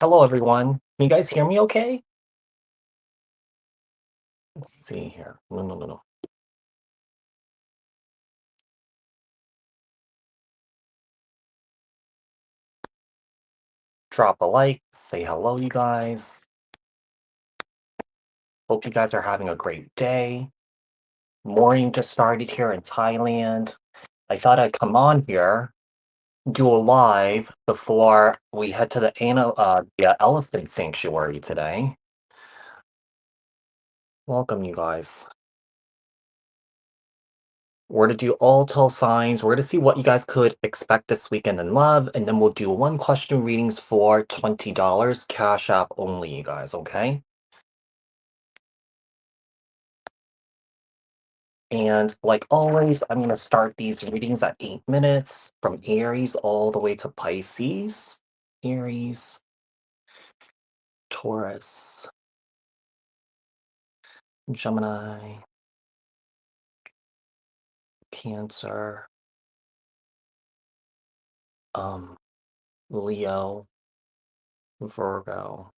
Hello, everyone. Can you guys hear me okay? Let's see here. No, no, no, no. Drop a like, say hello, you guys. Hope you guys are having a great day. Morning just started here in Thailand. I thought I'd come on here, do a live before we head to the elephant sanctuary today. Welcome, you guys. We're to do all 12 signs. We're to see what you guys could expect this weekend in love, and then we'll do one question readings for $20, Cash App only, you guys, okay? And like always, I'm going to start these readings at 8 minutes from Aries all the way to Pisces. Aries, Taurus, Gemini, Cancer, um, Leo, Virgo,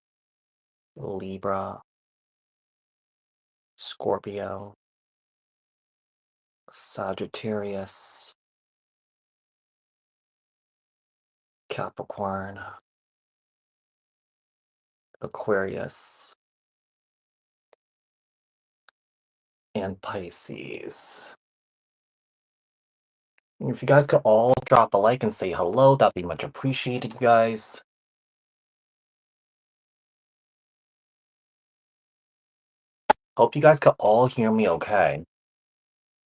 Libra, Scorpio, Sagittarius, Capricorn, Aquarius, and Pisces. If you guys could all drop a like and say hello, that'd be much appreciated, you guys. Hope you guys could all hear me okay.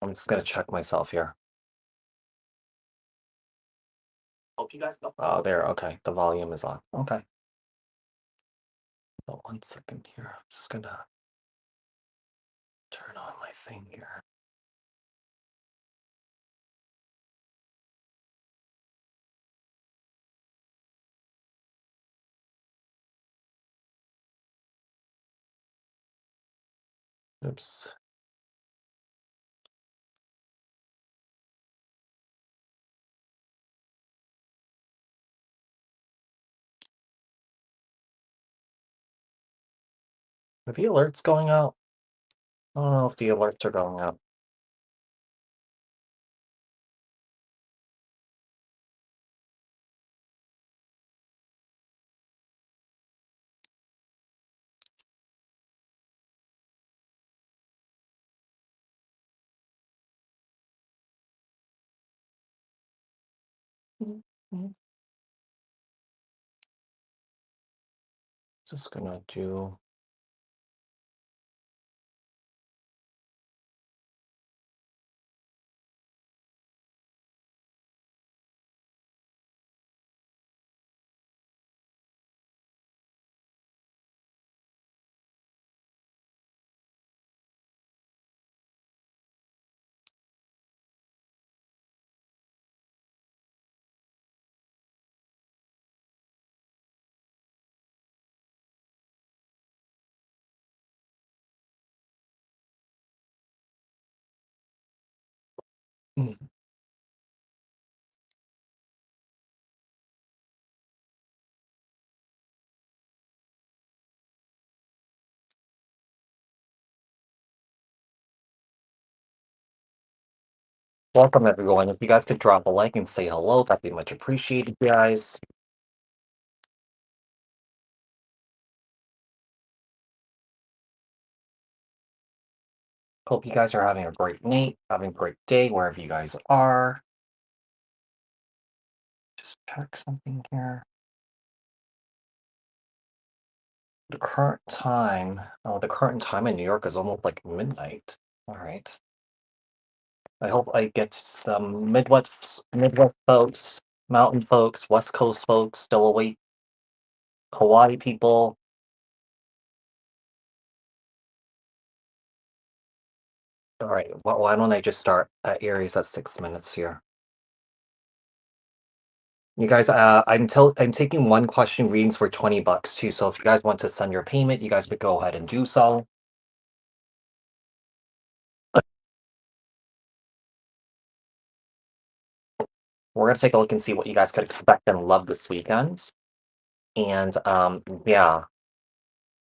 I'm just gonna check myself here. Hope you guys could. Oh, there. Okay, the volume is on. Okay. So 1 second here. I'm just gonna turn on my thing here. Oops. Are the alerts going out? I don't know if the alerts are going out. Mhm. Just gonna do. Mm. Welcome, everyone. If you guys could drop a like and say hello, that'd be much appreciated, guys. Hope you guys are having a great night, having a great day, wherever you guys are. Just check something here. The current time in New York is almost like midnight. All right. I hope I get some Midwest folks, mountain folks, West Coast folks still awake, Hawaii people. All right. Well, why don't I just start at Aries at 6 minutes here? You guys, I'm taking one question readings for $20 too. So if you guys want to send your payment, you guys could go ahead and do so. We're gonna take a look and see what you guys could expect and love this weekend. And yeah,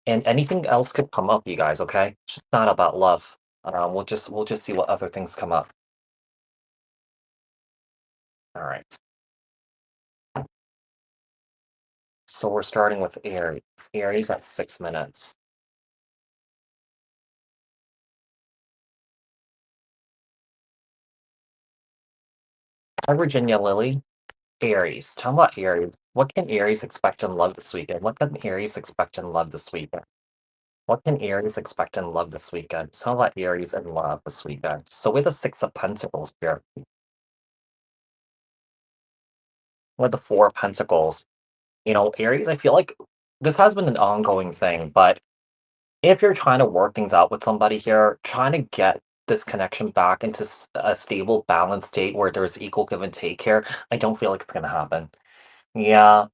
and anything else could come up, you guys. Okay, it's just not about love. We'll just see what other things come up. All right. So we're starting with Aries. Aries at 6 minutes. Hi, Virginia Lily. Aries. Tell me about Aries. What can Aries expect in love this weekend? What can Aries expect in love this weekend? What can Aries expect in love this weekend? Tell me about Aries in love this weekend. So with the Six of Pentacles here, with the Four of Pentacles, Aries, I feel like this has been an ongoing thing, but if you're trying to work things out with somebody here, trying to get this connection back into a stable, balanced state where there's equal give and take here, I don't feel like it's going to happen. Yeah,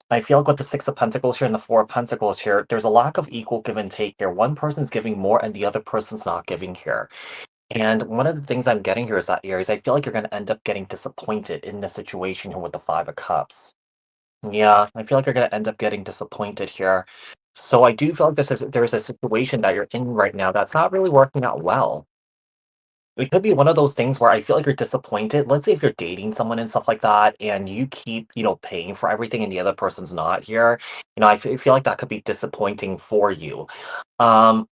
I feel like with the Six of Pentacles here and the Four of Pentacles here, there's a lack of equal give and take here. One person's giving more and the other person's not giving here. And one of the things I'm getting here is that, Aries, I feel like you're going to end up getting disappointed in the situation here with the Five of Cups. Yeah, I feel like you're going to end up getting disappointed here. So I do feel like there's a situation that you're in right now that's not really working out well. It could be one of those things where I feel like you're disappointed. Let's say if you're dating someone and stuff like that, and you keep, paying for everything and the other person's not here, I feel like that could be disappointing for you. Um,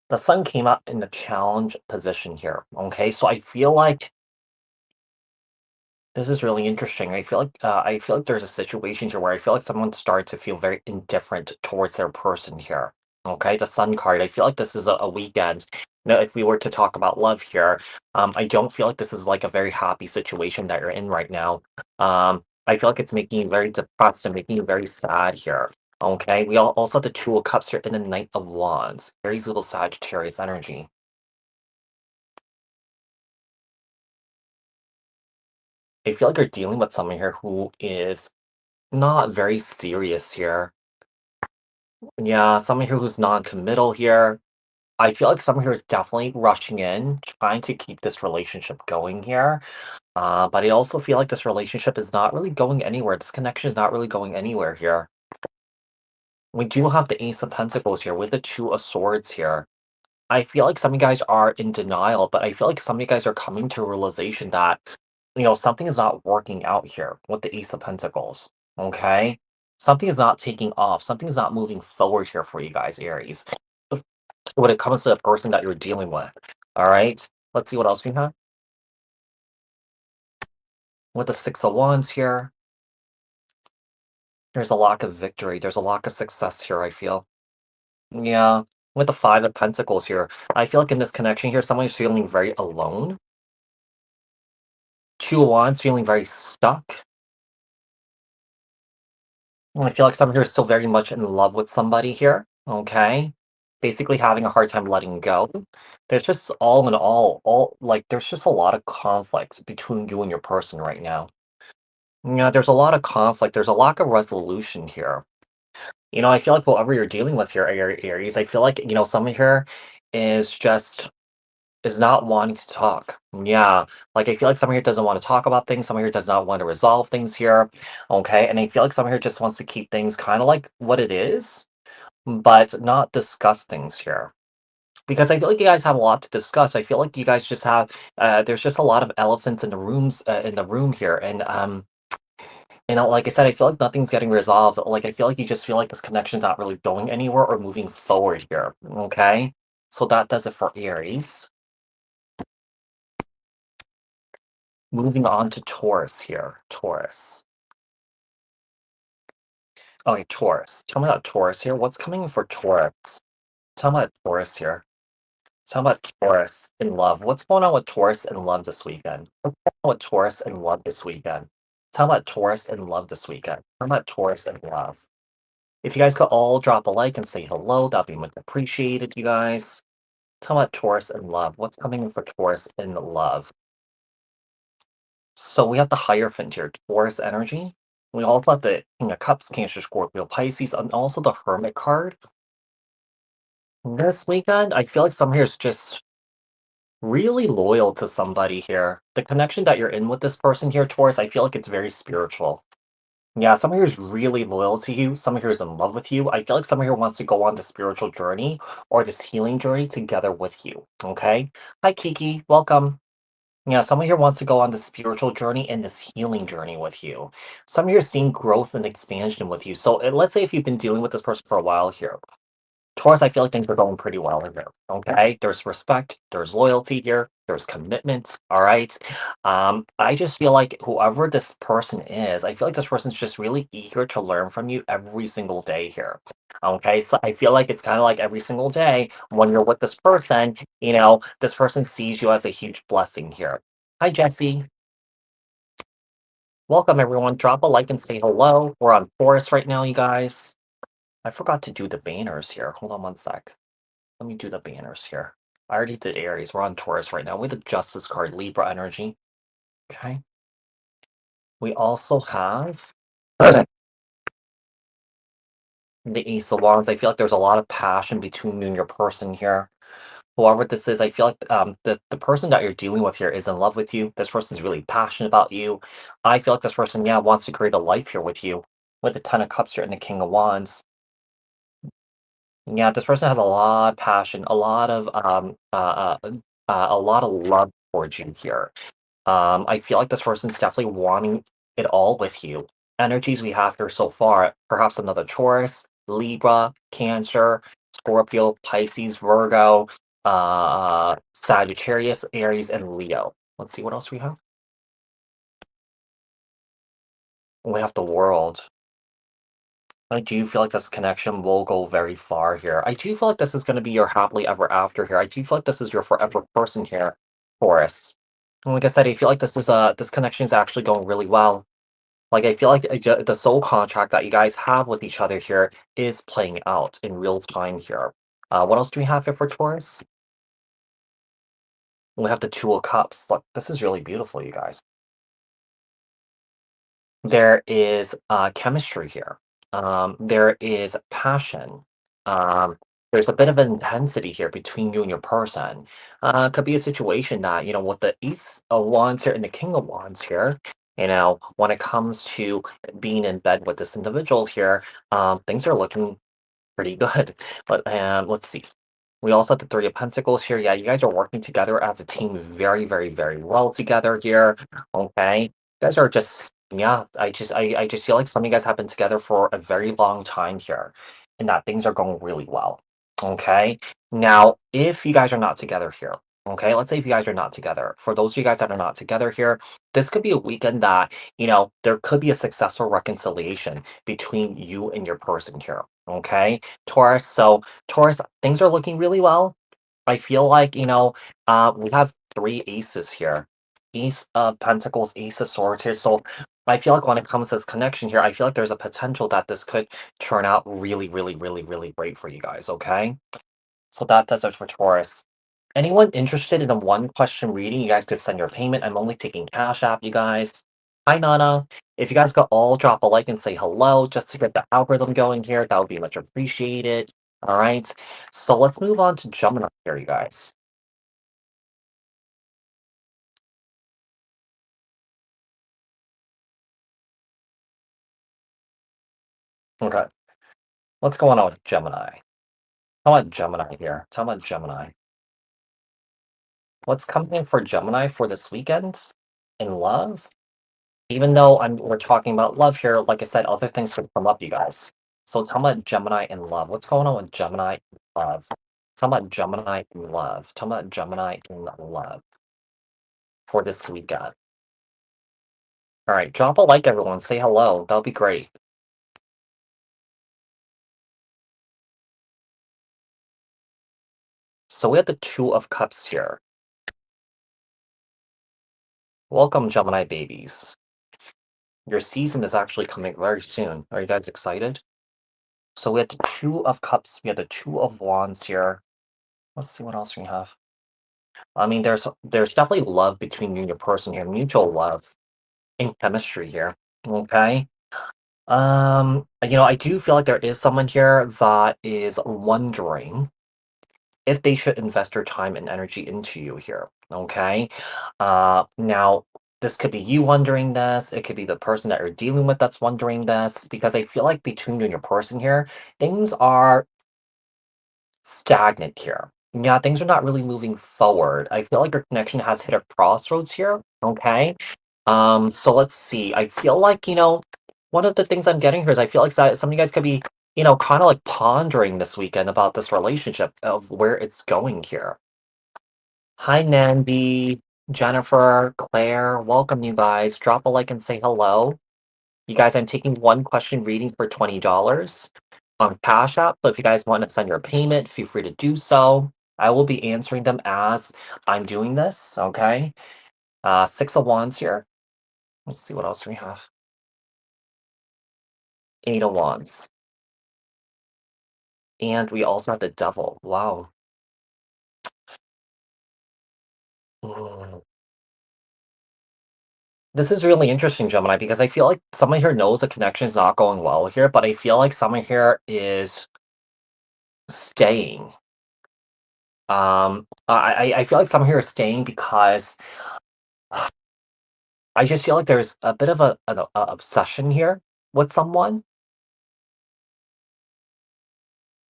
the sun came up in the challenge position here. Okay, so I feel like this is really interesting. I feel like there's a situation here where I feel like someone started to feel very indifferent towards their person here. Okay, the Sun card. I feel like this is a weekend. If we were to talk about love here, I don't feel like this is like a very happy situation that you're in right now. I feel like it's making you very depressed and making you very sad here. Okay, we also have the Two of Cups here and the Knight of Wands. Very little Sagittarius energy. I feel like you're dealing with someone here who is not very serious here. Yeah, someone here who's non-committal here. I feel like someone here is definitely rushing in, trying to keep this relationship going here. But I also feel like this relationship is not really going anywhere. This connection is not really going anywhere here. We do have the Ace of Pentacles here with the Two of Swords here. I feel like some of you guys are in denial, but I feel like some of you guys are coming to a realization that, something is not working out here with the Ace of Pentacles. Okay? Something is not taking off. Something is not moving forward here for you guys, Aries, when it comes to the person that you're dealing with. All right? Let's see what else we have. With the Six of Wands here, there's a lack of victory. There's a lack of success here, I feel. Yeah. With the Five of Pentacles here, I feel like in this connection here, someone's feeling very alone. Two of Wands feeling very stuck. And I feel like someone here is still very much in love with somebody here. Okay. Basically having a hard time letting go. There's just all in all like there's just a lot of conflict between you and your person right now. Yeah, there's a lot of conflict. There's a lack of resolution here. I feel like whatever you're dealing with here, Aries, I feel like, someone here is just is not wanting to talk. Yeah. Like I feel like someone here doesn't want to talk about things. Someone here does not want to resolve things here. Okay. And I feel like someone here just wants to keep things kind of like what it is, but not discuss things here. Because I feel like you guys have a lot to discuss. I feel like you guys just have there's just a lot of elephants in the room here. And like I said, I feel like nothing's getting resolved. Like I feel like you just feel like this connection's not really going anywhere or moving forward here. Okay. So that does it for Aries. Moving on to Taurus here. Taurus. Okay, Taurus. Tell me about Taurus here. What's coming for Taurus? Tell me about Taurus here. Tell me about Taurus in love. What's going on with Taurus in love this weekend? What's going on with Taurus in love this weekend? Tell me about Taurus in love this weekend. Tell me about Taurus in love. If you guys could all drop a like and say hello, that'd be much appreciated, you guys. Tell me about Taurus in love. What's coming for Taurus in love? So we have the Hierophant here, Taurus energy. We also have the King of Cups, Cancer, Scorpio, Pisces, and also the Hermit card. This weekend, I feel like someone here is just really loyal to somebody here. The connection that you're in with this person here, Taurus, I feel like it's very spiritual. Yeah, someone here is really loyal to you. Someone here is in love with you. I feel like someone here wants to go on this spiritual journey or this healing journey together with you. Okay. Hi, Kiki. Welcome. Yeah, someone here wants to go on this spiritual journey and this healing journey with you. Some here is seeing growth and expansion with you. So let's say if you've been dealing with this person for a while here. Taurus, I feel like things are going pretty well in here. Okay, there's respect, there's loyalty here, there's commitment. All right. I just feel like whoever this person is, I feel like this person's just really eager to learn from you every single day here. Okay, so I feel like it's kind of like every single day when you're with this person, this person sees you as a huge blessing here. Hi, Jesse. Welcome, everyone. Drop a like and say hello. We're on Taurus right now, you guys. I forgot to do the banners here. Hold on one sec. Let me do the banners here. I already did Aries. We're on Taurus right now with the Justice card, Libra energy. Okay. We also have the Ace of Wands. I feel like there's a lot of passion between you and your person here. Whoever this is, I feel like the person that you're dealing with here is in love with you. This person's really passionate about you. I feel like this person, yeah, wants to create a life here with you. With the Ten of Cups here and the King of Wands. Yeah, this person has a lot of passion, a lot of love towards you here. I feel like this person's definitely wanting it all with you. Energies we have here so far, perhaps another Taurus, Libra, Cancer, Scorpio, Pisces, Virgo, Sagittarius, Aries, and Leo. Let's see what else we have. We have the World. I do feel like this connection will go very far here. I do feel like this is going to be your happily ever after here. I do feel like this is your forever person here, Taurus. And like I said, I feel like this connection is actually going really well. Like I feel like the soul contract that you guys have with each other here is playing out in real time here. What else do we have here for Taurus? We have the Two of Cups. Look, this is really beautiful, you guys. There is chemistry here. There is passion. Um, there's a bit of intensity here between you and your person. Could be a situation that, with the Ace of Wands here and the King of Wands here, when it comes to being in bed with this individual here, things are looking pretty good. But let's see. We also have the Three of Pentacles here. Yeah, you guys are working together as a team very, very, very well together here. Okay. You guys are just, yeah, I just feel like some of you guys have been together for a very long time here and that things are going really well. Okay. Now, if you guys are not together here, okay, let's say if you guys are not together, for those of you guys that are not together here, this could be a weekend that, there could be a successful reconciliation between you and your person here. Okay. Taurus. So, Taurus, things are looking really well. I feel like, we have three aces here. Ace of Pentacles, Ace of Swords here. So I feel like when it comes to this connection here, I feel like there's a potential that this could turn out really, really, really, really great for you guys, okay? So that does it for Taurus. Anyone interested in a one question reading, you guys could send your payment. I'm only taking Cash App, you guys. Hi, Nana. If you guys could all drop a like and say hello just to get the algorithm going here, that would be much appreciated. All right. So let's move on to Gemini here, you guys. Okay. What's going on with Gemini? How about Gemini here? Tell about Gemini. What's coming in for Gemini for this weekend in love? Even though we're talking about love here, like I said, other things could come up, you guys. So tell me about Gemini in love. What's going on with Gemini in love? Tell me about Gemini in love. Tell me about Gemini in love for this weekend. All right, drop a like, everyone. Say hello. That'll be great. So we have the Two of Cups here. Welcome, Gemini babies. Your season is actually coming very soon. Are you guys excited? So we had the Two of Cups. We had the Two of Wands here. Let's see what else we have. I mean, there's definitely love between you and your person here, mutual love and chemistry here. Okay. I do feel like there is someone here that is wondering if they should invest their time and energy into you here. Okay. Now This could be you wondering this. It could be the person that you're dealing with that's wondering this. Because I feel like between you and your person here, things are stagnant here. Yeah, things are not really moving forward. I feel like your connection has hit a crossroads here. Okay. So let's see. I feel like, one of the things I'm getting here is I feel like some of you guys could be, kind of like pondering this weekend about this relationship of where it's going here. Hi, Nandy, Jennifer, Claire. Welcome, you guys. Drop a like and say hello. You guys, I'm taking one question readings for $20 on Cash App. So if you guys want to send your payment, feel free to do so. I will be answering them as I'm doing this. Okay. Six of Wands here. Let's see what else we have. Eight of Wands. And we also have the Devil. Wow. Mm. This is really interesting, Gemini, because I feel like someone here knows the connection is not going well here, but I feel like someone here is staying. I feel like someone here is staying because I just feel like there's a bit of a obsession here with someone.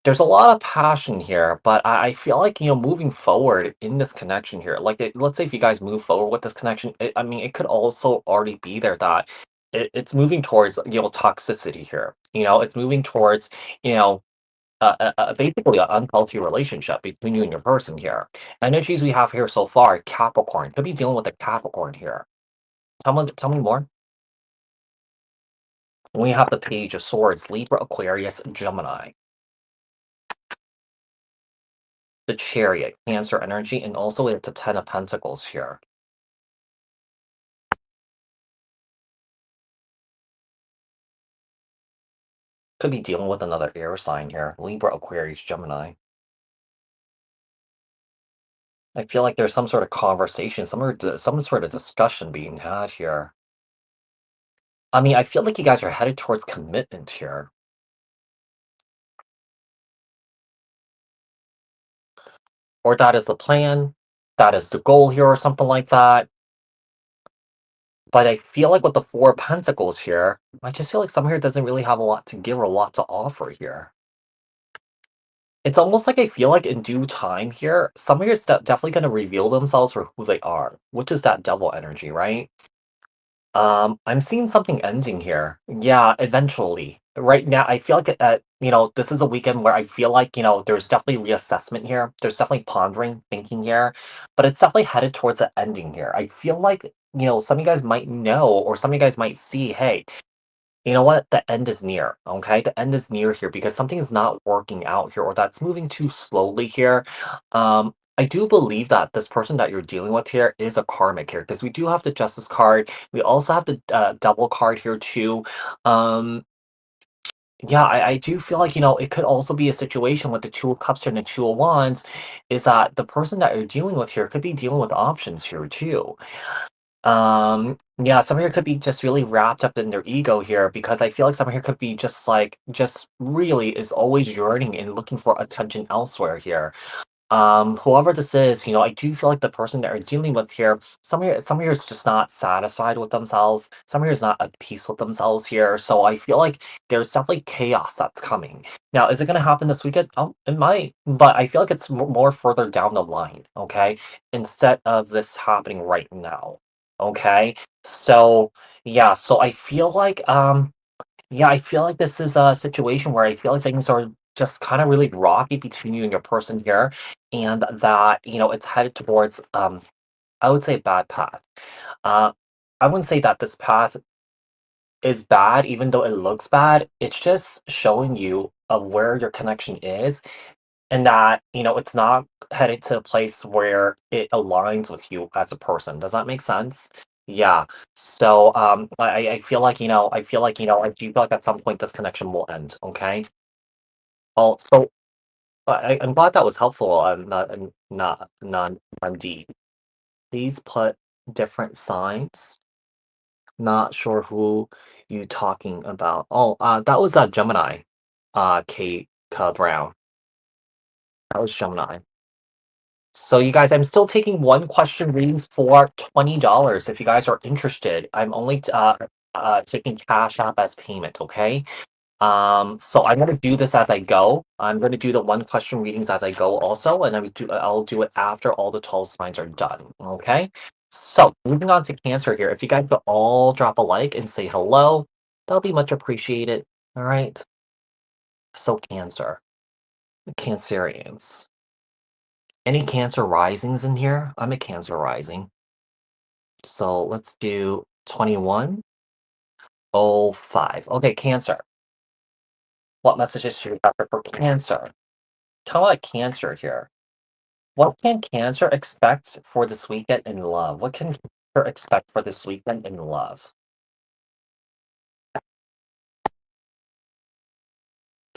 There's a lot of passion here, but I feel like, moving forward in this connection here, like, let's say if you guys move forward with this connection, I mean, it could also already be there that it's moving towards, toxicity here. It's moving towards, you know, basically an unhealthy relationship between you and your person here. Energies we have here so far, Capricorn. Could be dealing with a Capricorn here. Tell me more. We have the Page of Swords, Libra, Aquarius, Gemini. The Chariot, Cancer energy, and also it's a Ten of Pentacles here. Could be dealing with another air sign here, Libra, Aquarius, Gemini. I feel like there's some sort of conversation, some sort of discussion being had here. I mean, I feel like you guys are headed towards commitment here. Or that is the plan, that is the goal here, or something like that. But I feel like with the Four of Pentacles here, I just feel like someone here doesn't really have a lot to give or a lot to offer here. It's almost like I feel like in due time here, some of you are definitely going to reveal themselves for who they are, which is that devil energy, right? I'm seeing something ending here. Yeah, eventually. Right now, I feel like this is a weekend where I feel like, there's definitely reassessment here. There's definitely pondering, thinking here, but it's definitely headed towards the ending here. I feel like, some of you guys might know, or some of you guys might see, hey, you know what? The end is near, okay? The end is near here because something is not working out here or that's moving too slowly here. I do believe that this person that you're dealing with here is a karmic here because we do have the Justice card. We also have the Double card here too. Um, yeah, I do feel like, it could also be a situation with the Two of Cups here and the Two of Wands is that the person that you're dealing with here could be dealing with options here too. Yeah, someone here could be just really wrapped up in their ego here because I feel like someone here could be just really is always yearning and looking for attention elsewhere here. Whoever this is, I do feel like the person that you're dealing with here, some here is just not satisfied with themselves. Some here is not at peace with themselves here. So I feel like there's definitely chaos that's coming. Now, is it going to happen this weekend? It might, but I feel like it's more further down the line. Okay, instead of this happening right now. Okay, so yeah, so I feel like yeah, I feel like this is a situation where I feel like things are just kind of really rocky between you and your person here, and that, it's headed towards, I would say, a bad path. Uh, I wouldn't say that this path is bad, even though it looks bad. It's just showing you of where your connection is, and that, it's not headed to a place where it aligns with you as a person. Does that make sense? Yeah. So I feel like, I do feel like at some point this connection will end. Okay. Oh, so I'm glad that was helpful. Not deep. Please put different signs. Not sure who you talking about. Oh, that was that Gemini. Kate Brown. That was Gemini. So you guys, I'm still taking one question readings for $20. If you guys are interested, I'm only taking Cash App as payment, okay? So I'm gonna do this as I go. I'm gonna do the one question readings as I go also, and I'll do it after all the 12 signs are done. Okay. So moving on to Cancer here. If you guys could all drop a like and say hello, that'll be much appreciated. All right. So Cancer, Cancerians. Any Cancer risings in here? I'm a Cancer rising. So let's do 2105. Okay, Cancer. What messages should we have for Cancer? Tell about Cancer here. What can Cancer expect for this weekend in love? What can Cancer expect for this weekend in love?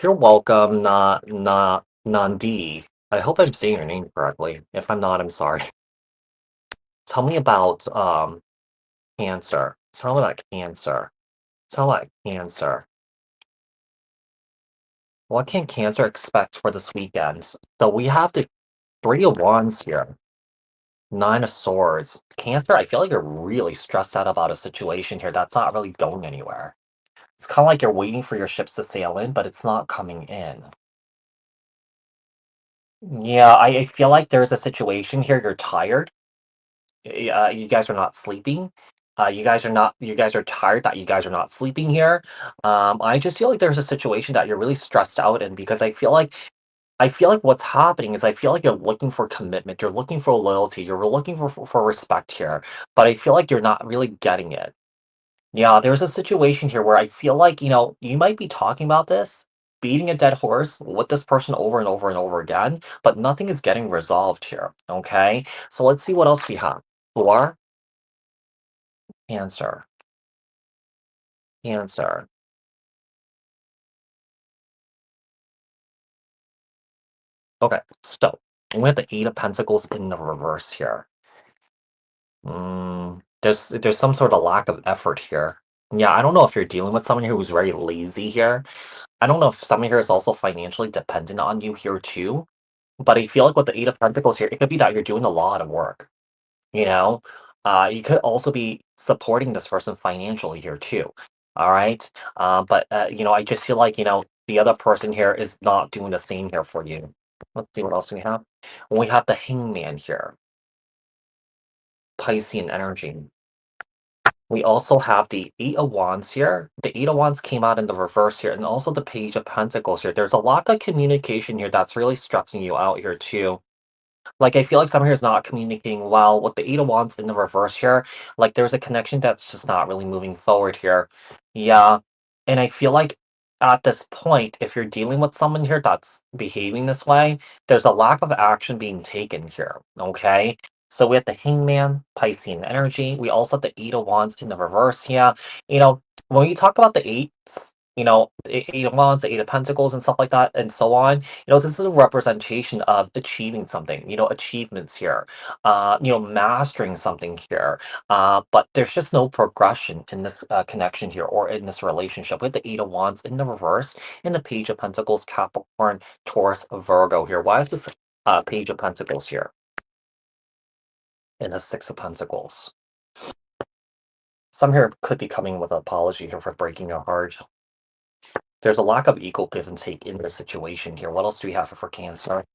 You're welcome, Nandi. I hope I'm saying your name correctly. If I'm not, I'm sorry. Tell me about Cancer. Tell me about Cancer. Tell me about Cancer. What can Cancer expect for this weekend? So we have the Three of Wands here. Nine of Swords. Cancer, I feel like you're really stressed out about a situation here that's not really going anywhere. It's kind of like you're waiting for your ships to sail in, but it's not coming in. Yeah, I feel like there's a situation here. You're tired. You guys are not sleeping. You guys are tired that you guys are not sleeping here. I just feel like there's a situation that you're really stressed out in because I feel like what's happening is I feel like you're looking for commitment. You're looking for loyalty. You're looking for respect here, but I feel like you're not really getting it. Yeah, there's a situation here where I feel like, you might be talking about this, beating a dead horse with this person over and over and over again, but nothing is getting resolved here. Okay. So let's see what else we have. Four, Cancer, Cancer. Okay. So we have the Eight of Pentacles in the reverse here. There's some sort of lack of effort here. Yeah, I don't know if you're dealing with someone here who's very lazy here. I don't know if someone here is also financially dependent on you here too. But I feel like with the Eight of Pentacles here, it could be that you're doing a lot of work, you know? You could also be supporting this person financially here too. All right. I just feel like, the other person here is not doing the same here for you. Let's see what else we have. We have the Hangman here, Piscean energy. We also have the Eight of Wands here. The Eight of Wands came out in the reverse here, and also the Page of Pentacles here. There's a lack of communication here that's really stressing you out here too. Like, I feel like someone here is not communicating well with the Eight of Wands in the reverse here. Like, there's a connection that's just not really moving forward here. Yeah. And I feel like at this point, if you're dealing with someone here that's behaving this way, there's a lack of action being taken here. Okay. So we have the Hangman, Piscean energy. We also have the Eight of Wands in the reverse here. When you talk about the eights, the Eight of Wands, the Eight of Pentacles, and stuff like that, and so on, this is a representation of achieving something, achievements here, mastering something here. But there's just no progression in this connection here or in this relationship with the Eight of Wands in the reverse and the Page of Pentacles, Capricorn, Taurus, Virgo here. Why is this Page of Pentacles here and the Six of Pentacles? Some here could be coming with an apology here for breaking your heart. There's a lack of equal give and take in this situation here. What else do we have for Cancer?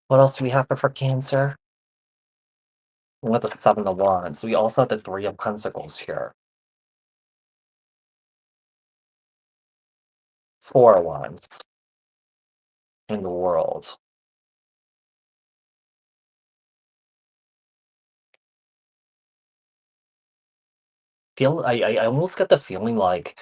What else do we have for Cancer? With the Seven of Wands. We also have the Three of Pentacles here. Four of Wands in the world. I almost get the feeling like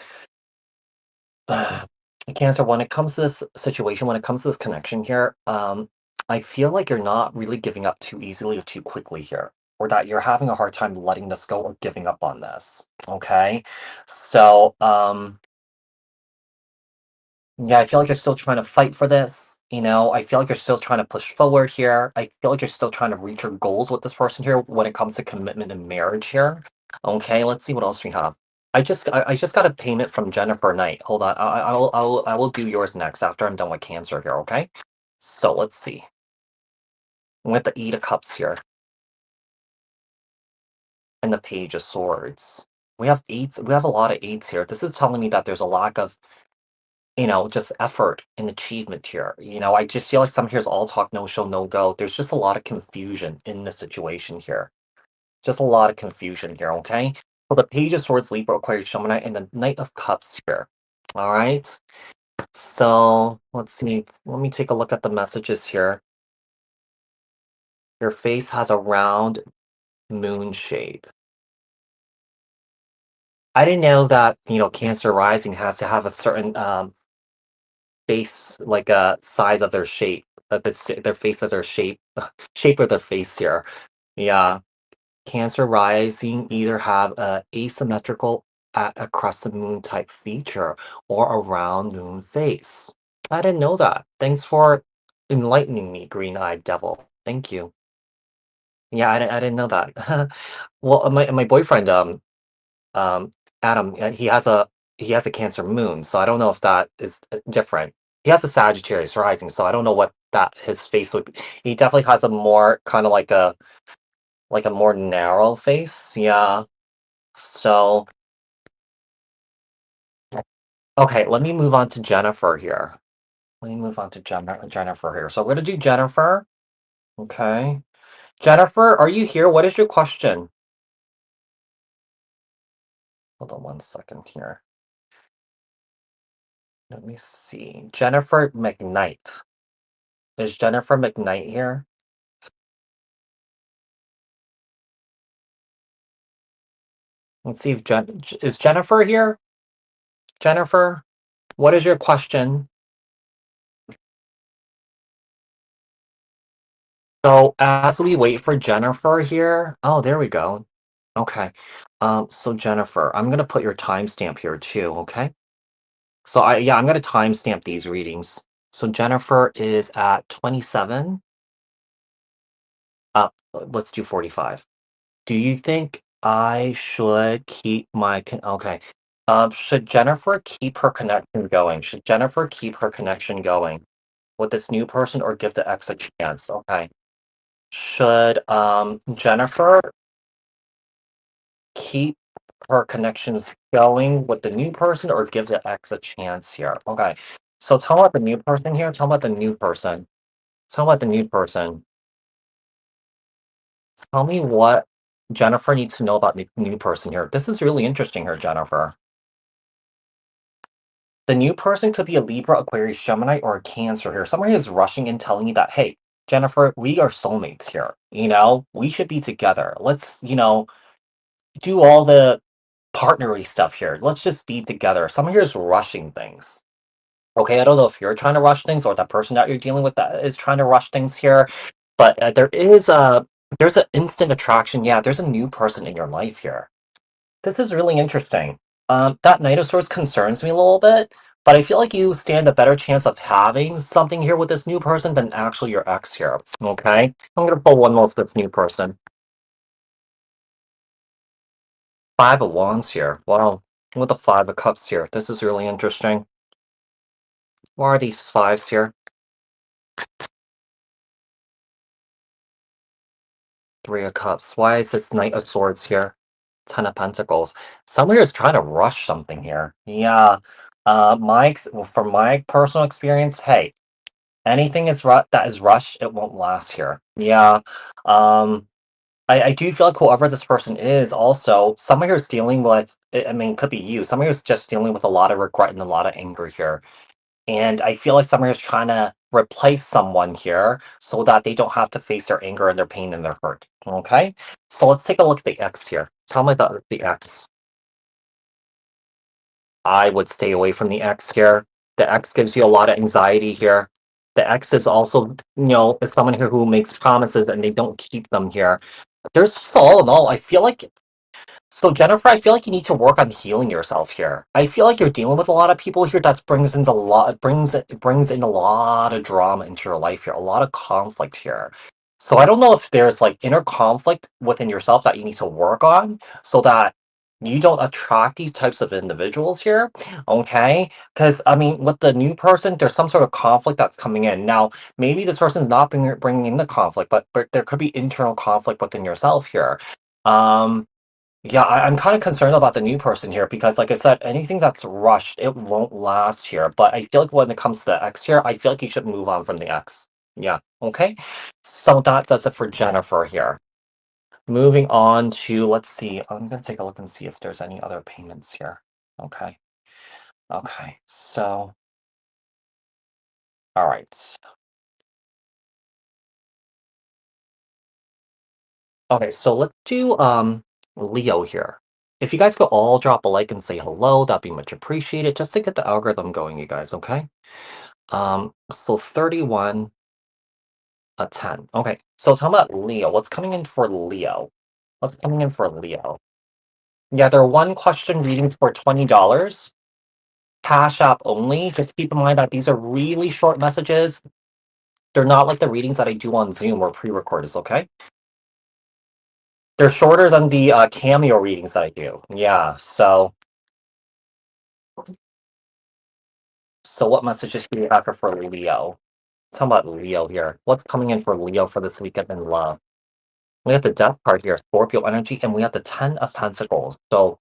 Cancer, when it comes to this situation, when it comes to this connection here, I feel like you're not really giving up too easily or too quickly here, or that you're having a hard time letting this go or giving up on this. Okay. So, yeah, I feel like you're still trying to fight for this. I feel like you're still trying to push forward here. I feel like you're still trying to reach your goals with this person here when it comes to commitment and marriage here. Okay, let's see what else we have. I just got a payment from Jennifer Knight. Hold on, I will do yours next after I'm done with Cancer here. Okay, so let's see. with the Eight of Cups here and the Page of Swords. We have eights. We have a lot of eights here. This is telling me that there's a lack of, just effort and achievement here. I just feel like some here's all talk, no show, no go. There's just a lot of confusion in the situation here. Just a lot of confusion here, okay? Well, the Page of Swords, Libra, Aquarius, Gemini, and the Knight of Cups here. All right. So let's see. Let me take a look at the messages here. Your face has a round moon shape. I didn't know that, Cancer rising has to have a certain face, like a size of their shape, their face of their shape, shape of their face here. Yeah. Cancer rising either have a asymmetrical across the moon type feature or a round moon face. I didn't know that. Thanks for enlightening me, green-eyed devil. Thank you. Yeah, I didn't know that. Well, my boyfriend, um, Adam, he has a Cancer moon, so I don't know if that is different. He has a Sagittarius rising, so I don't know what that his face would be. He definitely has a more kind of like a more narrow face. Yeah. So okay, let me move on to Jennifer here. Let me move on to Jennifer here. So we're gonna do Jennifer. Okay. Jennifer, are you here? What is your question? Hold on one second here. Let me see. Jennifer McKnight. Is Jennifer McKnight here? Let's see if is Jennifer here? Jennifer, what is your question? So as we wait for Jennifer here, oh, there we go. Okay. So Jennifer, I'm gonna put your timestamp here too, okay? So I'm gonna timestamp these readings. So Jennifer is at 27. Let's do 45. Do you think I should keep okay. Should Jennifer keep her connection going? Should Jennifer keep her connection going with this new person or give the ex a chance? Okay. Should Jennifer keep her connections going with the new person or give the ex a chance here? Okay. So tell me about the new person here. Tell me about the new person. Tell me about the new person. Tell me what Jennifer needs to know about the new person here. This is really interesting here, Jennifer. The new person could be a Libra, Aquarius, Gemini, or a Cancer here. Somebody is rushing in telling you that, hey, Jennifer, we are soulmates here. We should be together. Let's, do all the partnery stuff here. Let's just be together. Someone here is rushing things. Okay, I don't know if you're trying to rush things or that person that you're dealing with that is trying to rush things here, but there's an instant attraction. Yeah, there's a new person in your life here. This is really interesting. That Knight of Swords concerns me a little bit, but I feel like you stand a better chance of having something here with this new person than actually your ex here. Okay, I'm gonna pull one more for this new person. Five of Wands here. Wow, with the Five of Cups here. This is really interesting. What are these fives here? Three of Cups. Why is this Knight of Swords here? Ten of Pentacles. Someone here is trying to rush something here. Yeah. From my personal experience, hey, anything that is rushed, it won't last here. Yeah. Um, I do feel like whoever this person is, also someone here is dealing with. I mean, it could be you. Someone who's just dealing with a lot of regret and a lot of anger here. And I feel like someone is trying to replace someone here so that they don't have to face their anger and their pain and their hurt. Okay? So let's take a look at the X here. Tell me about the X. I would stay away from the X here. The X gives you a lot of anxiety here. The X is also, is someone here who makes promises and they don't keep them here. There's just all in all, I feel like so Jennifer, I feel like you need to work on healing yourself here. I feel like you're dealing with a lot of people here that brings in a lot of drama into your life here, a lot of conflict here. So I don't know if there's like inner conflict within yourself that you need to work on so that You don't attract these types of individuals here, okay? Because I mean, with the new person, there's some sort of conflict that's coming in. Now, maybe this person's not bringing in the conflict, but there could be internal conflict within yourself here. Um, yeah, I'm kind of concerned about the new person here because, like I said, anything that's rushed, it won't last here. But I feel like when it comes to the ex here, I feel like you should move on from the ex. Yeah, okay? So that does it for Jennifer here. Moving on to, let's see, I'm gonna take a look and see if there's any other payments here. Okay, okay, so, all right. Okay, so let's do Leo here. If you guys could all drop a like and say hello, that'd be much appreciated, just to get the algorithm going, you guys, okay? So 31, a 10. Okay, so talking about Leo, what's coming in for Leo? What's coming in for Leo? Yeah, they're one question readings for $20. Cash App only. Just keep in mind that these are really short messages. They're not like the readings that I do on Zoom or pre-recorded, okay? They're shorter than the Cameo readings that I do. Yeah, so what messages do you have for Leo? Talk about Leo here. What's coming in for Leo for this weekend in love? We have the Death card here, Scorpio energy, and we have the Ten of Pentacles. So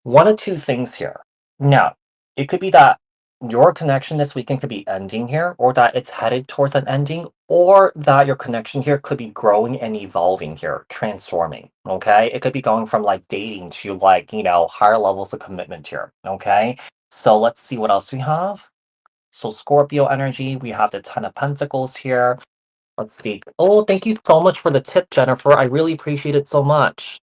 one of two things here. Now, it could be that your connection this weekend could be ending here, or that it's headed towards an ending, or that your connection here could be growing and evolving here, transforming. Okay. It could be going from like dating to like, higher levels of commitment here. Okay. So let's see what else we have. So Scorpio energy, we have the Ten of Pentacles here. Let's see. Oh, thank you so much for the tip, Jennifer. I really appreciate it so much.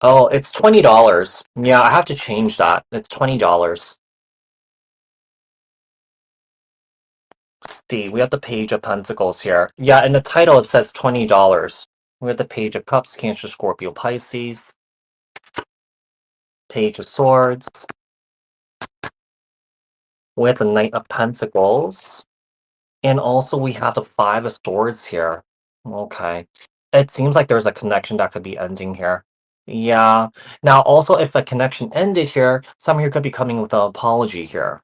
Oh, it's $20. Yeah, I have to change that. It's $20. See, we have the Page of Pentacles here. Yeah, in the title it says $20. We have the Page of Cups, Cancer, Scorpio, Pisces, Page of Swords. We have the Knight of Pentacles. And also we have the Five of Swords here. Okay. It seems like there's a connection that could be ending here. Yeah. Now, also, if a connection ended here, some here could be coming with an apology here.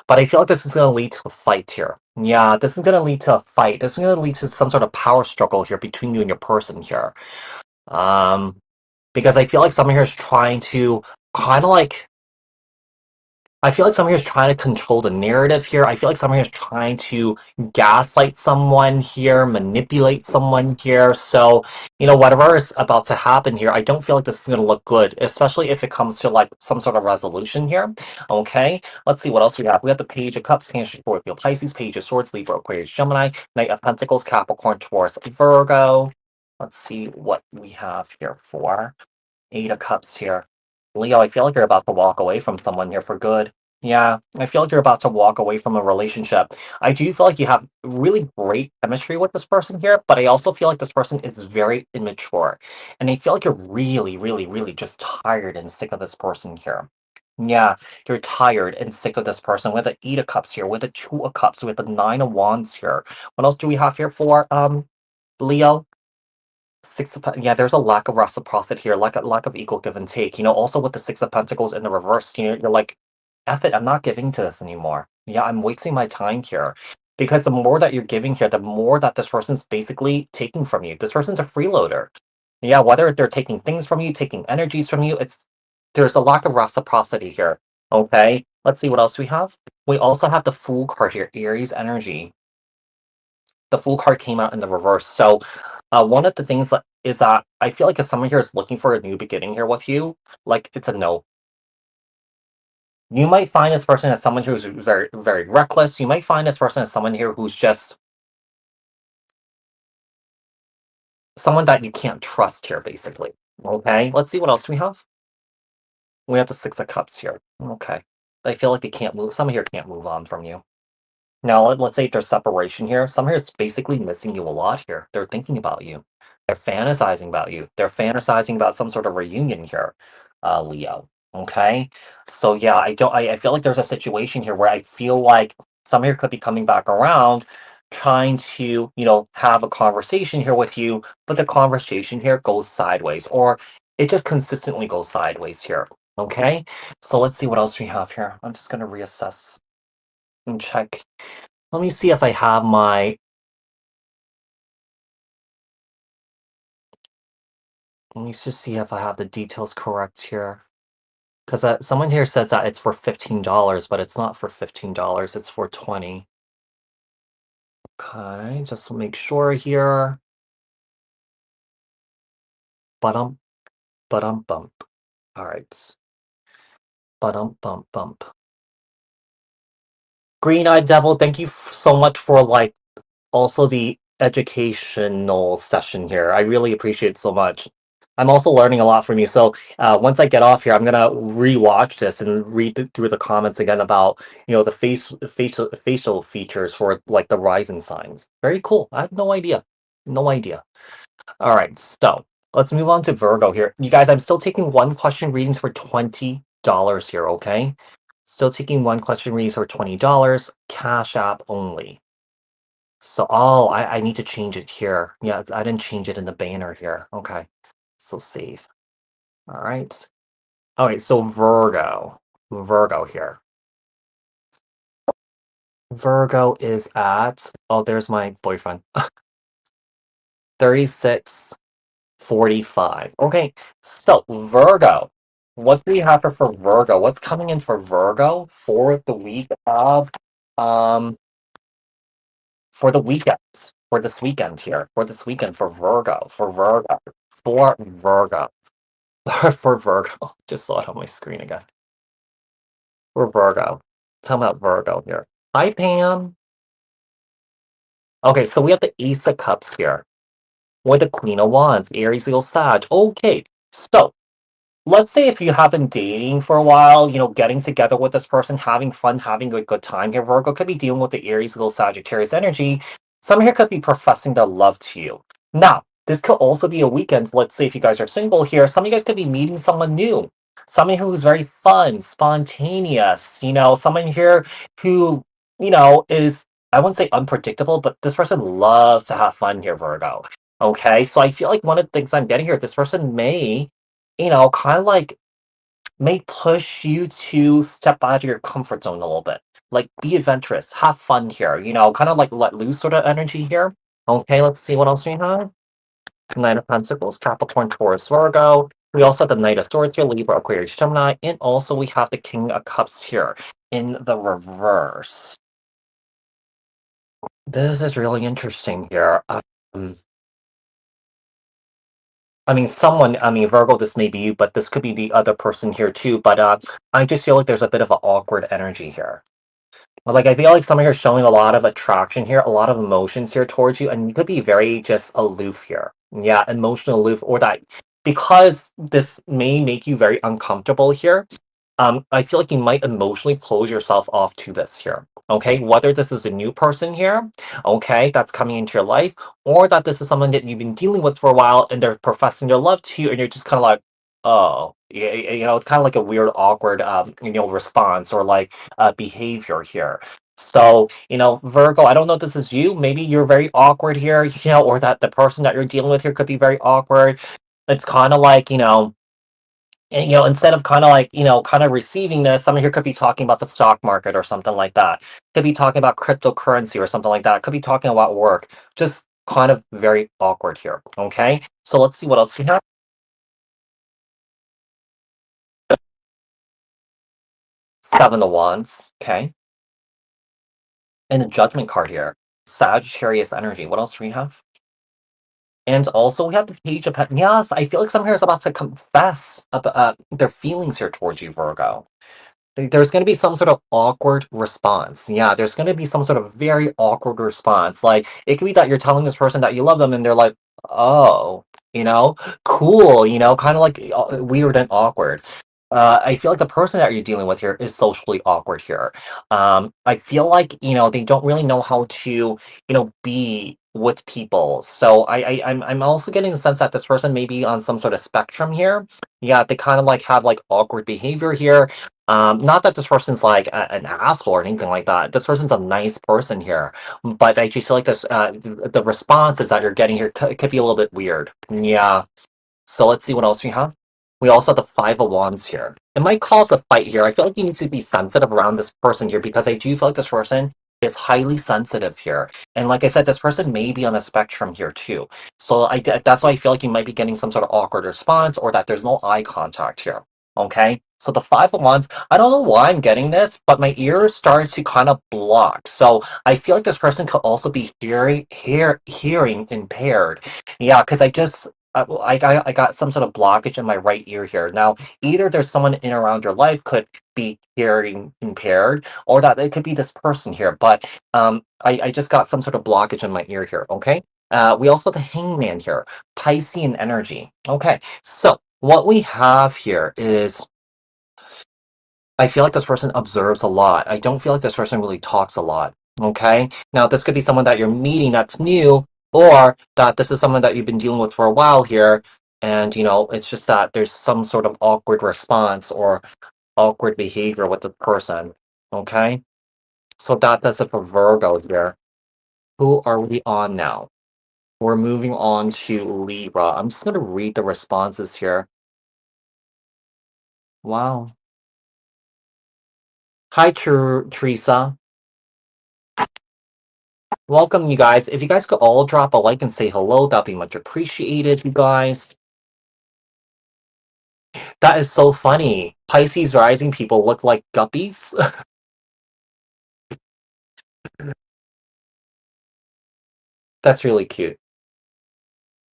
But I feel like this is going to lead to a fight here. Yeah, this is going to lead to a fight. This is going to lead to some sort of power struggle here between you and your person here. Um, because I feel like someone here is trying to kind of like I feel like someone here is trying to control the narrative here. I feel like someone here is trying to gaslight someone here, manipulate someone here. So, whatever is about to happen here, I don't feel like this is going to look good, especially if it comes to like some sort of resolution here. Okay, let's see what else we have. We have the Page of Cups, Cancer, Scorpio, Pisces, Page of Swords, Libra, Aquarius, Gemini, Knight of Pentacles, Capricorn, Taurus, Virgo. Let's see what we have here for Eight of Cups here. Leo, I feel like you're about to walk away from someone here for good. Yeah, I feel like you're about to walk away from a relationship. I do feel like you have really great chemistry with this person here, but I also feel like this person is very immature. And I feel like you're really, really, really just tired and sick of this person here. Yeah, you're tired and sick of this person. With the Eight of Cups here, with the Two of Cups, with the Nine of Wands here. What else do we have here for Leo? Yeah, there's a lack of reciprocity here, lack of equal give and take. Also with the Six of Pentacles in the reverse, you're like, F it, I'm not giving to this anymore. Yeah, I'm wasting my time here. Because the more that you're giving here, the more that this person's basically taking from you. This person's a freeloader. Yeah, whether they're taking things from you, taking energies from you, there's a lack of reciprocity here. Okay, let's see what else we have. We also have the Fool card here, Aries energy. The Fool card came out in the reverse. So one of the things that is that I feel like if someone here is looking for a new beginning here with you, like it's a no. You might find this person as someone who's very, very reckless. You might find this person as someone here who's just someone that you can't trust here, basically. Okay, let's see what else we have. We have the Six of Cups here. Okay. I feel like they can't move. Someone here can't move on from you. Now, let's say there's separation here. Some here is basically missing you a lot here. They're thinking about you. They're fantasizing about you. They're fantasizing about some sort of reunion here, Leo. Okay. So yeah, I don't. I feel like there's a situation here where I feel like some here could be coming back around, trying to, have a conversation here with you, but the conversation here goes sideways, or it just consistently goes sideways here. Okay, so let's see what else we have here. I'm just gonna reassess and check. Let me see if I have my. Let me just see if I have the details correct here. Because someone here says that it's for $15, but it's not for $15. It's for 20. Okay, just make sure here. Bum, bump. All right. Bump. Green Eyed Devil, thank you so much for also the educational session here. I really appreciate it so much. I'm also learning a lot from you. So once I get off here, I'm gonna rewatch this and read through the comments again about the facial features for like the rising signs. Very cool. I have no idea. No idea. All right, so let's move on to Virgo here. You guys, I'm still taking one question readings for $20 here. Okay, still taking one question readings for $20. Cash App only. So, oh, I need to change it here. Yeah, I didn't change it in the banner here. Okay. So save. All right. All right, so Virgo. Virgo here. Virgo is at, oh, there's my boyfriend. 3645. Okay. So, Virgo. What do we have for Virgo? What's coming in for Virgo for the week of um for the weekend, for this weekend here, for this weekend for Virgo, for Virgo, for Virgo. Just saw it on my screen again. For Virgo. Tell me about Virgo here. Hi, Pam. Okay, so we have the Ace of Cups here with the Queen of Wands, Aries, Leo, Sag. Okay, so let's say if you have been dating for a while, getting together with this person, having fun, having a good time here, Virgo could be dealing with the Aries, little Sagittarius energy. Some here could be professing their love to you. Now, this could also be a weekend. Let's say if you guys are single here, some of you guys could be meeting someone new, someone who's very fun, spontaneous, someone here who, is, I wouldn't say unpredictable, but this person loves to have fun here, Virgo. Okay, so I feel like one of the things I'm getting here, this person may kind of may push you to step out of your comfort zone a little bit. Like, be adventurous, have fun here, kind of like let loose sort of energy here. Okay, let's see what else we have. Knight of Pentacles, Capricorn, Taurus, Virgo. We also have the Knight of Swords here, Libra, Aquarius, Gemini, and also we have the King of Cups here in the reverse. This is really interesting here. Virgo, this may be you, but this could be the other person here too. But I just feel like there's a bit of an awkward energy here. Like, I feel like someone here is showing a lot of attraction here, a lot of emotions here towards you, and you could be very just aloof here. Yeah, emotional aloof, or that because this may make you very uncomfortable here. I feel like you might emotionally close yourself off to this here. Okay, whether this is a new person here, okay, that's coming into your life, or that this is someone that you've been dealing with for a while and they're professing their love to you, and you're just kind of like, oh, yeah, it's kind of like a weird, awkward, response or like behavior here. So, Virgo, I don't know if this is you. Maybe you're very awkward here, or that the person that you're dealing with here could be very awkward. It's kind of like, and instead of kind of like kind of receiving this, someone here could be talking about the stock market or something like that, could be talking about cryptocurrency or something like that, could be talking about work, just kind of very awkward here. Okay, so let's see what else we have. Seven of Wands. Okay, and a Judgment card here, Sagittarius energy. What else do we have? And also we have the Page of Pentacles. Yes, I feel like someone here is about to confess about their feelings here towards you, Virgo. There's going to be some sort of awkward response. Yeah, there's going to be some sort of very awkward response. Like, it could be that you're telling this person that you love them and they're like, oh, cool, kind of like weird and awkward. I feel like the person that you're dealing with here is socially awkward here. I feel like, they don't really know how to, be with people. So I'm also getting the sense that this person may be on some sort of spectrum here. Yeah, they kind of like have like awkward behavior here. Not that this person's like an asshole or anything like that. This person's a nice person here, but I just feel like this the responses that you're getting here could be a little bit weird. Yeah. So let's see what else we have. We also have the Five of Wands here. It might cause a fight here. I feel like you need to be sensitive around this person here because I do feel like this person is highly sensitive here. And like I said, this person may be on a spectrum here too. So that's why I feel like you might be getting some sort of awkward response or that there's no eye contact here. Okay? So the Five of Wands, I don't know why I'm getting this, but my ears started to kind of block. So I feel like this person could also be hearing impaired. Yeah, because I got some sort of blockage in my right ear here. Now, either there's someone in around your life could be hearing impaired, or that it could be this person here. But I just got some sort of blockage in my ear here. Okay. We also have the Hangman here, Piscean energy. Okay, so what we have here is I feel like this person observes a lot. I don't feel like this person really talks a lot. Okay. Now, this could be someone that you're meeting that's new, or that this is someone that you've been dealing with for a while here. And, it's just that there's some sort of awkward response or awkward behavior with the person. Okay. So that does it for Virgo here. Who are we on now? We're moving on to Libra. I'm just going to read the responses here. Wow. Hi, Teresa. Welcome, you guys. If you guys could all drop a like and say hello, that'd be much appreciated, you guys. That is so funny. Pisces rising people look like guppies. That's really cute.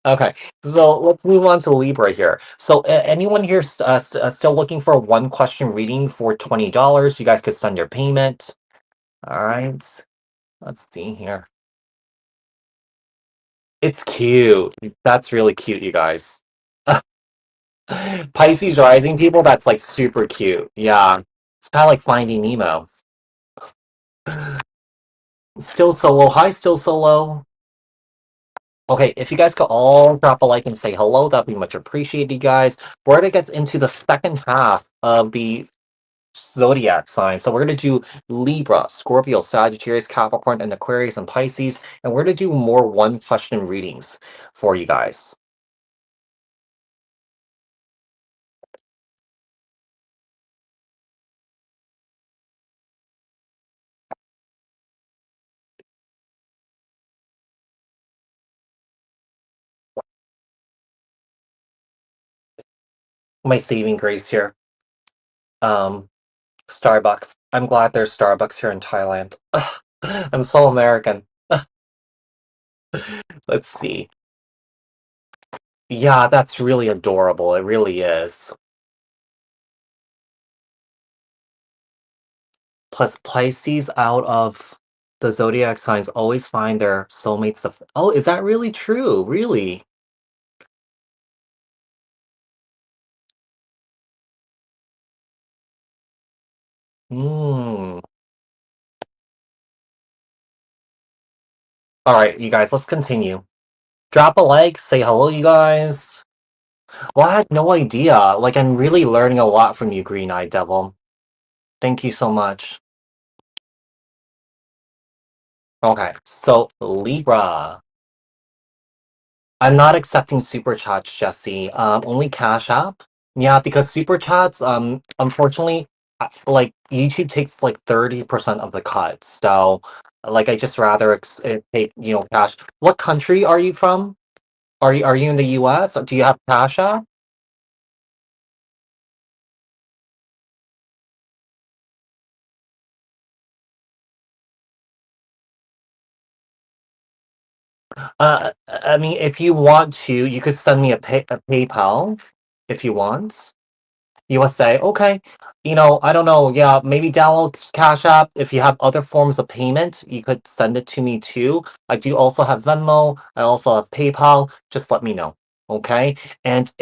Okay, so let's move on to Libra here. So, anyone here still looking for a one question reading for $20? You guys could send your payment. All right, let's see here. It's cute. That's really cute, you guys. Pisces rising people, that's like super cute. Yeah. It's kind of like Finding Nemo. Still solo. Hi, still solo. Okay, if you guys could all drop a like and say hello, that'd be much appreciated, you guys. We're gonna get into the second half of the zodiac signs. So we're gonna do Libra, Scorpio, Sagittarius, Capricorn, and Aquarius and Pisces, and we're gonna do more one question readings for you guys. My saving grace here. Um, Starbucks. I'm glad there's Starbucks here in Thailand. I'm so American. Let's see. Yeah, that's really adorable. It really is. Plus, Pisces out of the zodiac signs always find their soulmates. Oh, is that really true? Really? Hmm. All right, you guys, let's continue. Drop a like, say hello, you guys. Well, I had no idea. Like, I'm really learning a lot from you, Green Eyed Devil. Thank you so much. Okay, so Libra. I'm not accepting super chats, Jesse. Only Cash App. Yeah, because super chats, unfortunately, like YouTube takes like 30% of the cut. So, like, I just rather take cash. What country are you from? Are you in the U.S.? Do you have Cash App? I mean, if you want to, you could send me a PayPal if you want. USA. Okay. I don't know. Yeah, maybe download Cash App. If you have other forms of payment, you could send it to me too. I do also have Venmo. I also have PayPal. Just let me know. Okay. And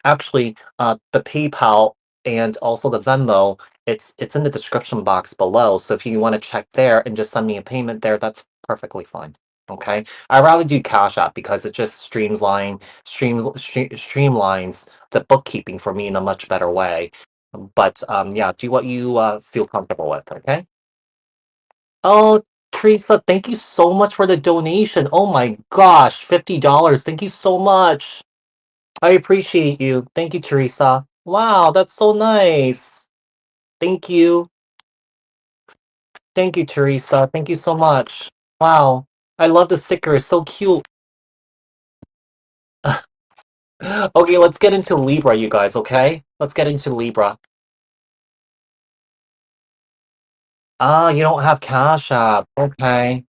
actually, the PayPal and also the Venmo, it's in the description box below. So if you want to check there and just send me a payment there, that's perfectly fine. Okay. I rather do Cash App because it just streamlines the bookkeeping for me in a much better way. But yeah, do what you feel comfortable with, okay? Oh, Teresa, thank you so much for the donation. Oh my gosh, $50. Thank you so much. I appreciate you. Thank you, Teresa. Wow, that's so nice. Thank you. Thank you, Teresa. Thank you so much. Wow. I love the sticker. It's so cute. Okay, let's get into Libra, you guys, okay? Let's get into Libra. Ah, you don't have Cash App. Okay.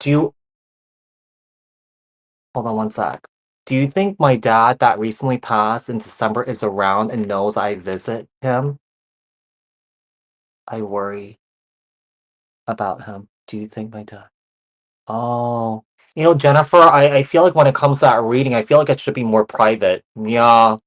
Do you hold on one sec. Do you think my dad that recently passed in December is around and knows I visit him? I worry about him. Do you think my dad? Oh, Jennifer, I feel like when it comes to that reading, I feel like it should be more private. Yeah.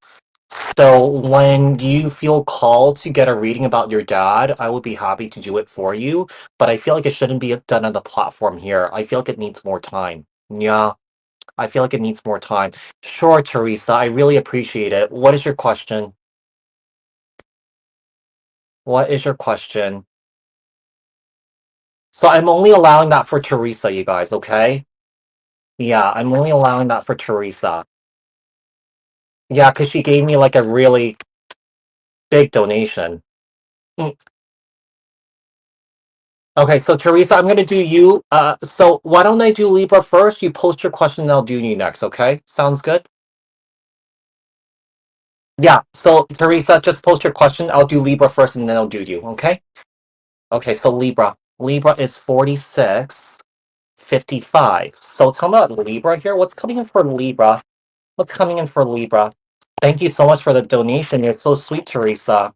So when you feel called to get a reading about your dad, I would be happy to do it for you, but I feel like it shouldn't be done on the platform here. I feel like it needs more time. Yeah, I feel like it needs more time. Sure, Teresa, I really appreciate it. What is your question? What is your question? So I'm only allowing that for Teresa, you guys, okay? Yeah, I'm only allowing that for Teresa. Yeah, because she gave me like a really big donation. Mm. Okay, so Teresa, I'm gonna do you. So why don't I do Libra first? You post your question, and I'll do you next. Okay, sounds good. Yeah. So Teresa, just post your question. I'll do Libra first, and then I'll do you. Okay. Okay. So Libra. Libra is 4655. So tell me about Libra here. What's coming in for Libra? What's coming in for Libra? Thank you so much for the donation. You're so sweet, Teresa.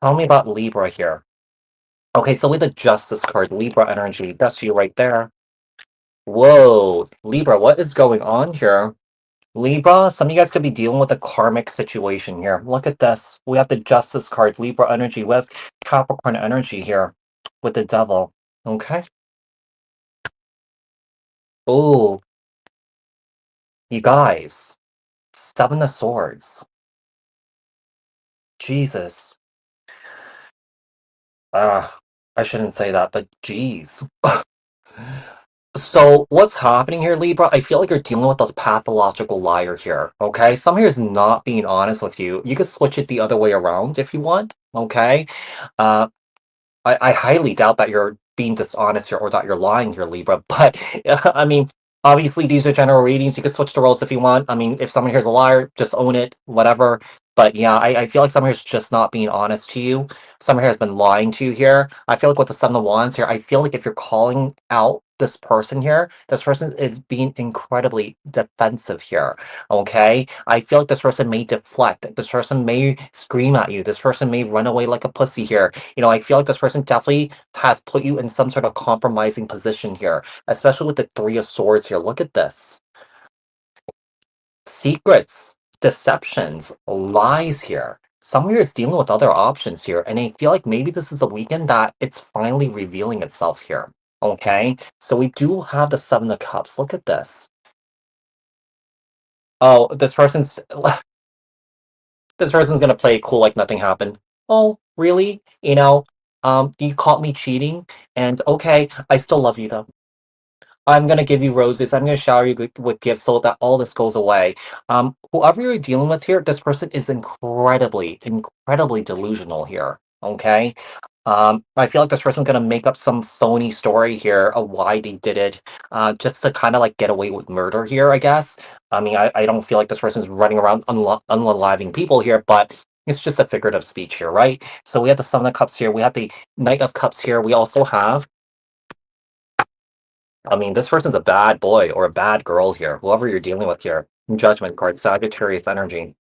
Tell me about Libra here. Okay, so with the Justice card, Libra energy, that's you right there. Whoa, Libra, what is going on here? Libra, some of you guys could be dealing with a karmic situation here. Look at this. We have the Justice card, Libra energy with Capricorn energy here with the Devil. Okay. Oh, you guys, Seven of Swords. Jesus. I shouldn't say that, but geez. So what's happening here, Libra? I feel like you're dealing with a pathological liar here. Okay, some here is not being honest with you. You could switch it the other way around if you want. Okay, uh, I highly doubt that you're being dishonest here or that you're lying here, Libra. But I mean, obviously these are general readings. You could switch the roles if you want. I mean, if someone here's a liar, just own it, whatever. But yeah, I feel like someone here's just not being honest to you. Someone here has been lying to you here. I feel like with the Seven of Wands here, I feel like if you're calling out this person here, this person is being incredibly defensive here. Okay, I feel like this person may deflect. This person may scream at you. This person may run away like a pussy here. I feel like this person definitely has put you in some sort of compromising position here, especially with the Three of Swords here. Look at this. Secrets, deceptions, lies here. Someone here is dealing with other options here, and I feel like maybe this is a weekend that it's finally revealing itself here. Okay, so we do have the Seven of Cups. Look at this. Oh, this person's gonna play it cool like nothing happened. Oh, really? You caught me cheating, and okay, I still love you though. I'm gonna give you roses. I'm gonna shower you with gifts so that all this goes away. Whoever you're dealing with here, this person is incredibly, incredibly delusional here. Okay. I feel like this person's gonna make up some phony story here of why they did it, just to kind of like get away with murder here, I guess. I mean, I don't feel like this person's running around unaliving people here, but it's just a figurative speech here, right? So we have the Seven of Cups here. We have the Knight of Cups here. We also have, I mean, this person's a bad boy or a bad girl here, whoever you're dealing with here. Judgment card, Sagittarius energy.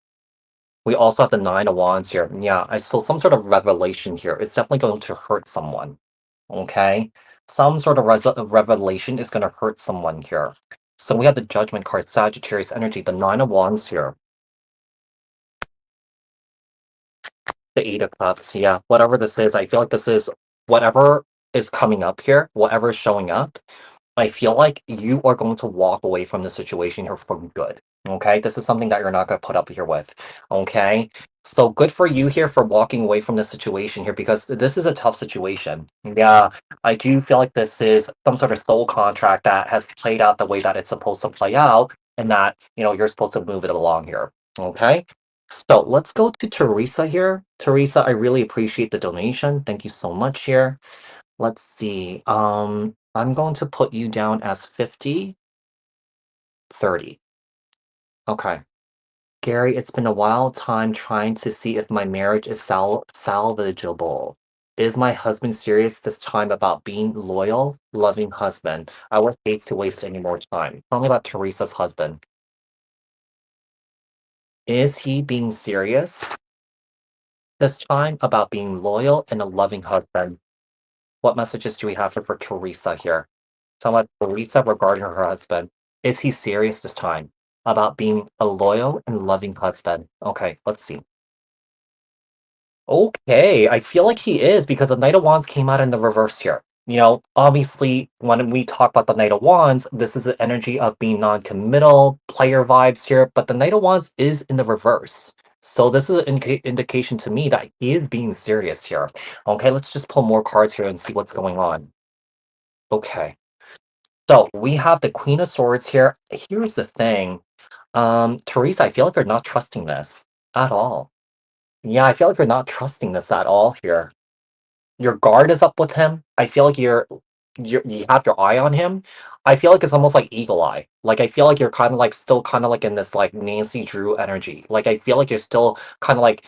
We also have the Nine of Wands here. Yeah, I saw some sort of revelation here. It's definitely going to hurt someone. Okay? Some sort of revelation is going to hurt someone here. So we have the Judgment card, Sagittarius energy, the Nine of Wands here. The Eight of Cups. Yeah, whatever this is, I feel like this is whatever is coming up here, whatever is showing up. I feel like you are going to walk away from the situation here for good. Okay, this is something that you're not going to put up here with. Okay, so good for you here for walking away from this situation here because this is a tough situation. Yeah, I do feel like this is some sort of soul contract that has played out the way that it's supposed to play out, and that you're supposed to move it along here. Okay, so let's go to Teresa here. Teresa, I really appreciate the donation. Thank you so much here. Let's see. I'm going to put you down as 50/30. Okay. Gary, it's been a wild time trying to see if my marriage is salvageable. Is my husband serious this time about being loyal, loving husband? I would hate to waste any more time. Tell me about Teresa's husband. Is he being serious this time about being loyal and a loving husband? What messages do we have for Teresa here? Tell me about Teresa regarding her husband. Is he serious this time about being a loyal and loving husband? Okay, let's see. Okay, I feel like he is because the Knight of Wands came out in the reverse here. Obviously, when we talk about the Knight of Wands, this is the energy of being non-committal, player vibes here, but the Knight of Wands is in the reverse. So this is an indication to me that he is being serious here. Okay, let's just pull more cards here and see what's going on. Okay, so we have the Queen of Swords here. Here's the thing. Teresa, I feel like you're not trusting this at all. Yeah, I feel like you're not trusting this at all here. Your guard is up with him. I feel like you have your eye on him. I feel like it's almost like eagle eye. Like I feel like you're kind of like still kind of like in this like Nancy Drew energy. Like I feel like you're still kind of like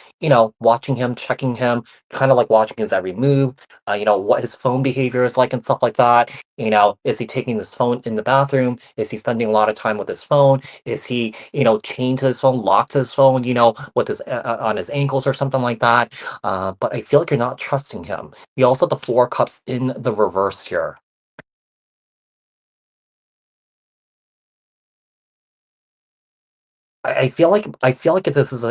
watching him, checking him, kind of like watching his every move. What his phone behavior is like and stuff like that. Is he taking his phone in the bathroom? Is he spending a lot of time with his phone? Is he chained to his phone, locked to his phone? With his on his ankles or something like that. But I feel like you're not trusting him. You also have the Four Cups in the reverse here. I feel like this is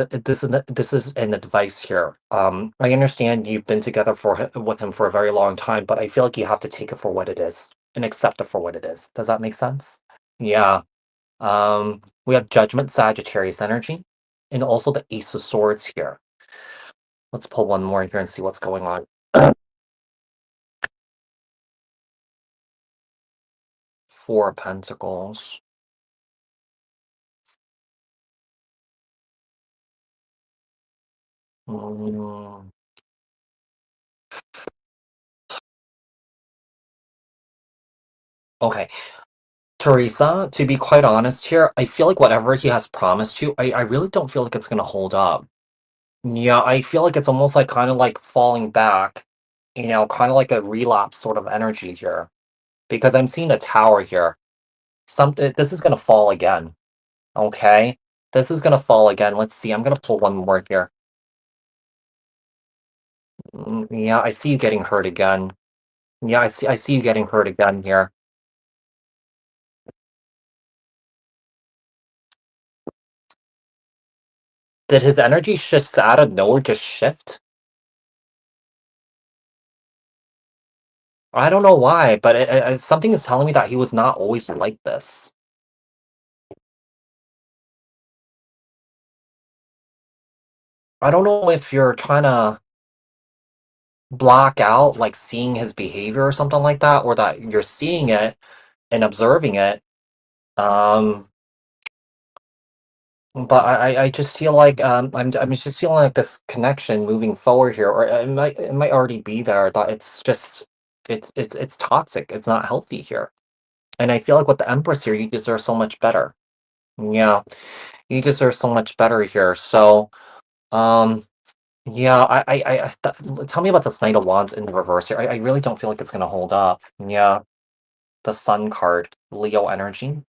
an advice here. I understand you've been together with him for a very long time, but I feel like you have to take it for what it is and accept it for what it is. Does that make sense? Yeah. We have Judgment, Sagittarius energy, and also the Ace of Swords here. Let's pull one more here and see what's going on. Four of Pentacles. Mm, okay. Teresa, to be quite honest here, I feel like whatever he has promised you, I really don't feel like it's gonna hold up. Yeah, I feel like it's almost like kind of like falling back, kind of like a relapse sort of energy here. Because I'm seeing a tower here. This is gonna fall again. Okay? This is gonna fall again. Let's see. I'm gonna pull one more here. Yeah, I see you getting hurt again. Yeah, I see you getting hurt again here. Did his energy shifts out of nowhere just shift? I don't know why, but something is telling me that he was not always like this. I don't know if you're trying to block out like seeing his behavior or something like that, or that you're seeing it and observing it. Um, but I just feel like I'm just feeling like this connection moving forward here, or it might already be there. That it's just it's toxic. It's not healthy here, and I feel like with the Empress here, you deserve so much better. Yeah, you deserve so much better here. So. Um, Yeah, tell me about this Knight of Wands in the reverse here. I really don't feel like it's gonna hold up. Yeah, the Sun card, Leo energy.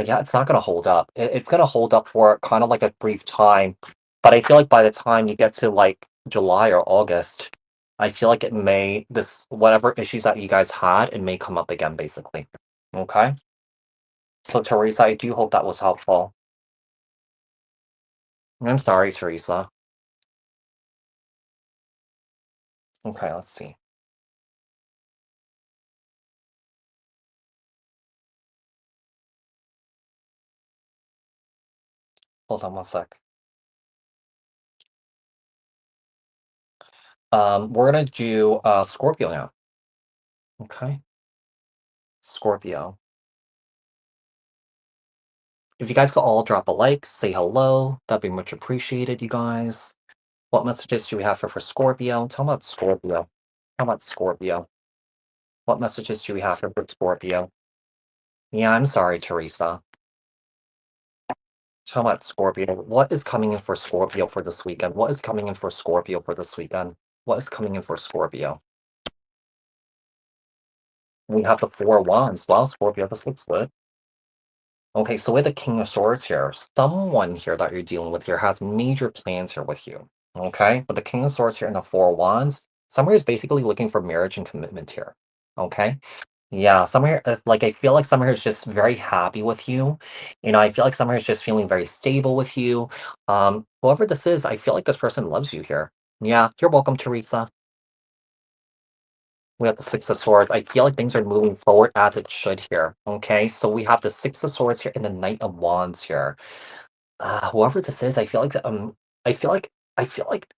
Yeah, it's not gonna hold up. It's gonna hold up for kind of like a brief time, but I feel like by the time you get to like July or August, I feel like this whatever issues that you guys had, it may come up again, basically. Okay. So Teresa, I do hope that was helpful. I'm sorry, Teresa. Okay, let's see. Hold on one sec. We're gonna do Scorpio now. Okay. Scorpio. If you guys could all drop a like, say hello, that'd be much appreciated, you guys. What messages do we have for Scorpio? Tell me about Scorpio. How about Scorpio? What messages do we have for Scorpio? Yeah, I'm sorry, Teresa. Tell me about Scorpio. What is coming in for Scorpio for this weekend? What is coming in for Scorpio for this weekend? What is coming in for Scorpio? We have the Four Wands. Wow, Scorpio, this looks good. Okay, so with the King of Swords here, someone here that you're dealing with here has major plans here with you. Okay, but the King of Swords here and the Four Wands, someone is basically looking for marriage and commitment here. Okay, yeah, someone here is like I feel like someone here is just very happy with you. You know, I feel like someone here is just feeling very stable with you. Whoever this is, I feel like this person loves you here. Yeah, you're welcome, Teresa. We have the Six of Swords. I feel like things are moving forward as it should here. Okay, so we have the Six of Swords here and the Knight of Wands here. Whoever this is, I feel like I feel like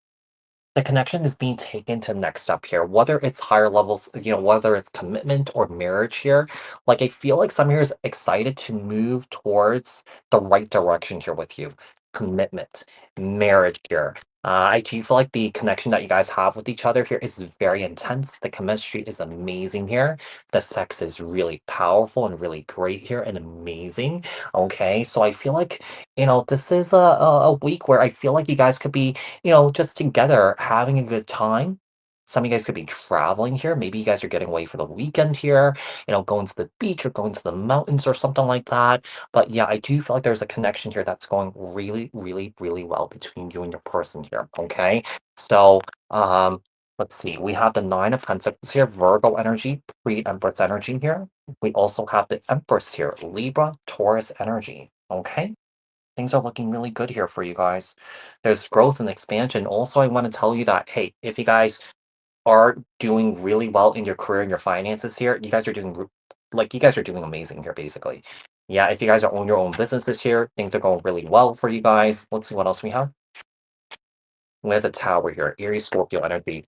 the connection is being taken to the next step here, whether it's higher levels, you know, whether it's commitment or marriage here. Like I feel like some here is excited to move towards the right direction here with you. Commitment, marriage here. I do feel like the connection that you guys have with each other here is very intense. The chemistry is amazing here. The sex is really powerful and really great here and amazing. Okay, so I feel like, you know, this is a week where I feel like you guys could be, you know, just together having a good time. Some of you guys could be traveling here. Maybe you guys are getting away for the weekend here, you know, going to the beach or going to the mountains or something like that. But yeah, I do feel like there's a connection here that's going really, really, really well between you and your person here. Okay. So, let's see. We have the Nine of Pentacles here, Virgo energy, pre-Empress energy here. We also have the Empress here, Libra, Taurus energy. Okay. Things are looking really good here for you guys. There's growth and expansion. Also, I want to tell you that, hey, if you guys are doing really well in your career and your finances here, you guys are doing like you guys are doing amazing here, basically. Yeah, if you guys are own your own businesses here, things are going really well for you guys. Let's see what else we have. We have the Tower here, Aries Scorpio energy.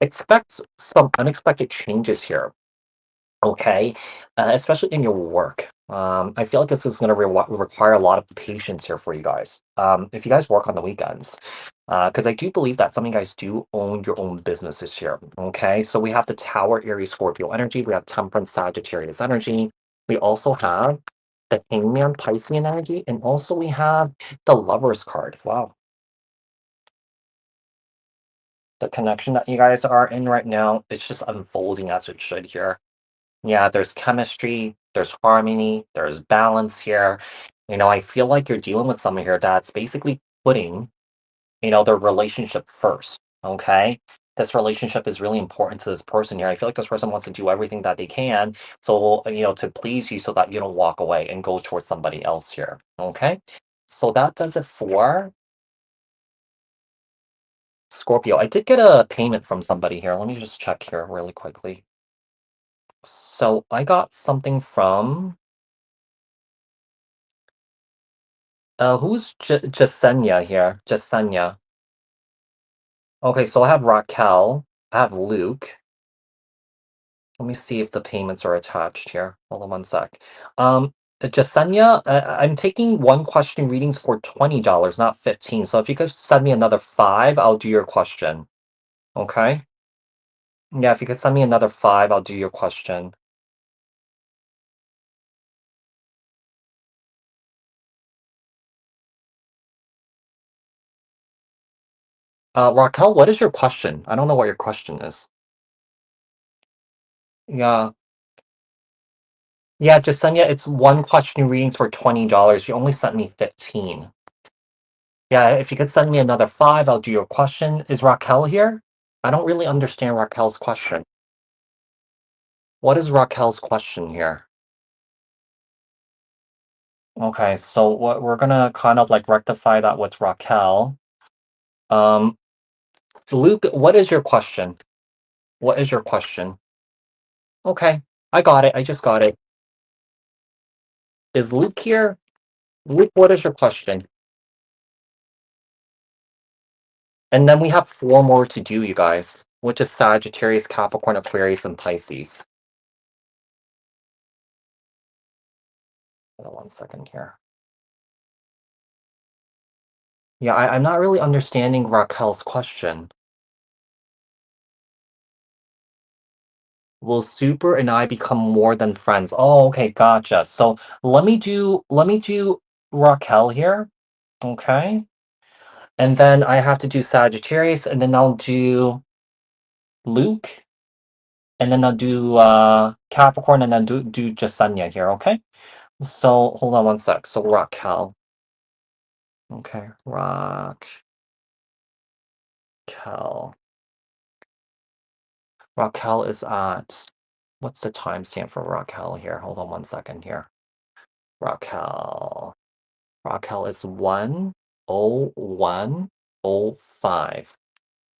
Expect some unexpected changes here. Okay, especially in your work. I feel like this is going to require a lot of patience here for you guys. If you guys work on the weekends, because I do believe that some of you guys do own your own businesses here. Okay, so we have the Tower Aries Scorpio energy. We have Temperance Sagittarius energy. We also have the Hangman Piscean energy, and also we have the Lovers card. Wow, the connection that you guys are in right now, it's just unfolding as it should here. Yeah, there's chemistry, there's harmony, there's balance here. You know, I feel like you're dealing with someone here that's basically putting, you know, their relationship first. Okay. This relationship is really important to this person here. I feel like this person wants to do everything that they can. So, you know, to please you so that you don't walk away and go towards somebody else here. Okay. So that does it for Scorpio. I did get a payment from somebody here. Let me just check here really quickly. So I got something from who's Jasenia here? Jasenia. Okay, so I have Raquel. I have Luke. Let me see if the payments are attached here. Hold on one sec. Jasenia, I'm taking one question readings for $20, not 15. So if you could send me another five, I'll do your question. Okay? Yeah, if you could send me another five, I'll do your question. Raquel, what is your question? I don't know what your question is. Yeah. Yeah, Jasenia, it's one question readings for $20. You only sent me 15. Yeah, if you could send me another five, I'll do your question. Is Raquel here? I don't really understand Raquel's question. What is Raquel's question here? Okay, so what we're gonna kind of like rectify that with Raquel. Um, Luke, what is your question? What is your question? Okay, I got it. I just got it. Is Luke here? Luke, what is your question? And then we have 4 more to do, you guys, which is Sagittarius, Capricorn, Aquarius, and Pisces. Hold on 1 second here. Yeah, I'm not really understanding Raquel's question. Will Super and I become more than friends? Oh, okay, gotcha. So let me do Raquel here. Okay. And then I have to do Sagittarius, and then I'll do Luke, and then I'll do Capricorn, and then do Jasenia here, okay? So hold on 1 sec. So Raquel. Okay, Raquel. Raquel is at, what's the timestamp for Raquel here? Hold on 1 second here. Raquel. Raquel is 1:01:05.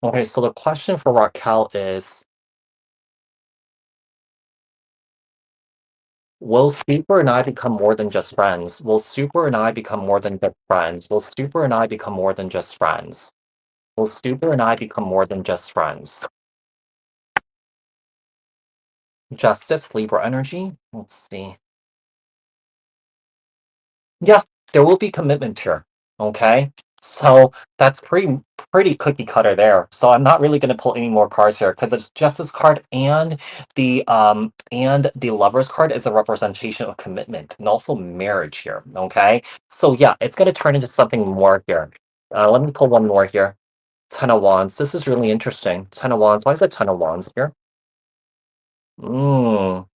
Okay, so the question for Raquel is, will Super and I become more than just friends? Will Super and I become more than just friends? Will Super and I become more than just friends? Will Super and I become more than just friends? Justice, Libra energy. Let's see. Yeah, there will be commitment here. Okay. So that's pretty cookie cutter there. So I'm not really gonna pull any more cards here because it's Justice card and the Lovers card is a representation of commitment and also marriage here. Okay. So yeah, it's gonna turn into something more here. Let me pull one more here. Ten of Wands. This is really interesting. Ten of Wands. Why is that Ten of Wands here? Mm.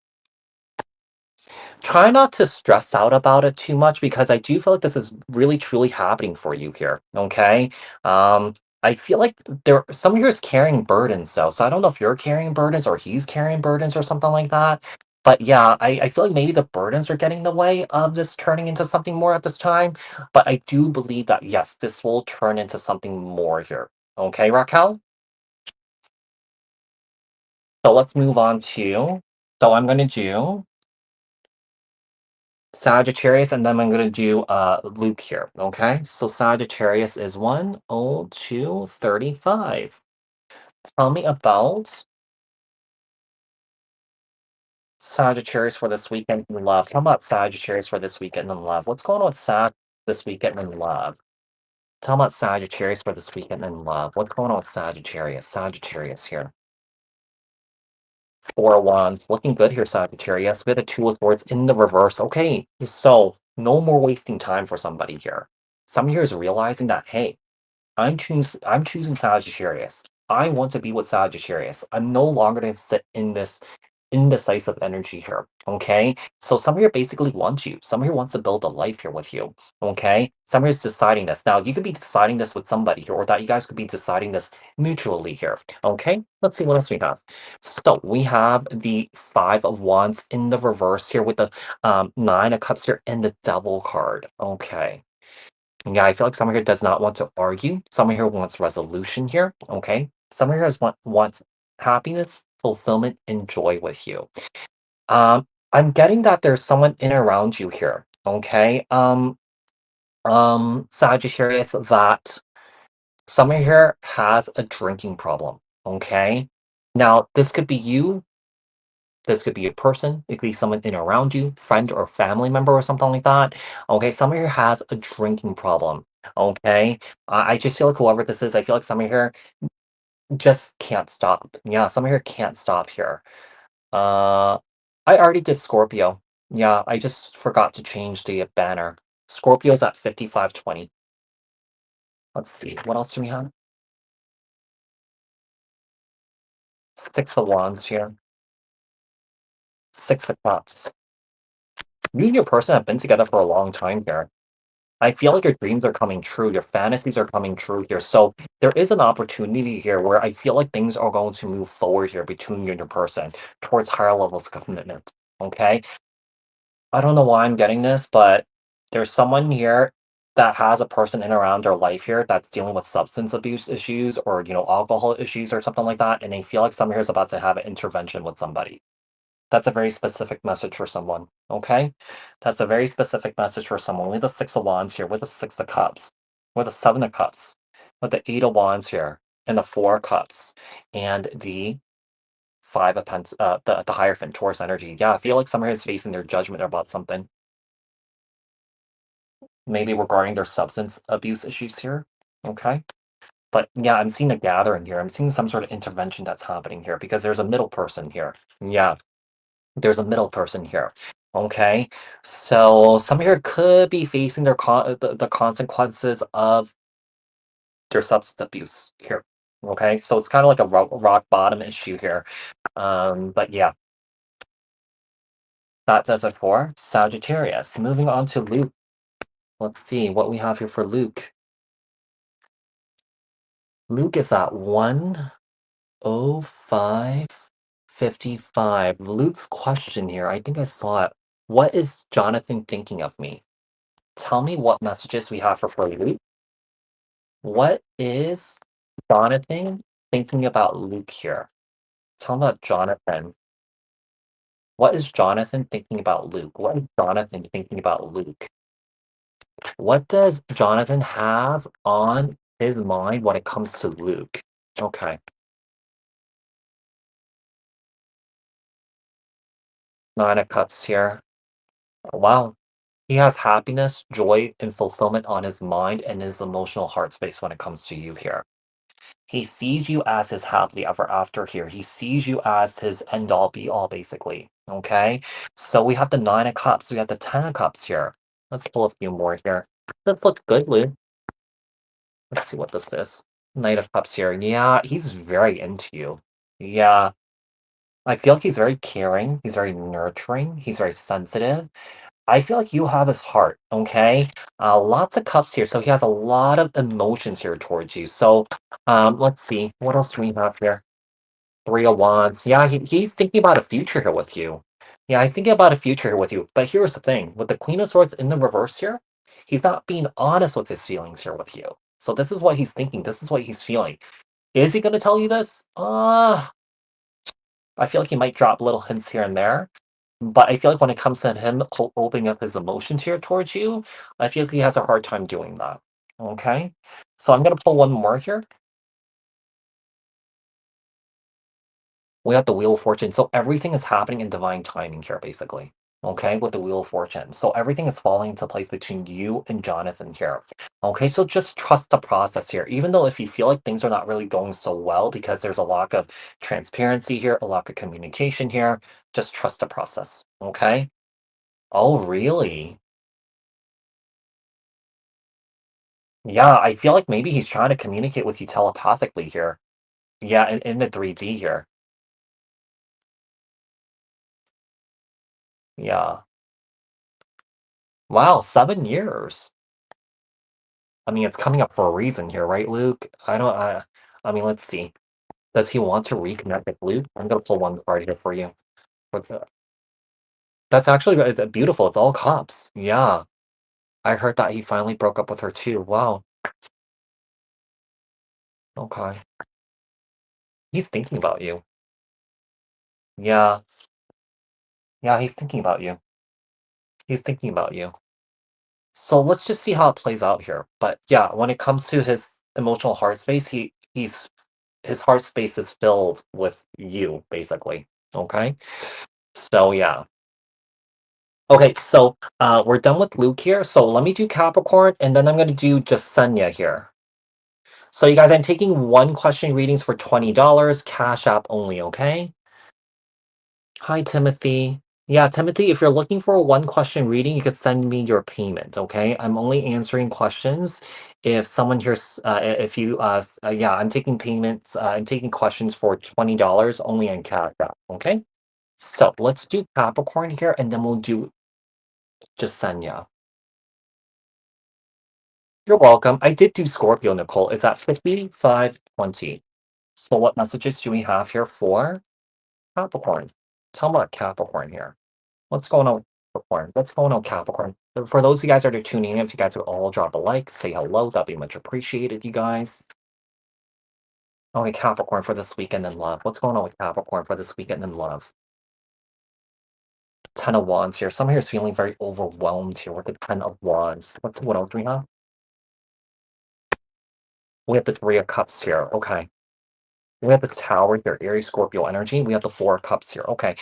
Try not to stress out about it too much because I do feel like this is really truly happening for you here. Okay. Um, I feel like there some here is carrying burdens though. So I don't know if you're carrying burdens or he's carrying burdens or something like that. But yeah, I feel like maybe the burdens are getting in the way of this turning into something more at this time. But I do believe that yes, this will turn into something more here. Okay, Raquel? So let's move on to, so I'm gonna do Sagittarius, and then I'm gonna do Luke here. Okay, so Sagittarius is 1:02:35. Tell me about Sagittarius for this weekend in love. Tell me about Sagittarius for this weekend in love. What's going on with Sag this weekend in love? Tell me about Sagittarius for this weekend in love. What's going on with Sagittarius? Sagittarius here. 4 of Wands. Looking good here, Sagittarius. We had a Two of Swords in the reverse. Okay, so no more wasting time for somebody here. Some here is realizing that, hey, I'm choosing Sagittarius. I want to be with Sagittarius. I'm no longer going to sit in this indecisive energy here. Okay. So some here basically want you. Some here wants to build a life here with you. Okay. Some here is deciding this. Now you could be deciding this with somebody here, or that you guys could be deciding this mutually here. Okay. Let's see what else we have. So we have the Five of Wands in the reverse here with the Nine of Cups here and the Devil card. Okay. Yeah, I feel like someone here does not want to argue. Someone here wants resolution here. Okay. Someone here wants happiness, fulfillment, and joy with you. I'm getting that there's someone in around you here. Okay. Sagittarius, that someone here has a drinking problem. Okay. Now, this could be you, this could be a person, it could be someone in around you, friend or family member or something like that. Okay, someone here has a drinking problem. Okay, I just feel like whoever this is, I feel like someone here just can't stop. Yeah, someone here can't stop here. Uh, I already did Scorpio. Yeah, I just forgot to change the banner. Scorpio's at 5520. Let's see, what else do we have? Six of Wands here. Six of Cups. You and your person have been together for a long time here. I feel like your dreams are coming true, your fantasies are coming true here. So there is an opportunity here where I feel like things are going to move forward here between you and your person towards higher levels of commitment. Okay. I don't know why I'm getting this, but there's someone here that has a person in around their life here that's dealing with substance abuse issues or alcohol issues or something like that, and they feel like someone here is about to have an intervention with somebody. That's a very specific message for someone, okay? That's a very specific message for someone. We have the Six of Wands here with the Six of Cups, with the Seven of Cups. with the Eight of Wands here, and the Four of Cups, and the Five of Pents, the Hierophant, Taurus energy. Yeah, I feel like someone is facing their judgment about something. Maybe regarding their substance abuse issues here. Okay. But yeah, I'm seeing a gathering here. I'm seeing some sort of intervention that's happening here because there's a middle person here. Yeah, there's a middle person here. Okay. So some here could be facing the consequences of their substance abuse here. Okay. So it's kind of like a rock bottom issue here. But yeah, that does it for Sagittarius. Moving on to Luke. Let's see what we have here for Luke. Luke is at 105.55. Luke's question here, I think I saw it. What is Jonathan thinking of me? Tell me what messages we have for Luke. What is Jonathan thinking about Luke here? Tell me about Jonathan. What is Jonathan thinking about Luke? What is Jonathan thinking about Luke? What does Jonathan have on his mind when it comes to Luke? Okay. Nine of Cups here. Wow. He has happiness, joy, and fulfillment on his mind and his emotional heart space when it comes to you here. He sees you as his happily ever after here. He sees you as his end all be all, basically. Okay. So we have the Nine of Cups. We have the Ten of Cups here. Let's pull a few more here. This looks good, Lou. Let's see what this is. Knight of Cups here. Yeah, he's very into you. Yeah. I feel like he's very caring. He's very nurturing. He's very sensitive. I feel like you have his heart, okay? Lots of cups here, so he has a lot of emotions here towards you. So, let's see, what else do we have here? Three of Wands. Yeah, he's thinking about a future here with you. Yeah, he's thinking about a future here with you. But here's the thing, with the Queen of Swords in the reverse here, he's not being honest with his feelings here with you. So this is what he's thinking. This is what he's feeling. Is he going to tell you this? I feel like he might drop little hints here and there. But I feel like when it comes to him opening up his emotions here towards you, I feel like he has a hard time doing that. Okay? So I'm gonna pull one more here. We have the Wheel of Fortune. So everything is happening in divine timing here, basically. Okay, with the Wheel of Fortune. So everything is falling into place between you and Jonathan here. Okay, so just trust the process here. Even though if you feel like things are not really going so well because there's a lack of transparency here, a lack of communication here, just trust the process. Okay? Oh, really? Yeah, I feel like maybe he's trying to communicate with you telepathically here. Yeah, in the 3D here. Yeah. Wow, 7 years. I mean, it's coming up for a reason here, right, Luke? I mean, let's see. Does he want to reconnect with Luke? I'm gonna pull one card here for you. That's actually it's beautiful. It's all cops. Yeah. I heard that he finally broke up with her too. Wow. Okay. He's thinking about you. Yeah. Yeah, he's thinking about you. He's thinking about you. So let's just see how it plays out here. But yeah, when it comes to his emotional heart space, he's his heart space is filled with you, basically. Okay. So yeah. Okay, so we're done with Luke here. So let me do Capricorn and then I'm gonna do Jasenia here. So you guys, I'm taking one question readings for $20, Cash App only, okay? Hi, Timothy. Yeah, Timothy, if you're looking for a one question reading, you could send me your payment, okay? I'm only answering questions if someone here's, if you, yeah, I'm taking payments, I'm taking questions for $20 only on Cash App, okay? So let's do Capricorn here and then we'll do Jasenia. You're welcome. I did do Scorpio, Nicole. Is that 5520? So what messages do we have here for Capricorn? Tell me about Capricorn here. What's going on with Capricorn? What's going on, Capricorn? For those of you guys that are tuning in, if you guys would all drop a like, say hello, that'd be much appreciated, you guys. Okay, Capricorn for this weekend in love. What's going on with Capricorn for this weekend in love? Ten of Wands here. Someone here is feeling very overwhelmed here with the Ten of Wands. What else do we have? We have the Three of Cups here. Okay. We have the Tower here, Aries, Scorpio energy. We have the Four of Cups here. Okay.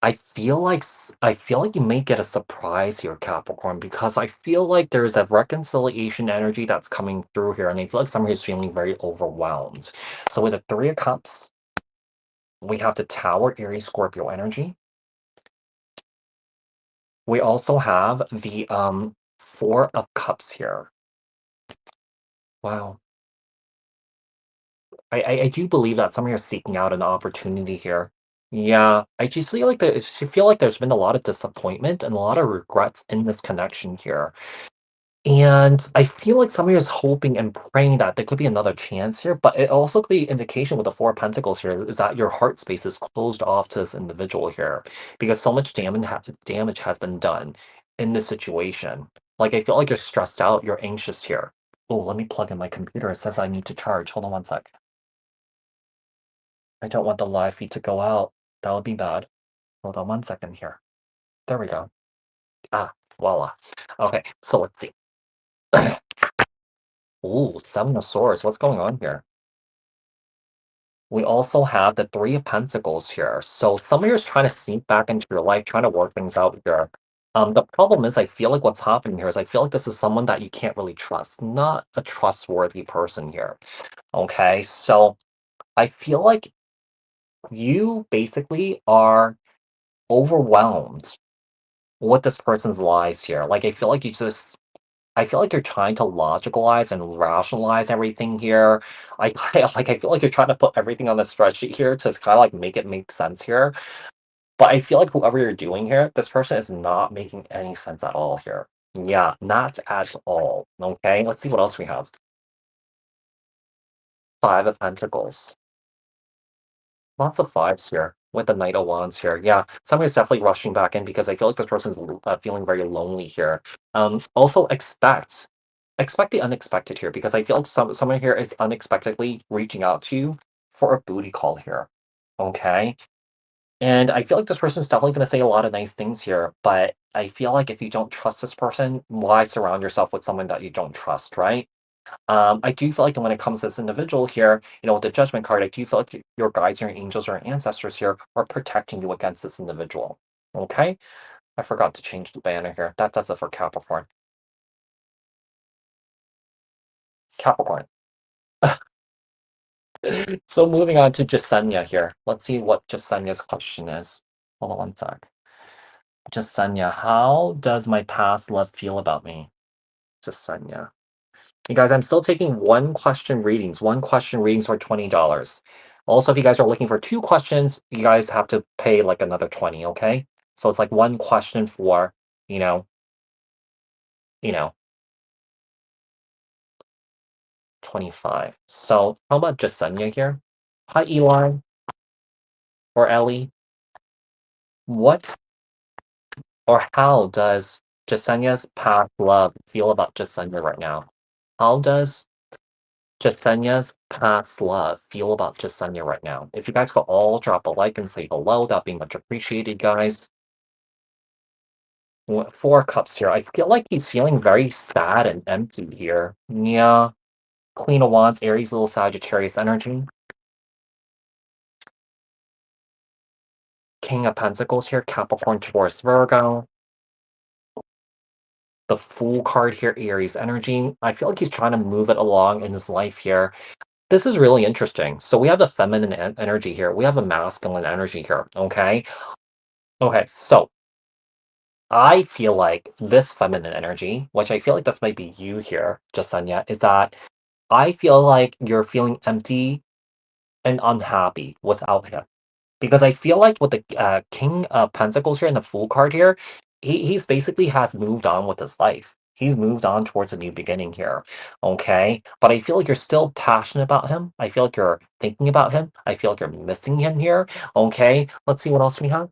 I feel like you may get a surprise here, Capricorn, because I feel like there's a reconciliation energy that's coming through here, and I feel like somebody is feeling very overwhelmed. So with the Three of Cups, we have the Tower, Aries, Scorpio energy. We also have the Four of Cups here. Wow. I do believe that some of you are seeking out an opportunity here. Yeah, I just feel like there's been a lot of disappointment and a lot of regrets in this connection here. And I feel like somebody is hoping and praying that there could be another chance here, but it also could be indication with the Four of Pentacles here is that your heart space is closed off to this individual here because so much damage has been done in this situation. Like I feel like you're stressed out, you're anxious here. Oh, let me plug in my computer. It says I need to charge. Hold on one sec. I don't want the live feed to go out. That would be bad. Hold on one second here. There we go. Ah, voila. Okay, so let's see. Ooh, Seven of Swords. What's going on here? We also have the Three of Pentacles here. So somebody is trying to sneak back into your life, trying to work things out here. The problem is I feel like what's happening here is I feel like this is someone that you can't really trust. Not a trustworthy person here. Okay, so I feel like you basically are overwhelmed with this person's lies here. Like I feel like you're trying to logicalize and rationalize everything here. I feel like you're trying to put everything on the spreadsheet here to kind of like make it make sense here. But I feel like whoever you're doing here, this person is not making any sense at all here. Yeah, not at all. Okay, let's see what else we have. Five of Pentacles. Lots of fives here with the Knight of Wands here. Yeah, somebody's definitely rushing back in because I feel like this person's feeling very lonely here. Also expect the unexpected here because I feel like someone here is unexpectedly reaching out to you for a booty call here. Okay. And I feel like this person's definitely going to say a lot of nice things here, but I feel like if you don't trust this person, why surround yourself with someone that you don't trust, right? I do feel like when it comes to this individual here, with the Judgment card, I do feel like your guides, your angels, or ancestors here are protecting you against this individual. Okay? I forgot to change the banner here. That does it for Capricorn. Capricorn. So moving on to Jasenia here. Let's see what Jasenia's question is. Hold on one sec. Jasenia, how does my past love feel about me? Jasenia. You guys, I'm still taking one question readings for $20. Also, if you guys are looking for two questions, you guys have to pay like another 20, okay? So it's like one question for, you know, you know, 25. So how about Jasenia here? Hi, Eli or Ellie. What or how does Jasenia's past love feel about Jasenia right now? How does Jasenia's past love feel about Jasenia right now? If you guys could all drop a like and say hello, that'd be much appreciated, guys. Four cups here. I feel like he's feeling very sad and empty here. Yeah. Queen of Wands, Aries, little Sagittarius energy. King of Pentacles here, Capricorn, Taurus, Virgo. The Fool card here, Aries energy. I feel like he's trying to move it along in his life here. This is really interesting. So we have the feminine energy here. We have a masculine energy here. Okay. Okay. So I feel like this feminine energy, which I feel like this might be you here, Jasenia, is that I feel like you're feeling empty and unhappy without him. Because I feel like with the King of Pentacles here and the Fool card here, he's basically has moved on with his life. He's moved on towards a new beginning here. Okay. But I feel like you're still passionate about him. I feel like you're thinking about him. I feel like you're missing him here. Okay. Let's see what else we have.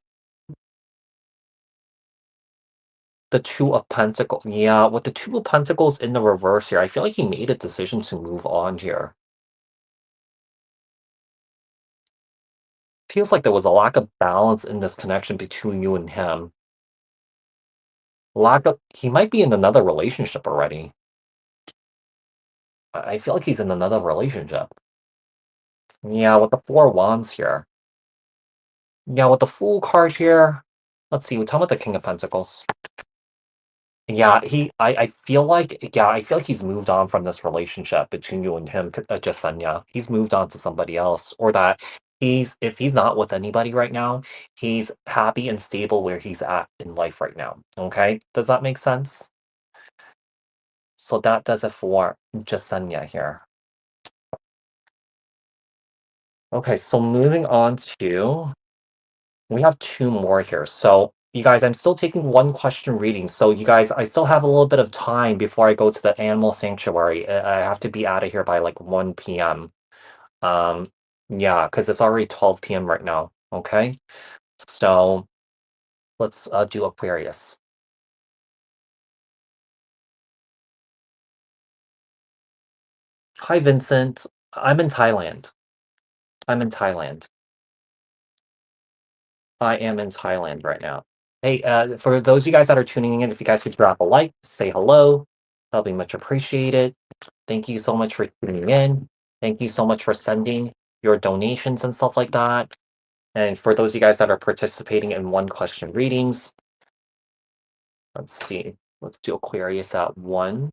The Two of Pentacles. Yeah, with the Two of Pentacles in the reverse here, I feel like he made a decision to move on here. Feels like there was a lack of balance in this connection between you and him. he might be in another relationship already. I feel like he's in another relationship. Yeah, with the Four Wands here. Yeah, with the Fool card here. Let's see, we tell him with the King of Pentacles. Yeah, I feel like he's moved on from this relationship between you and him, Jasenia. He's moved on to somebody else, or that if he's not with anybody right now, he's happy and stable where he's at in life right now. Okay, does that make sense? So that does it for Jasenia here. Okay, so moving on to we have two more here. So, you guys, I'm still taking one question reading. So, you guys, I still have a little bit of time before I go to the animal sanctuary. I have to be out of here by like 1 p.m. Um, yeah, because it's already 12 p.m. right now. Okay. So, let's do Aquarius. Hi, Vincent. I'm in Thailand. I'm in Thailand. I am in Thailand right now. Hey, for those of you guys that are tuning in, if you guys could drop a like, say hello, that'll be much appreciated. Thank you so much for tuning in. Thank you so much for sending your donations and stuff like that. And for those of you guys that are participating in one question readings, let's see. Let's do Aquarius at 1,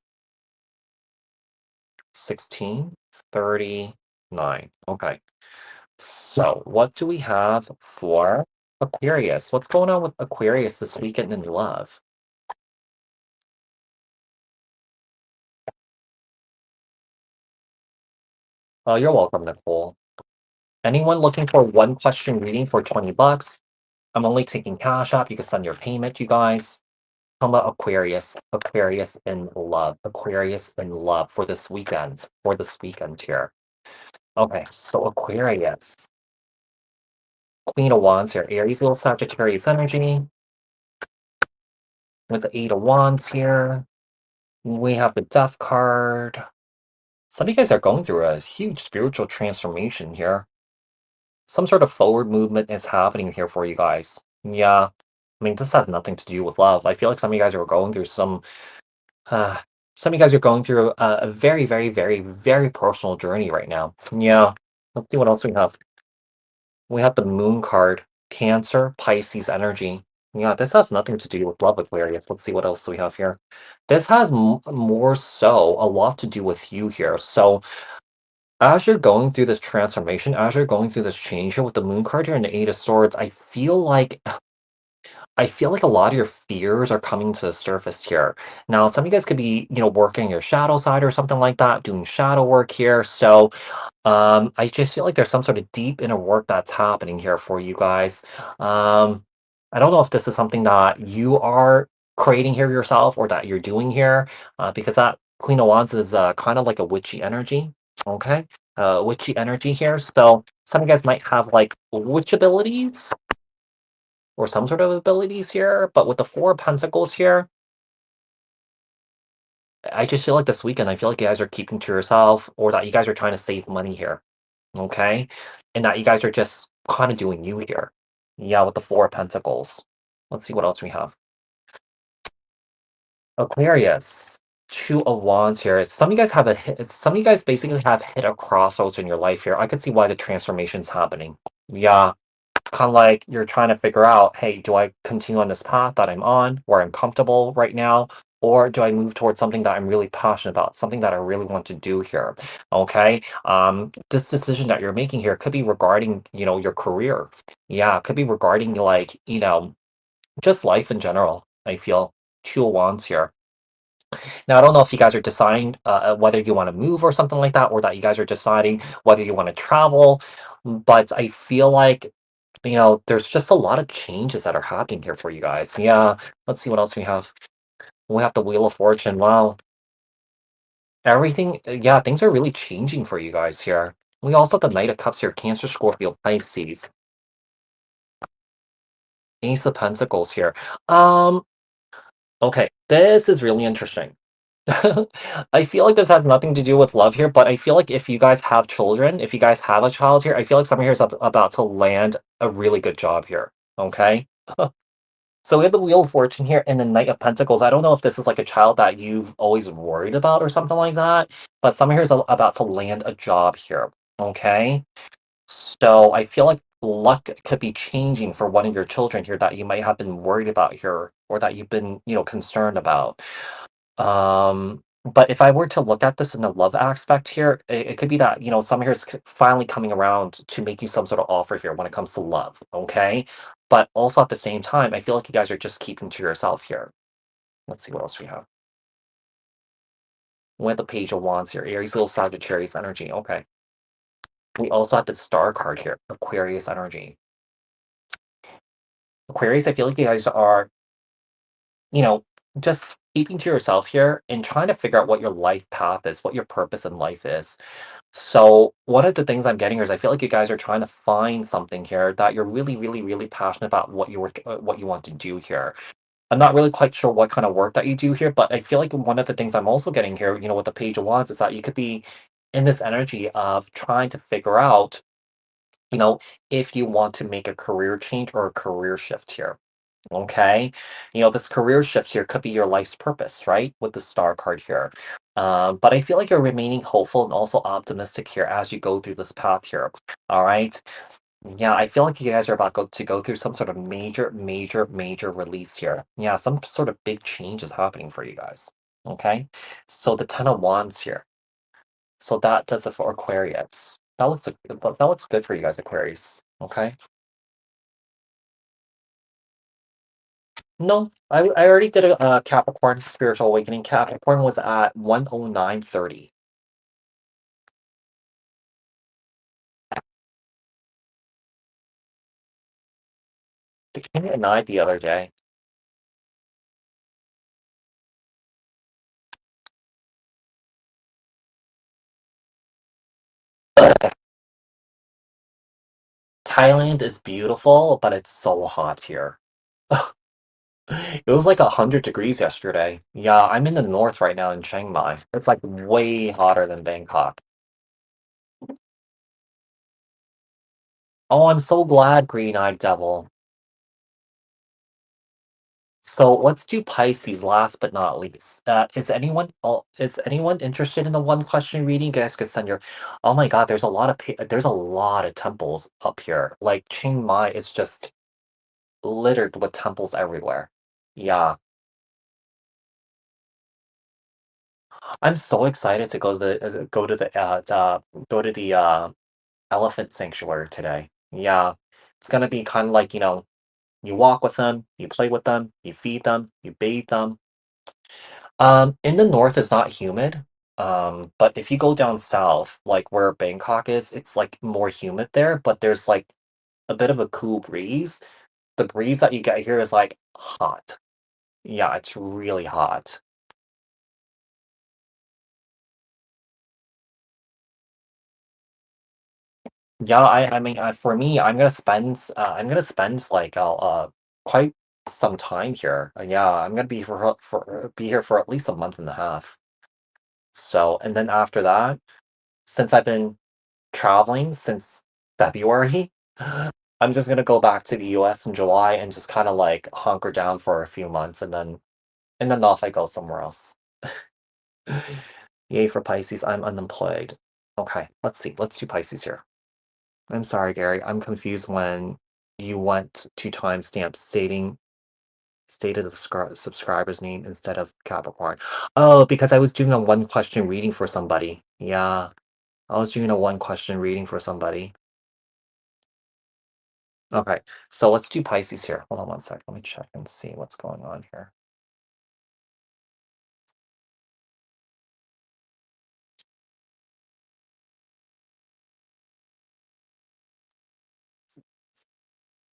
16, 39. Okay. So what do we have for Aquarius? What's going on with Aquarius this weekend in love? Oh, you're welcome, Nicole. Anyone looking for one question reading for 20 bucks? I'm only taking cash app. You can send your payment, you guys. Talking about Aquarius. Aquarius in love. Aquarius in love for this weekend. For this weekend here. Okay, so Aquarius. Queen of Wands here. Aries, little Sagittarius energy. With the Eight of Wands here. We have the Death card. Some of you guys are going through a huge spiritual transformation here. Some sort of forward movement is happening here for you guys. Yeah. I mean, this has nothing to do with love. I feel like some of you guys are going through uh, some of you guys are going through a very, very, very, very personal journey right now. Yeah. Let's see what else we have. We have the Moon card, Cancer, Pisces energy. Yeah, this has nothing to do with love, Aquarius. Let's see what else we have here. This has more so a lot to do with you here. So, as you're going through this transformation, as you're going through this change here with the Moon card here and the Eight of Swords, I feel like a lot of your fears are coming to the surface here. Now, some of you guys could be, working your shadow side or something like that, doing shadow work here. So, I just feel like there's some sort of deep inner work that's happening here for you guys. Um, I don't know if this is something that you are creating here yourself or that you're doing here, because that Queen of Wands is kind of like a witchy energy. Okay, witchy energy here. So some of you guys might have like witch abilities or some sort of abilities here, but with the Four of Pentacles here, I just feel like this weekend, I feel like you guys are keeping to yourself or that you guys are trying to save money here. Okay? And that you guys are just kind of doing you here. Yeah, with the Four of Pentacles. Let's see what else we have. Aquarius. Two of Wands here. Some of you guys some of you guys basically have hit a crossroads in your life here. I could see why the transformation's happening. Yeah, kind of like you're trying to figure out, hey, do I continue on this path that I'm on, where I'm comfortable right now, or do I move towards something that I'm really passionate about, something that I really want to do here? Okay. This decision that you're making here could be regarding, your career. Yeah, it could be regarding like, just life in general. I feel two of wands here. Now, I don't know if you guys are deciding whether you want to move or something like that, or that you guys are deciding whether you want to travel. But I feel like there's just a lot of changes that are happening here for you guys. Yeah, let's see what else we have. We have the Wheel of Fortune. Wow. Yeah, things are really changing for you guys here. We also have the Knight of Cups here, Cancer, Scorpio, Pisces. Ace of Pentacles here. Um, okay, this is really interesting. I feel like this has nothing to do with love here, but I feel like if you guys have children, if you guys have a child here, I feel like someone here is about to land a really good job here. Okay? So we have the Wheel of Fortune here and the Knight of Pentacles. I don't know if this is like a child that you've always worried about or something like that, but someone here is about to land a job here. Okay. So I feel like luck could be changing for one of your children here that you might have been worried about here or that you've been, concerned about. But if I were to look at this in the love aspect here, it could be that, someone here is finally coming around to make you some sort of offer here when it comes to love, okay? But also at the same time, I feel like you guys are just keeping to yourself here. Let's see what else we have. We have the Page of Wands here, Aries, little Sagittarius energy. Okay. We also have the Star card here, Aquarius energy. Aquarius, I feel like you guys are, you know, just keeping to yourself here and trying to figure out what your life path is, what your purpose in life is. So one of the things I'm getting here is I feel like you guys are trying to find something here that you're really, really, really passionate about what you want to do here. I'm not really quite sure what kind of work that you do here, but I feel like one of the things I'm also getting here, with the Page of Wands, is that you could be in this energy of trying to figure out, you know, if you want to make a career change or a career shift here. Okay. This career shift here could be your life's purpose, right? With the Star card here. But I feel like you're remaining hopeful and also optimistic here as you go through this path here. All right. Yeah, I feel like you guys are about to go through some sort of major, major, major release here. Yeah, some sort of big change is happening for you guys. Okay. So the Ten of Wands here. So that does it for Aquarius. That looks good for you guys, Aquarius. Okay. No, I already did a Capricorn spiritual awakening. Capricorn was at 109.30. They gave me a 9 the other day. Thailand is beautiful, but it's so hot here. It was like 100 degrees yesterday. Yeah, I'm in the north right now in Chiang Mai. It's like way hotter than Bangkok. Oh, I'm so glad, Green-Eyed Devil. So let's do Pisces last but not least. Is anyone interested in the one question reading? You guys could send your. Oh my God, there's a lot of temples up here. Like Chiang Mai is just littered with temples everywhere. Yeah, I'm so excited to go to the elephant sanctuary today. Yeah, it's gonna be kind of like you walk with them, you play with them, you feed them, you bathe them. In the north, it's not humid. But if you go down south, like where Bangkok is, it's like more humid there, but there's like a bit of a cool breeze. The breeze that you get here is like hot. Yeah, it's really hot. Yeah, I mean, for me, I'm gonna spend like quite some time here. Yeah, I'm gonna be here for at least a month and a half. So, and then after that, since I've been traveling since February, I'm just gonna go back to the US in July and just kind of like hunker down for a few months and then off I go somewhere else. Yay for Pisces, I'm unemployed. Okay, let's see. Let's do Pisces here. I'm sorry, Gary. I'm confused when you went to timestamp stated the subscriber's name instead of Capricorn. Oh, because I was doing a one question reading for somebody. Yeah, I was doing a one question reading for somebody. Okay, so let's do Pisces here. Hold on one sec. Let me check and see what's going on here.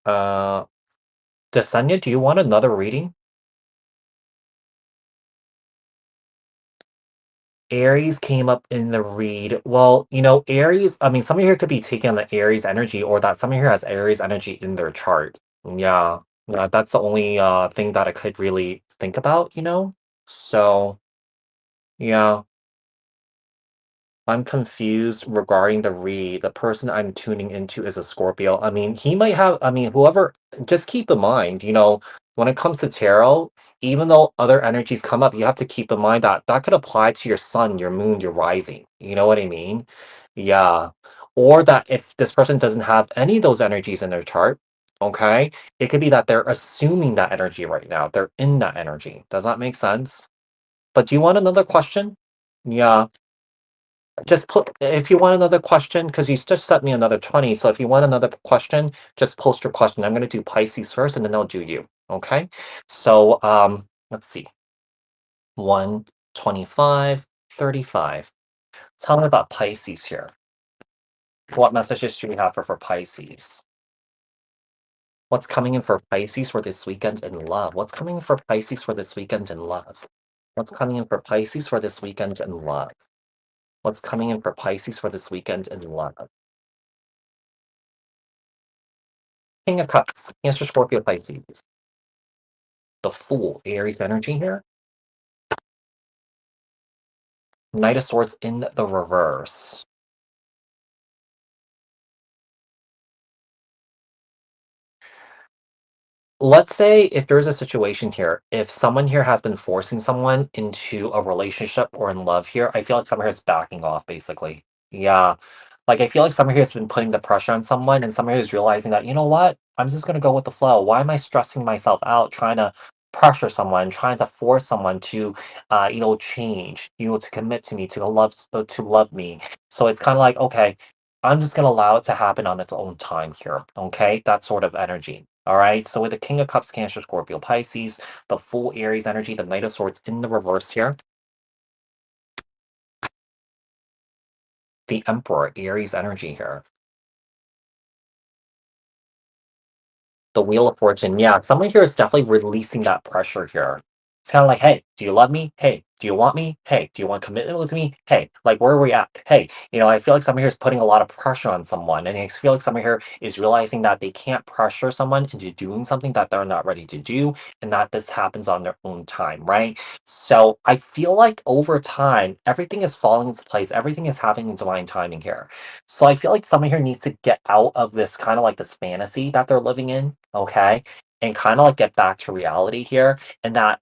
Uh, Desanya, do you want another reading? Aries came up in the read. Well, Aries, I mean, some of here could be taking on the Aries energy, or that some of here has Aries energy in their chart. Yeah. Yeah, that's the only thing that I could really think about. So, yeah, I'm confused regarding the read. The person I'm tuning into is a Scorpio. I mean, he might have, I mean, whoever, just keep in mind, when it comes to tarot, even though other energies come up, you have to keep in mind that that could apply to your sun, your moon, your rising. You know what I mean? Yeah. Or that if this person doesn't have any of those energies in their chart, okay, it could be that they're assuming that energy right now. They're in that energy. Does that make sense? But do you want another question? Yeah. Just put, if you want another question, because you just sent me another 20. So if you want another question, just post your question. I'm going to do Pisces first and then I'll do you. Okay. So let's see. 125, 35. Tell me about Pisces here. What messages do we have for Pisces? What's coming in for Pisces for this weekend in love? What's coming in for Pisces for this weekend in love? What's coming in for Pisces for this weekend in love? What's coming in for Pisces for this weekend in love? King of Cups, Cancer, Scorpio, Pisces. The Fool, Aries energy here. Knight of Swords in the reverse. Let's say if there's a situation here, if someone here has been forcing someone into a relationship or in love here, I feel like someone here is backing off, basically. Yeah. Like, I feel like someone here has been putting the pressure on someone, and someone here is realizing that, you know what? I'm just going to go with the flow. Why am I stressing myself out trying to pressure someone, trying to force someone to, change, to commit to me, to love me? So it's kind of like, okay, I'm just going to allow it to happen on its own time here. Okay. That sort of energy. All right. So with the King of Cups, Cancer, Scorpio, Pisces, the full Aries energy, the Knight of Swords in the reverse here, the Emperor, Aries energy here. The Wheel of Fortune, yeah, someone here is definitely releasing that pressure here. It's kind of like, hey, do you love me? Hey, do you want me? Hey, do you want commitment with me? Hey, like, where are we at? Hey, I feel like someone here is putting a lot of pressure on someone, and I feel like someone here is realizing that they can't pressure someone into doing something that they're not ready to do, and that this happens on their own time, right? So I feel like over time, everything is falling into place. Everything is happening in divine timing here. So I feel like someone here needs to get out of this kind of like this fantasy that they're living in, okay? And kind of like get back to reality here. And that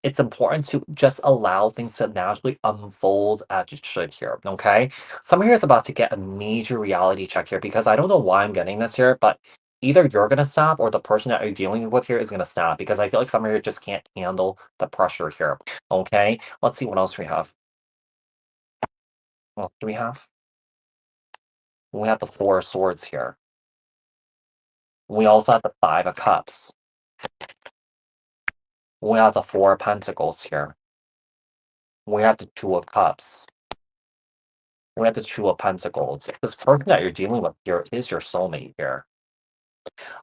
it's important to just allow things to naturally unfold as it should here, okay? Someone here is about to get a major reality check here because I don't know why I'm getting this here, but either you're gonna snap or the person that you're dealing with here is gonna snap because I feel like someone here just can't handle the pressure here. Okay, let's see what else we have. What else do we have? We have the Four of Swords here. We also have the Five of Cups. We have the Four of Pentacles here. We have the Two of Cups. We have the Two of Pentacles. This person that you're dealing with here is your soulmate here.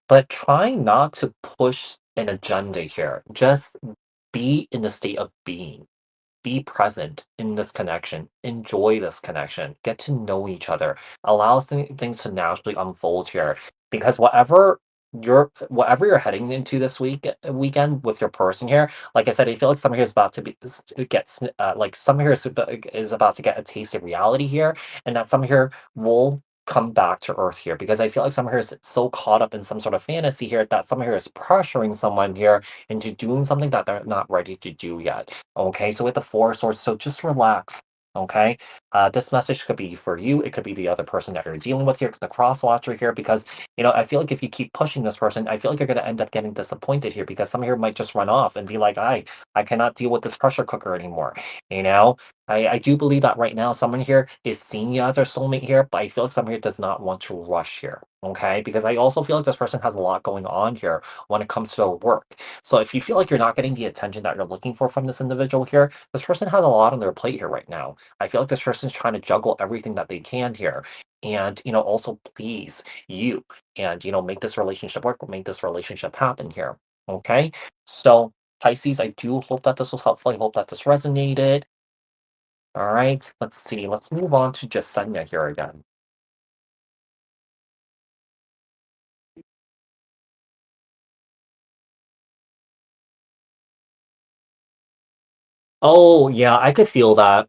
But try not to push an agenda here. Just be in the state of being. Be present in this connection. Enjoy this connection. Get to know each other. Allow things to naturally unfold here. Because whatever you're heading into this weekend with your person here, like I said, I feel like someone here is about to like someone here is about to get a taste of reality here, and that someone here will come back to earth here because I feel like someone here is so caught up in some sort of fantasy here that someone here is pressuring someone here into doing something that they're not ready to do yet. Okay, so with the Four of Swords, so just relax. Okay, this message could be for you. It could be the other person that you're dealing with here, the cross watcher here, because I feel like if you keep pushing this person, I feel like you're going to end up getting disappointed here because some here might just run off and be like, I cannot deal with this pressure cooker anymore. You know, I do believe that right now someone here is seeing you as their soulmate here, but I feel like someone here does not want to rush here. Okay, because I also feel like this person has a lot going on here when it comes to their work. So if you feel like you're not getting the attention that you're looking for from this individual here, this person has a lot on their plate here right now. I feel like this person's trying to juggle everything that they can here and also please you and make this relationship work, make this relationship happen here. Okay, so Pisces, I do hope that this was helpful. I hope that this resonated. All right, let's see. Let's move on to Jasenia here again. Oh yeah, I could feel that.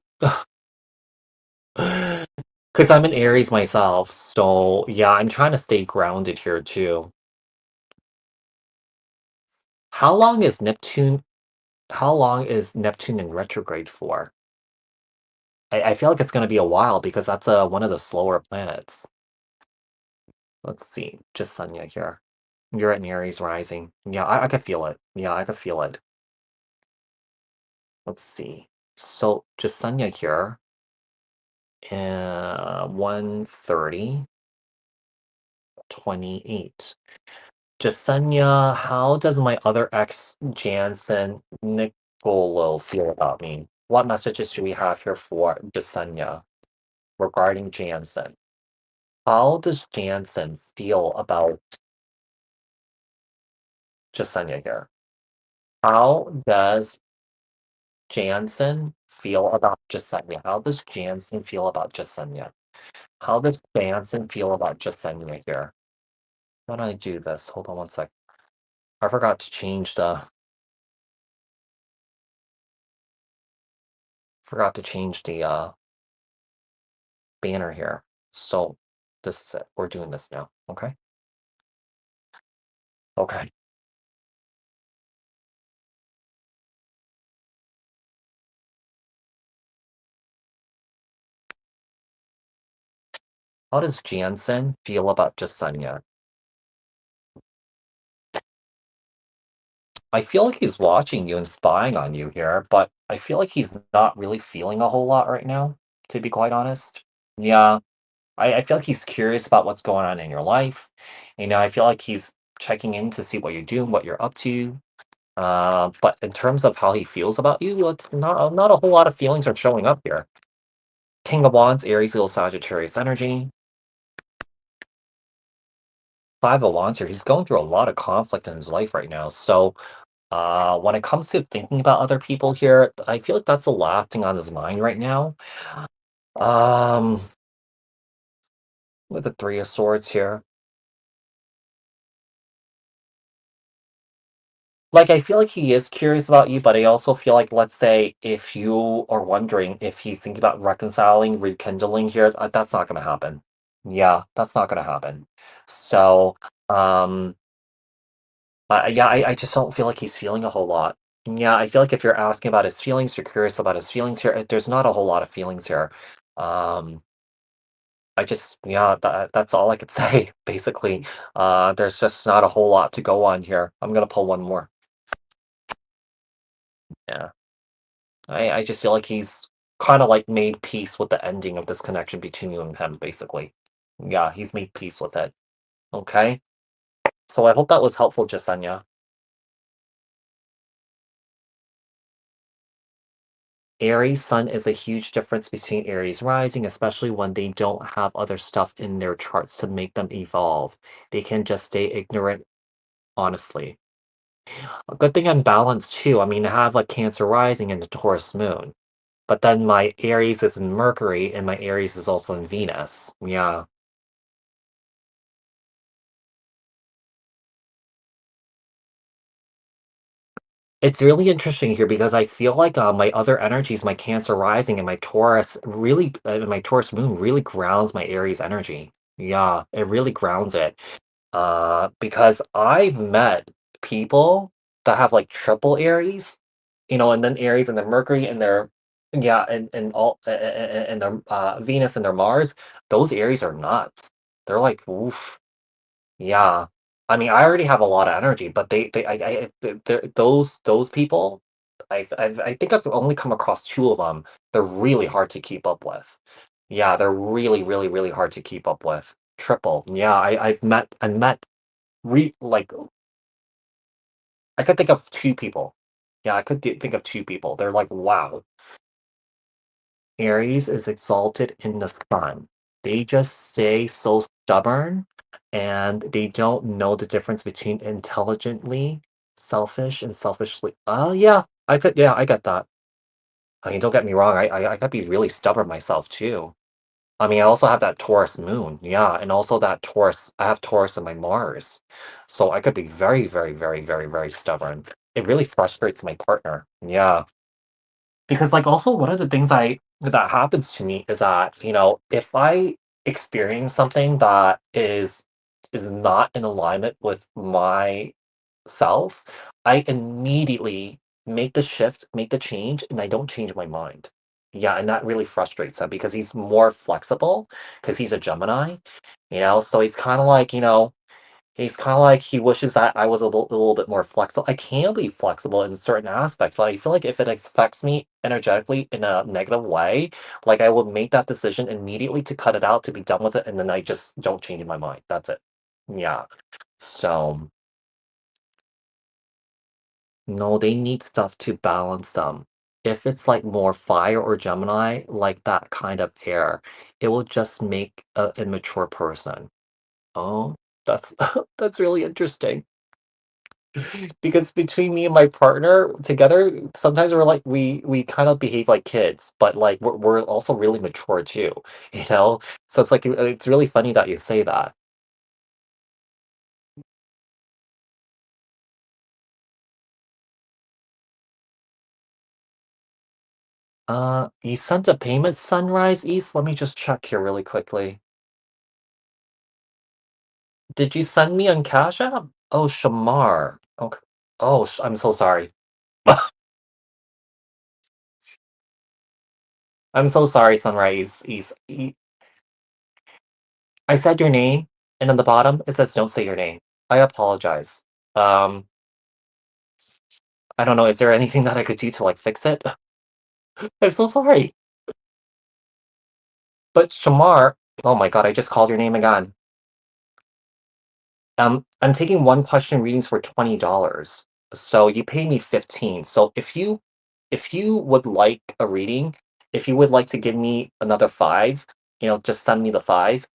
Because I'm an Aries myself, so yeah, I'm trying to stay grounded here too. How long is Neptune how long is Neptune in retrograde for? I feel like it's gonna be a while because that's, one of the slower planets. Let's see, just Sunya here. You're at Aries rising. Yeah, I could feel it. Yeah, I could feel it. Let's see. So, just Sunya here, 1:30, 28. Jasenia, how does my other ex, Jansen Nicolo, feel about me? What messages do we have here for Jasenia regarding Jansen? How does Jansen feel about Jasenia here? How does Jansen feel about Jasenia? How does Jansen feel about Jasenia? How does Jansen feel about Jasenia here? Why don't I do this? Hold on one sec. I forgot to change the banner here. So this is it. We're doing this now. Okay. Okay. How does Jansen feel about Jasenia? I feel like he's watching you and spying on you here, but I feel like he's not really feeling a whole lot right now, to be quite honest. Yeah. I feel like he's curious about what's going on in your life. I feel like he's checking in to see what you're doing, what you're up to. But in terms of how he feels about you, it's not a whole lot of feelings are showing up here. King of Wands, Aries, little Sagittarius energy. Five of Wands here. He's going through a lot of conflict in his life right now. So, when it comes to thinking about other people here, I feel like that's the last thing on his mind right now. Um, with the Three of Swords here. Like, I feel like he is curious about you, but I also feel like, let's say, if you are wondering if he's thinking about reconciling, rekindling here, that's not gonna happen. Yeah, that's not gonna happen. So, um, yeah, I just don't feel like he's feeling a whole lot. Yeah, I feel like if you're asking about his feelings, you're curious about his feelings here, there's not a whole lot of feelings here. Um, I just yeah, that's all I could say, basically. There's just not a whole lot to go on here. I'm gonna pull one more. Yeah. I just feel like he's kinda, like, made peace with the ending of this connection between you and him, basically. Yeah, he's made peace with it, okay? So I hope that was helpful, Jasenia. Aries sun is a huge difference between Aries rising, especially when they don't have other stuff in their charts to make them evolve. They can just stay ignorant, honestly. A good thing I'm balanced too. I mean, I have a Cancer rising and a Taurus moon, but then my Aries is in Mercury and my Aries is also in Venus. Yeah. It's really interesting here because I feel like my other energies, my Cancer rising and my Taurus moon really grounds my Aries energy. Yeah, it really grounds it. Because I've met people that have like triple Aries, and then Aries and then Mercury and their yeah, and all and their Venus and their Mars. Those Aries are nuts. They're like, oof. Yeah. I mean, I already have a lot of energy, but those people, I think I've only come across two of them. They're really hard to keep up with. Yeah, they're really, really, really hard to keep up with. Triple. Yeah, I met like I could think of two people. Yeah, I could think of two people. They're like, wow. Aries is exalted in the sun. They just stay so stubborn and they don't know the difference between intelligently selfish and selfishly. Oh, yeah, yeah, I get that. I mean, don't get me wrong, I could be really stubborn myself too. I mean, I also have that Taurus moon, yeah, and also that Taurus, I have Taurus in my Mars. So I could be very, very, very, very, very stubborn. It really frustrates my partner. Yeah. Because like also one of the things that happens to me is that, if I experience something that is not in alignment with myself, I immediately make the shift, make the change, and I don't change my mind. Yeah, and that really frustrates him because he's more flexible because he's a Gemini, so he's kind of like, he's kind of like he wishes that I was a little bit more flexible. I can be flexible in certain aspects, but I feel like if it affects me energetically in a negative way, like I would make that decision immediately to cut it out, to be done with it, and then I just don't change my mind. That's it. Yeah. So, no, they need stuff to balance them. If it's like more fire or Gemini, like that kind of air, it will just make an immature person. Oh, that's that's really interesting. Because between me and my partner together, sometimes we kind of behave like kids, but like we're also really mature too, you know? So it's like it's really funny that you say that. You sent a payment Sunrise East? Let me just check here really quickly. Did you send me on Cash App? Oh, Shamar. Okay. Oh, I'm so sorry. I'm so sorry, Sunrise East. I said your name, and on the bottom it says don't say your name. I apologize. Um, I don't know, is there anything that I could do to, like, fix it? I'm so sorry. But Shamar, oh my god, I just called your name again. I'm taking one question readings for $20. So you pay me 15. So if you would like a reading, if you would like to give me another 5, just send me the 5.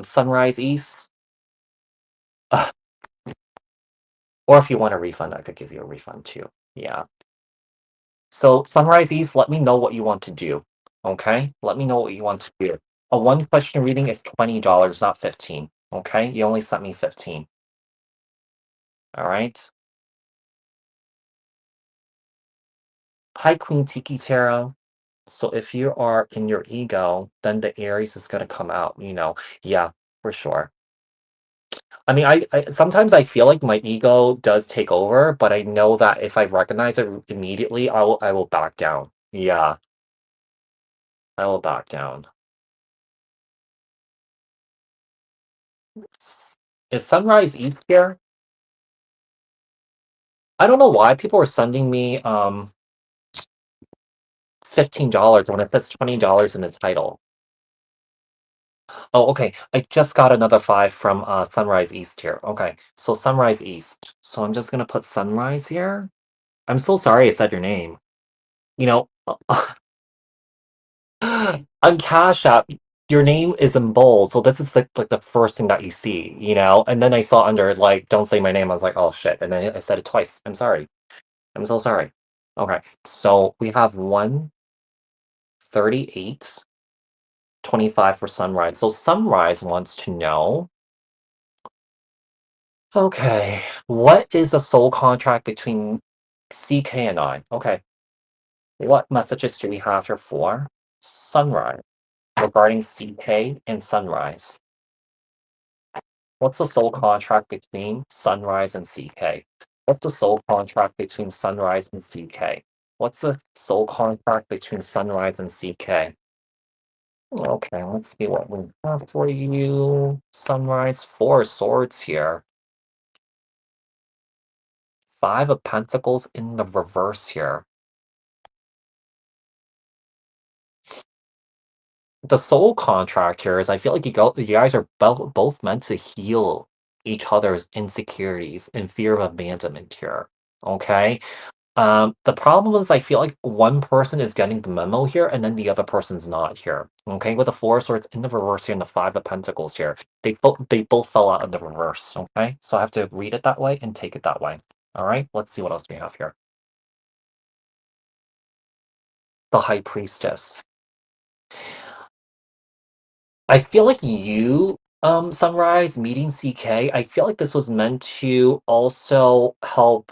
Sunrise East, uh, or if you want a refund, I could give you a refund too. Yeah. So Sunrise East, let me know what you want to do. Okay? Let me know what you want to do. A one question reading is $20, not 15. Okay? You only sent me 15. All right? Hi, Queen Tiki Tarot. So if you are in your ego, then the Aries is gonna come out, Yeah, for sure. I mean, I sometimes I feel like my ego does take over, but I know that if I recognize it immediately, I will back down. Yeah, I will back down. Is Sunrise East here? I don't know why people are sending me $15 when it says $20 in the title. Oh, okay. I just got another 5 from Sunrise East here. Okay, so Sunrise East. So I'm just gonna put Sunrise here. I'm so sorry I said your name. You know, on Cash App, your name is in bold, so this is like the first thing that you see, And then I saw under like, don't say my name. I was like, oh shit, and then I said it twice. I'm sorry. I'm so sorry. Okay, so we have 138.25 for Sunrise. So Sunrise wants to know, okay, what is a soul contract between CK and I? Okay, what messages do we have here for Sunrise regarding CK and Sunrise? What's the soul contract between Sunrise and CK? What's the soul contract between Sunrise and CK? What's the soul contract between Sunrise and CK? Okay, let's see what we have for you. Sunrise, 4 swords here. 5 of Pentacles in the reverse here. The soul contract here is I feel like you guys are both meant to heal each other's insecurities and fear of abandonment here. Okay? The problem is I feel like one person is getting the memo here and then the other person's not here. Okay, with the 4 swords in the reverse here and the 5 of Pentacles here. They both fell out in the reverse. Okay, so I have to read it that way and take it that way. All right, let's see what else we have here. The High Priestess. I feel like Sunrise, meeting CK, I feel like this was meant to also help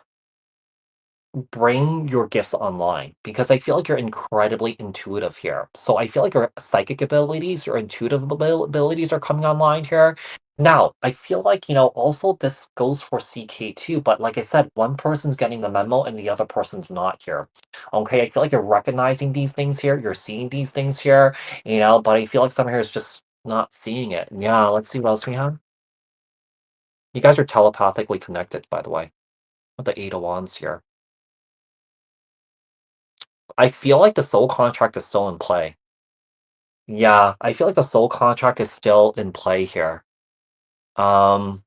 bring your gifts online because I feel like you're incredibly intuitive here. So I feel like your psychic abilities, your intuitive abilities are coming online here. Now, I feel like, also this goes for CK too, but like I said, one person's getting the memo and the other person's not here. Okay, I feel like you're recognizing these things here, you're seeing these things here, but I feel like someone here is just not seeing it. Yeah, let's see what else we have. You guys are telepathically connected, by the way, with the Eight of Wands here. I feel like the soul contract is still in play. Yeah, I feel like the soul contract is still in play here. Um,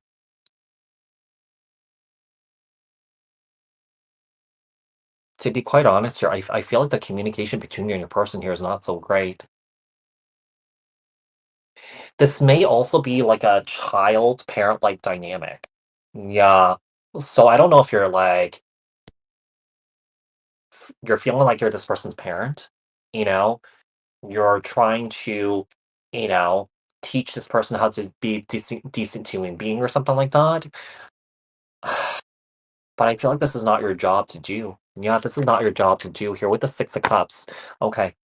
to be quite honest here, I feel like the communication between you and your person here is not so great. This may also be like a child parent like dynamic. Yeah. So I don't know if you're like you're feeling like you're this person's parent, you know? You're trying to, you know, teach this person how to be decent human being or something like that. But I feel like this is not your job to do. Yeah, this is not your job to do here with the Six of Cups. Okay.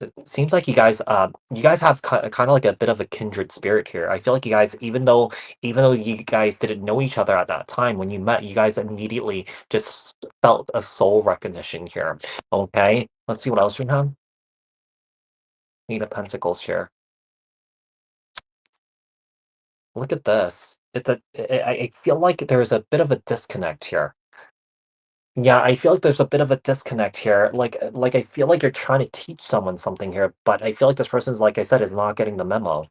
It seems like you guys have kind of like a bit of a kindred spirit here. I feel like you guys, even though you guys didn't know each other at that time, when you met, you guys immediately just felt a soul recognition here. Okay. Let's see what else we have. Eight of Pentacles here. Look at this. I feel like there's a bit of a disconnect here. Yeah, I feel like there's a bit of a disconnect here. Like I feel like you're trying to teach someone something here, but I feel like this person's, like I said, is not getting the memo.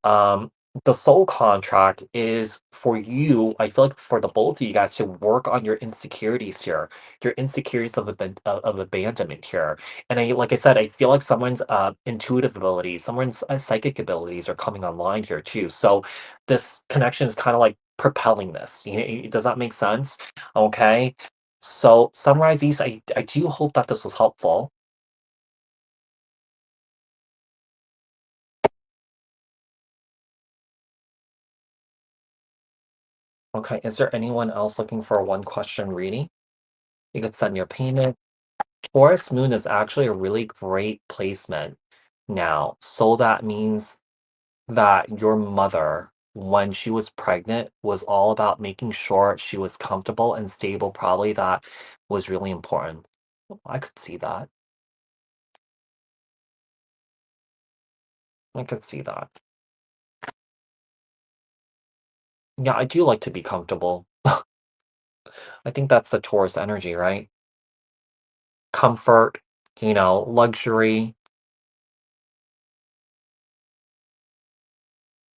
Um, the soul contract is for you. I feel like for the both of you guys to work on your insecurities here, your insecurities of abandonment here. And like I said, I feel like someone's intuitive abilities, someone's psychic abilities are coming online here too. So this connection is kind of like propelling this. Does that make sense? Okay. So summarize these. I do hope that this was helpful. Okay. Is there anyone else looking for a one question reading? You could send your payment. Taurus moon is actually a really great placement now. So that means that your mother, when she was pregnant, was all about making sure she was comfortable and stable. Probably that was really important. I could see that. I could see that. Yeah, I do like to be comfortable. I think that's the Taurus energy, right? Comfort, luxury.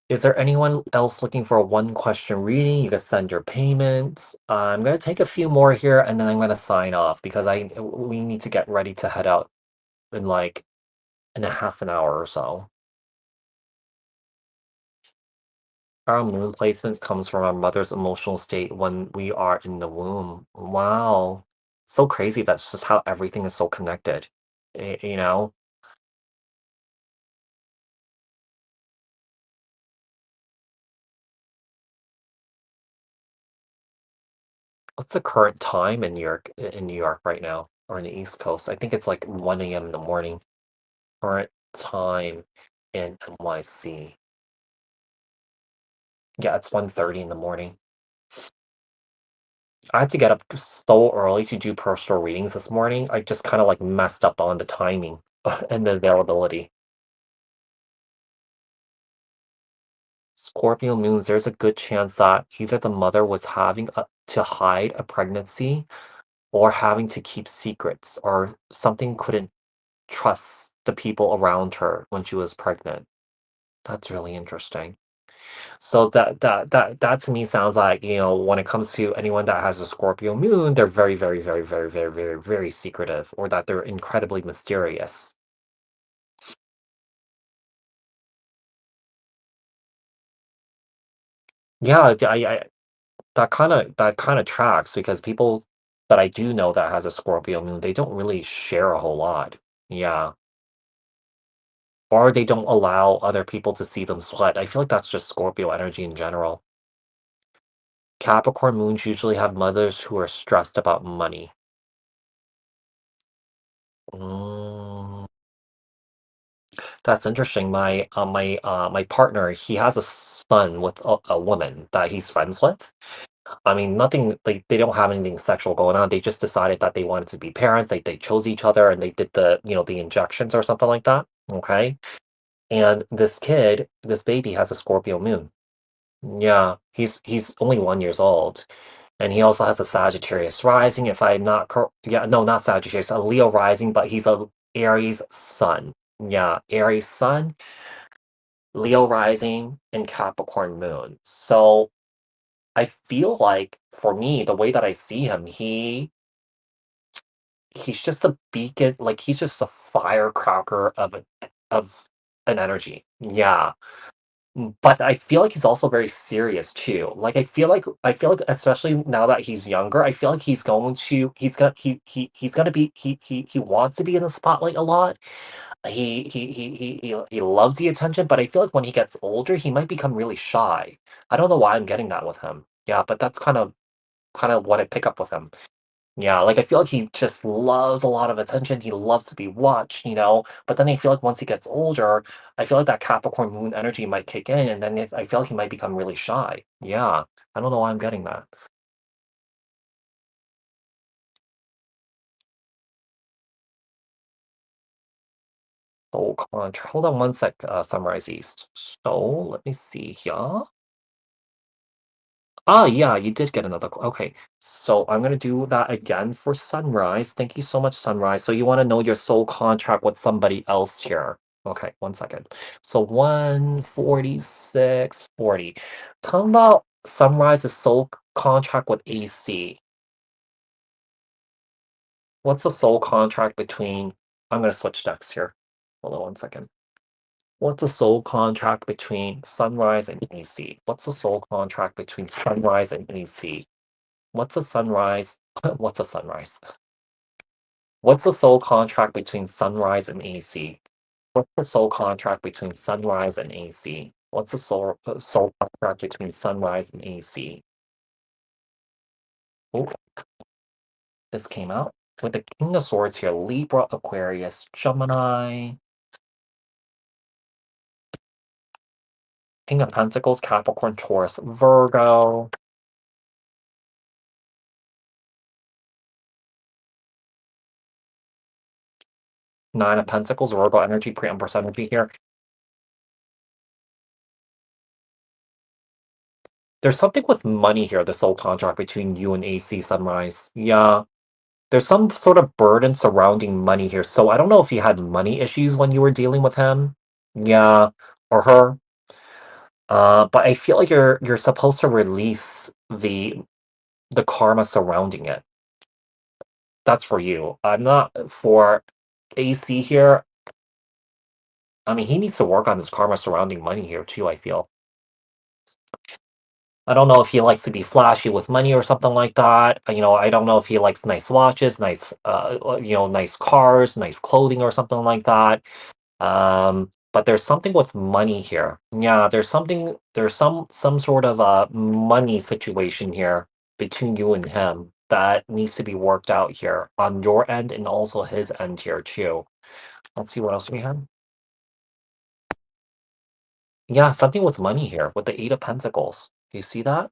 Is there anyone else looking for a one question reading? You can send your payments. I'm gonna take a few more here and then I'm gonna sign off because we need to get ready to head out in like in a half an hour or so. Our moon placements comes from our mother's emotional state when we are in the womb. Wow. So crazy. That's just how everything is so connected. You know? What's the current time in New York right now? Or in the East Coast? I think it's like 1 a.m. in the morning. Current time in NYC. Yeah, it's 1:30 in the morning. I had to get up so early to do personal readings this morning. I just kind of like messed up on the timing and the availability. Scorpio moons, there's a good chance that either the mother was having to hide a pregnancy or having to keep secrets or something couldn't trust the people around her when she was pregnant. That's really interesting. So that to me sounds like, when it comes to anyone that has a Scorpio moon, they're very, very, very, very, very, very, very secretive, or that they're incredibly mysterious. Yeah, that kind of tracks because people that I do know that has a Scorpio moon, they don't really share a whole lot. Yeah. Or they don't allow other people to see them sweat. I feel like that's just Scorpio energy in general. Capricorn moons usually have mothers who are stressed about money. Mm, That's interesting. My partner, he has a son with a woman that he's friends with. I mean, nothing like they don't have anything sexual going on. They just decided that they wanted to be parents. They chose each other and they did the injections or something like that. Okay. And this kid, this baby has a Scorpio moon. Yeah, he's only 1 years old. And he also has a Sagittarius rising, if I'm not yeah, no, not Sagittarius, a Leo rising, but he's a Aries sun. Yeah, Aries sun, Leo rising, and Capricorn moon. So I feel like for me, the way that I see him, he's just a beacon, like he's just a firecracker of an energy. Yeah. But I feel like he's also very serious too. Like I feel like especially now that he's younger, I feel like he's gonna be he wants to be in the spotlight a lot. He loves the attention, but I feel like when he gets older, he might become really shy. I don't know why I'm getting that with him. Yeah, but that's kind of what I pick up with him. Yeah, like I feel like he just loves a lot of attention. He loves to be watched. But then I feel like once he gets older, I feel like that Capricorn moon energy might kick in, and then I feel like he might become really shy. Yeah, I don't know why I'm getting that. Soul contract. Hold on one sec, Sunrise East. So let me see here. Ah, yeah, you did get another. Okay, so I'm gonna do that again for Sunrise. Thank you so much, Sunrise. So you want to know your soul contract with somebody else here? Okay, 1 second. So 14640. Tell me about Sunrise's soul contract with AC. What's the soul contract between? I'm gonna switch decks here. Hold on 1 second. What's the soul contract between Sunrise and AC? What's the soul contract between Sunrise and AC? What's the sunrise? What's a sunrise? What's the soul contract between sunrise and AC? What's the soul contract between sunrise and AC? What's the soul contract between sunrise and AC? Oh, this came out with the King of Swords here: Libra, Aquarius, Gemini, King of Pentacles, Capricorn, Taurus, Virgo. Nine of Pentacles, Virgo energy, pre-Empress energy here. There's something with money here, the soul contract between you and AC Sunrise. Yeah. There's some sort of burden surrounding money here. So I don't know if you had money issues when you were dealing with him. Yeah, or her. But I feel like you're supposed to release the karma surrounding it. That's for you. I'm not for AC here. I mean, he needs to work on his karma surrounding money here too, I feel. I don't know if he likes to be flashy with money or something like that. I don't know if he likes nice watches, nice cars, nice clothing or something like that. But there's something with money here. Yeah, there's some sort of a money situation here between you and him that needs to be worked out here on your end and also his end here too. Let's see what else we have. Yeah, something with money here with the Eight of Pentacles. Do you see that?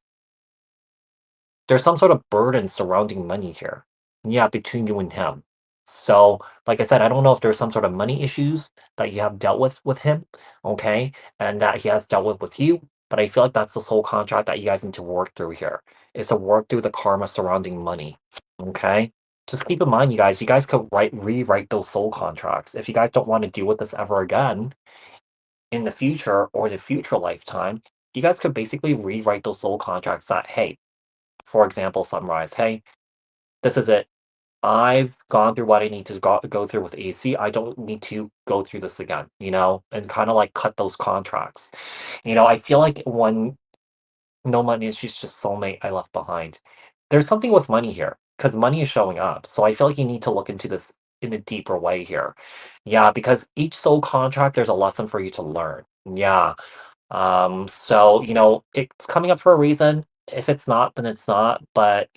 There's some sort of burden surrounding money here. Yeah, between you and him. So, like I said, I don't know if there's some sort of money issues that you have dealt with him, okay, and that he has dealt with you. But I feel like that's the soul contract that you guys need to work through here. Is to work through the karma surrounding money. Okay. Just keep in mind, you guys could rewrite those soul contracts. If you guys don't want to deal with this ever again in the future or the future lifetime, you guys could basically rewrite those soul contracts that, hey, for example, Sunrise, hey, this is it. I've gone through what I need to go through with AC. I don't need to go through this again, and kind of like cut those contracts. I feel like when no money is just soulmate I left behind. There's something with money here because money is showing up. So I feel like you need to look into this in a deeper way here. Yeah, because each soul contract, there's a lesson for you to learn. Yeah. So it's coming up for a reason. If it's not, then it's not. But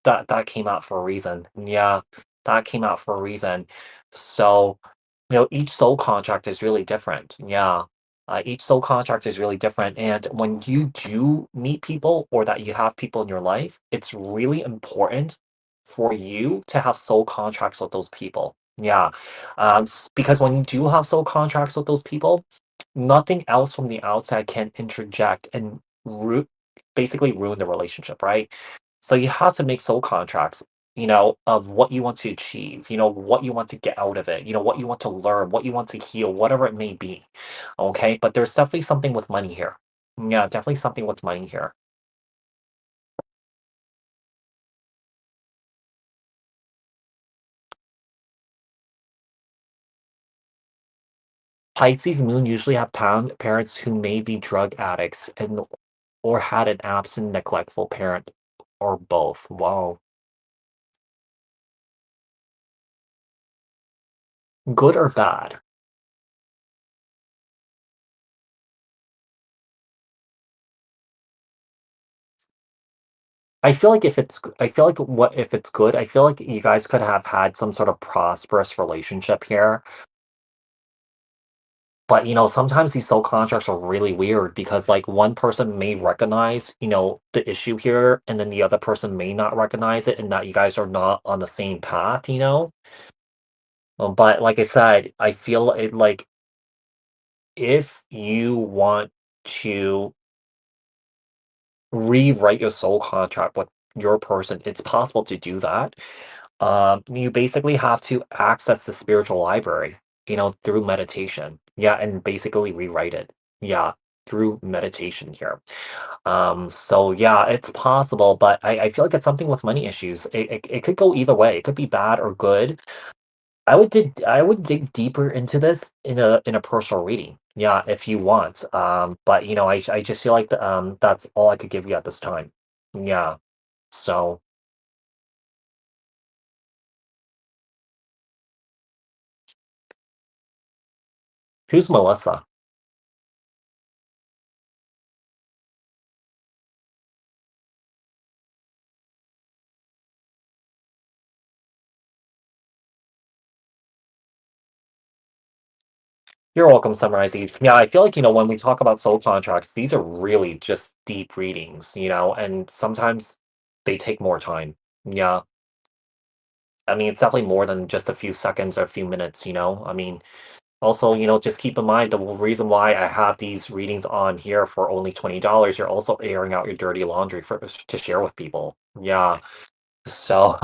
that came out for a reason. Yeah, that came out for a reason. So each soul contract is really different. Yeah. Each soul contract is really different. And when you do meet people or that you have people in your life, it's really important for you to have soul contracts with those people. Yeah. Because when you do have soul contracts with those people, nothing else from the outside can interject and basically ruin the relationship, right? So you have to make soul contracts, of what you want to achieve, what you want to get out of it, what you want to learn, what you want to heal, whatever it may be. Okay. But there's definitely something with money here. Yeah, definitely something with money here. Pisces moon usually have parents who may be drug addicts and or had an absent, neglectful parent or both. Wow. Good or bad? I feel like what if it's good, I feel like you guys could have had some sort of prosperous relationship here. But, sometimes these soul contracts are really weird because, like, one person may recognize, the issue here, and then the other person may not recognize it, and that you guys are not on the same path. But like I said, I feel it like if you want to rewrite your soul contract with your person, it's possible to do that. You basically have to access the spiritual library, through meditation. Yeah, and basically rewrite it. Yeah, through meditation here. So yeah, it's possible, but I feel like it's something with money issues. It could go either way. It could be bad or good. I would dig deeper into this in a personal reading. Yeah, if you want. But I just feel like that's all I could give you at this time. Yeah. So who's Melissa? You're welcome, Sunrise Eve. Yeah, I feel like, when we talk about soul contracts, these are really just deep readings, and sometimes they take more time. Yeah. I mean, it's definitely more than just a few seconds or a few minutes. I mean, also, just keep in mind the reason why I have these readings on here for only $20, you're also airing out your dirty laundry to share with people. Yeah. So,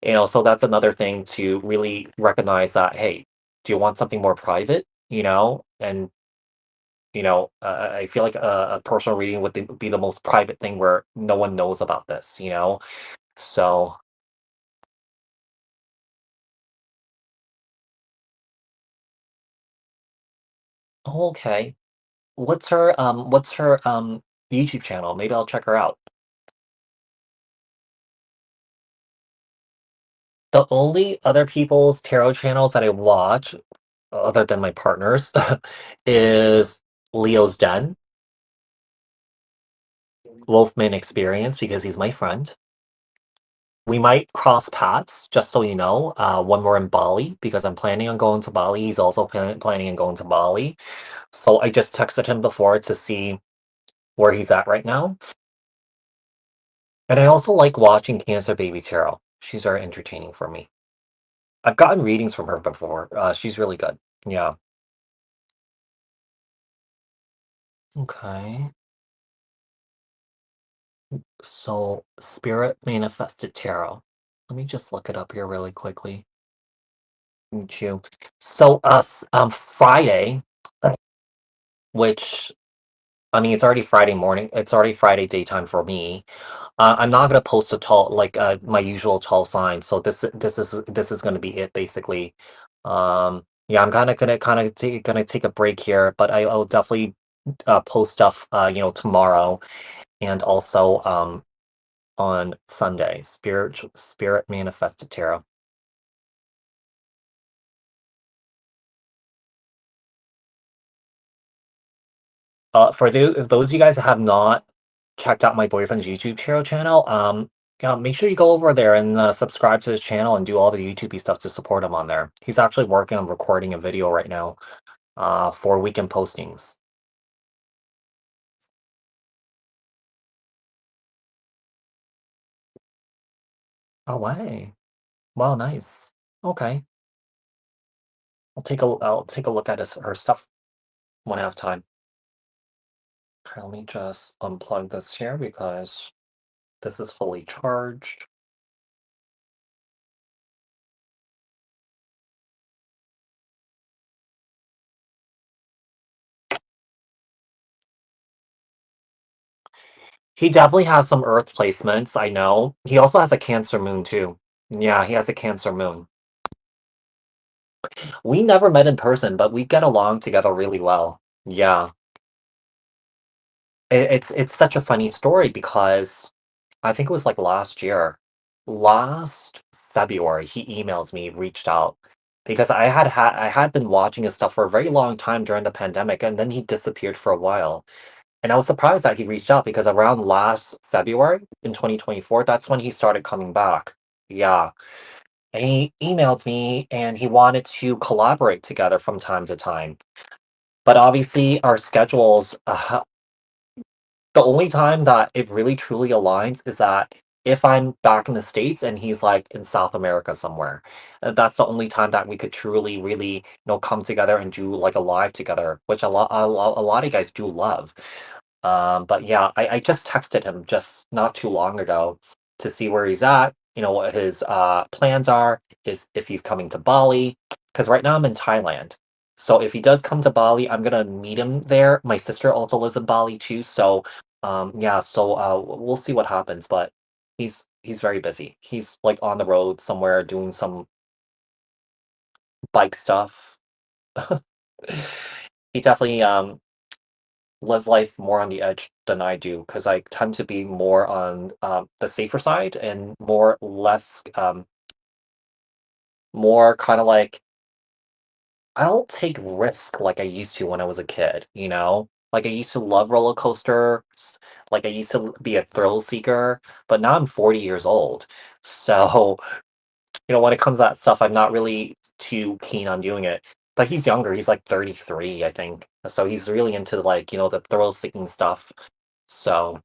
so that's another thing to really recognize that, hey, do you want something more private? And I feel like a personal reading would be the most private thing where no one knows about this. So, oh, okay. What's her YouTube channel? Maybe I'll check her out. The only other people's tarot channels that I watch, other than my partner's, is Leo's Den, Wolfman Experience, because he's my friend. We might cross paths, just so you know, when we're in Bali, because I'm planning on going to Bali. He's also planning on going to Bali. So I just texted him before to see where he's at right now. And I also like watching Cancer Baby Tarot. She's very entertaining for me. I've gotten readings from her before. She's really good. Yeah. Okay. So, Spirit Manifested Tarot. Let me just look it up here really quickly. Thank you. So, Friday, which I mean, it's already Friday morning. It's already Friday daytime for me. I'm not gonna post a tall like my usual tall sign. So this is gonna be it basically. Yeah, I'm gonna take a break here, but I'll definitely post stuff tomorrow and also on Sunday. Spirit Manifested Tarot. For those of you guys that have not checked out my boyfriend's YouTube tarot channel, Yeah, make sure you go over there and subscribe to his channel and do all the YouTube stuff to support him on there. He's actually working on recording a video right now for weekend postings. Oh, way. Wow, nice. Okay. I'll take a look at her stuff when I have time. Okay, let me just unplug this here because this is fully charged. He definitely has some Earth placements, I know. He also has a Cancer moon too. Yeah, he has a Cancer moon. We never met in person, but we get along together really well. Yeah. It's such a funny story because I think it was like last year. Last February, he emailed me, reached out because I had been watching his stuff for a very long time during the pandemic, and then he disappeared for a while. And I was surprised that he reached out because around last February in 2024, that's when he started coming back. Yeah. And he emailed me and he wanted to collaborate together from time to time. But obviously, our schedules, the only time that it really truly aligns is that if I'm back in the States and he's like in South America somewhere. That's the only time that we could truly, really, come together and do like a live together, which a lot of you guys do love. But yeah, I just texted him just not too long ago to see where he's at, what his plans are, is if he's coming to Bali. Because right now I'm in Thailand. So if he does come to Bali, I'm gonna meet him there. My sister also lives in Bali too, so yeah, so we'll see what happens, but he's very busy. He's like on the road somewhere doing some bike stuff. He definitely lives life more on the edge than I do because I tend to be more on the safer side and more kind of like I don't take risk like I used to when I was a kid, you know? Like I used to love roller coasters, like I used to be a thrill seeker, but now I'm 40 years old. So, when it comes to that stuff, I'm not really too keen on doing it. But he's younger, he's like 33, I think. So he's really into like, the thrill seeking stuff. So,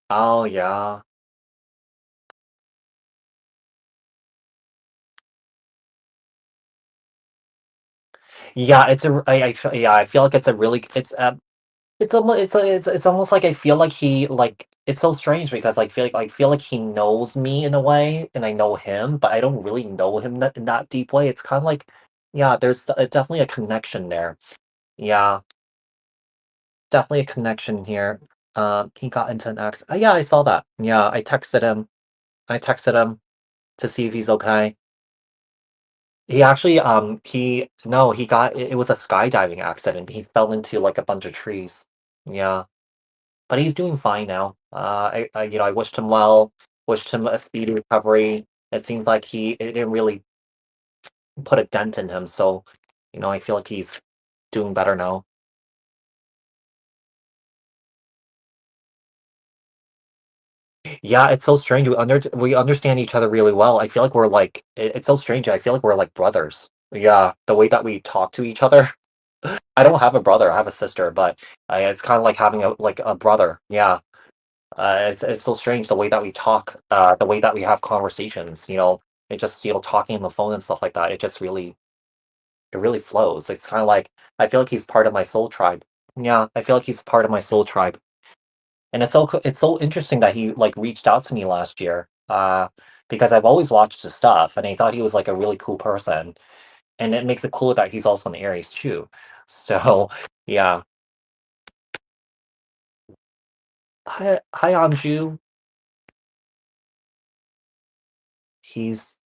oh yeah. Yeah, yeah, I feel like it's a really it's almost like I feel like it's so strange because I feel like he knows me in a way and I know him, but I don't really know him in that deep way. It's kind of like, yeah, there's definitely a connection there. Yeah, definitely a connection here. He got into an accident. Yeah, I saw that. Yeah, I texted him. I texted him to see if he's okay. He actually, he no, he got it was a skydiving accident. He fell into like a bunch of trees. Yeah. But he's doing fine now. I wished him well, wished him a speedy recovery. It seems like it didn't really put a dent in him, so, I feel like he's doing better now. Yeah, it's so strange. We understand each other really well. I feel like it's so strange. I feel like we're like brothers. Yeah, the way that we talk to each other. I don't have a brother. I have a sister, but it's kind of like having a brother. Yeah. It's so strange the way that we talk, the way that we have conversations, it just, talking on the phone and stuff like that. It really flows. It's kind of like, I feel like he's part of my soul tribe. Yeah, I feel like he's part of my soul tribe. And it's so interesting that he like reached out to me last year, because I've always watched his stuff and I thought he was like a really cool person. And it makes it cool that he's also an Aries too. So, yeah. Hi Anju. He's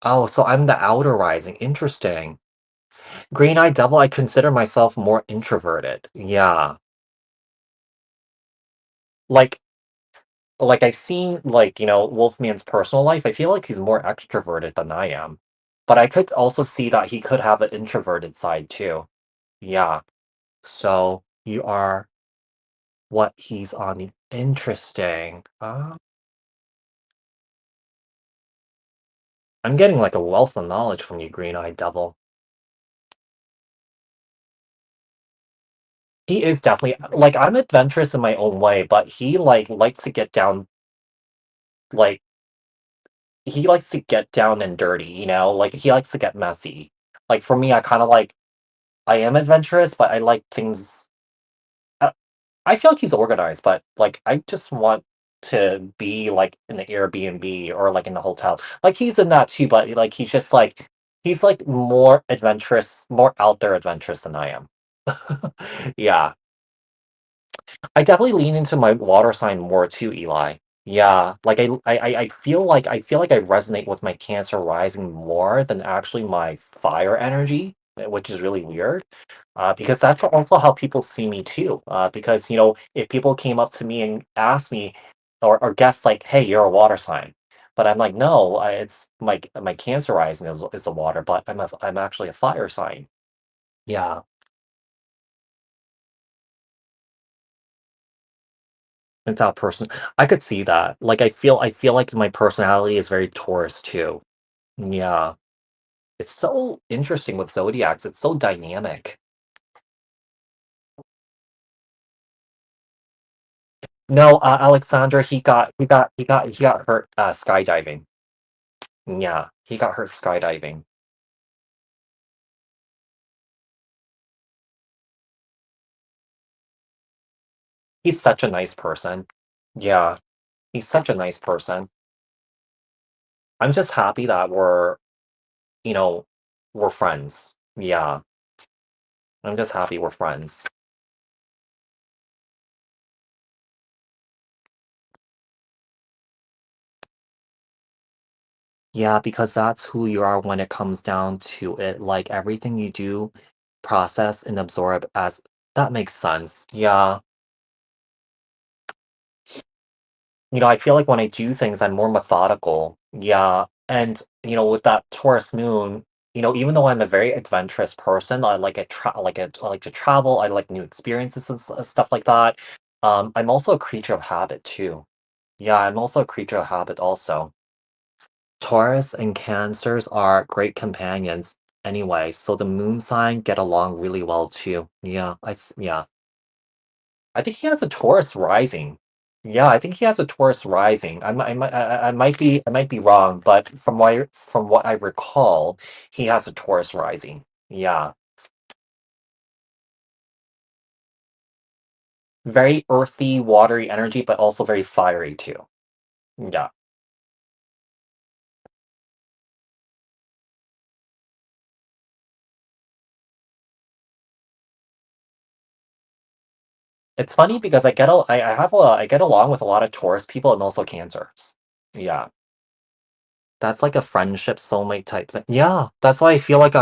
Oh, so I'm the outer rising. Interesting. Green Eye Devil, I consider myself more introverted. Yeah. Like like I've seen like, Wolfman's personal life. I feel like he's more extroverted than I am. but I could also see that he could have an introverted side too. Yeah. So you are what he's on the interesting. I'm getting like a wealth of knowledge from you, green-eyed devil. He is definitely like I'm adventurous in my own way, but he like likes to get down like he likes to get down and dirty, like he likes to get messy. Like for me, I kind of like I am adventurous, but I like things. uh, I feel like he's organized, but like I just want to be like in the Airbnb or like in the hotel. Like he's in that too, but like he's like more adventurous, more out there adventurous than I am. Yeah. I definitely lean into my water sign more too, Eli. Yeah, like I feel like I resonate with my Cancer rising more than actually my fire energy, which is really weird. Because that's also how people see me too. Because if people came up to me and asked me, or guessed like, "Hey, you're a water sign," but I'm like, "No, it's my Cancer rising is a water, but I'm actually a fire sign." Yeah. It's that person. I could see that. Like I feel like my personality is very Taurus too. Yeah. It's so interesting with zodiacs. It's so dynamic. No, Alexandra, he got hurt skydiving. Yeah, he got hurt skydiving. He's such a nice person. Yeah, he's such a nice person. I'm just happy that you know, we're friends. Yeah, I'm just happy we're friends. Yeah, because that's who you are when it comes down to it. Like everything you do, process and absorb as that makes sense. Yeah. I feel like when I do things, I'm more methodical. Yeah. And, with that Taurus moon, even though I'm a very adventurous person, I like to travel, I like new experiences and stuff like that. I'm also a creature of habit too. Yeah, I'm also a creature of habit also. Taurus and Cancers are great companions anyway, so the moon sign get along really well too. Yeah, yeah. I think he has a Taurus rising. Yeah, I think he has a Taurus rising. I might be wrong, but from what I recall, he has a Taurus rising. Yeah, very earthy, watery energy, but also very fiery too. Yeah, it's funny because I get along with a lot of Taurus people and also Cancers. Yeah. That's like a friendship soulmate type thing. Yeah, that's why I feel like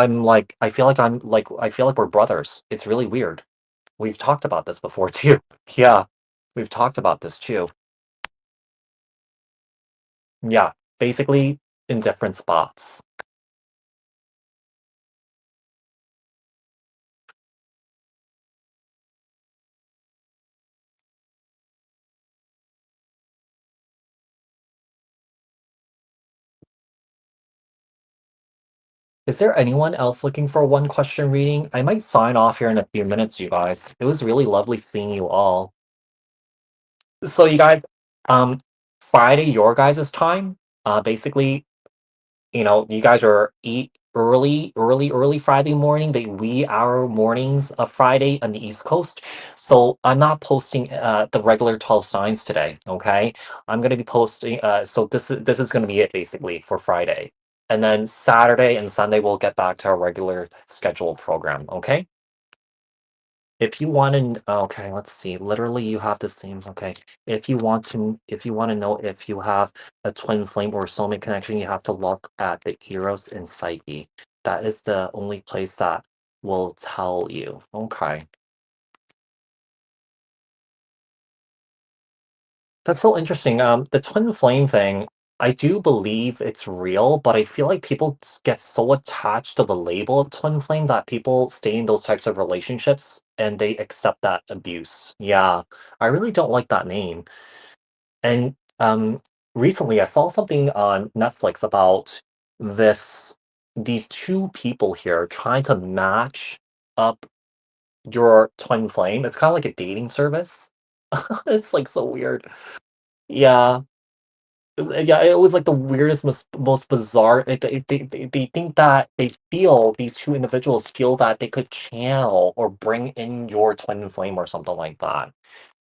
we're brothers. It's really weird. We've talked about this before too. Yeah, we've talked about this too. Yeah, basically in different spots. Is there anyone else looking for one question reading? I might sign off here in a few minutes, you guys. It was really lovely seeing you all. So you guys, um, Friday, your guys' time, basically you guys are eat early, early, early Friday morning, the wee hour mornings of Friday on the East Coast. So I'm not posting the regular 12 signs today, okay? I'm gonna be posting so this is gonna be it basically for Friday. And then Saturday and Sunday we'll get back to our regular scheduled program, okay? If you want to, okay, let's see. Literally, you have the same. Okay, if you want to know if you have a twin flame or soulmate connection, you have to look at the Eros and Psyche. That is the only place that will tell you. Okay, that's so interesting. The twin flame thing. I do believe it's real, but I feel like people get so attached to the label of twin flame that people stay in those types of relationships and they accept that abuse. Yeah, I really don't like that name. And recently I saw something on Netflix about this these two people here trying to match up your twin flame. It's kind of like a dating service. It's like so weird. Yeah. Yeah, it was like the weirdest, most bizarre. They think that these two individuals feel that they could channel or bring in your twin flame or something like that.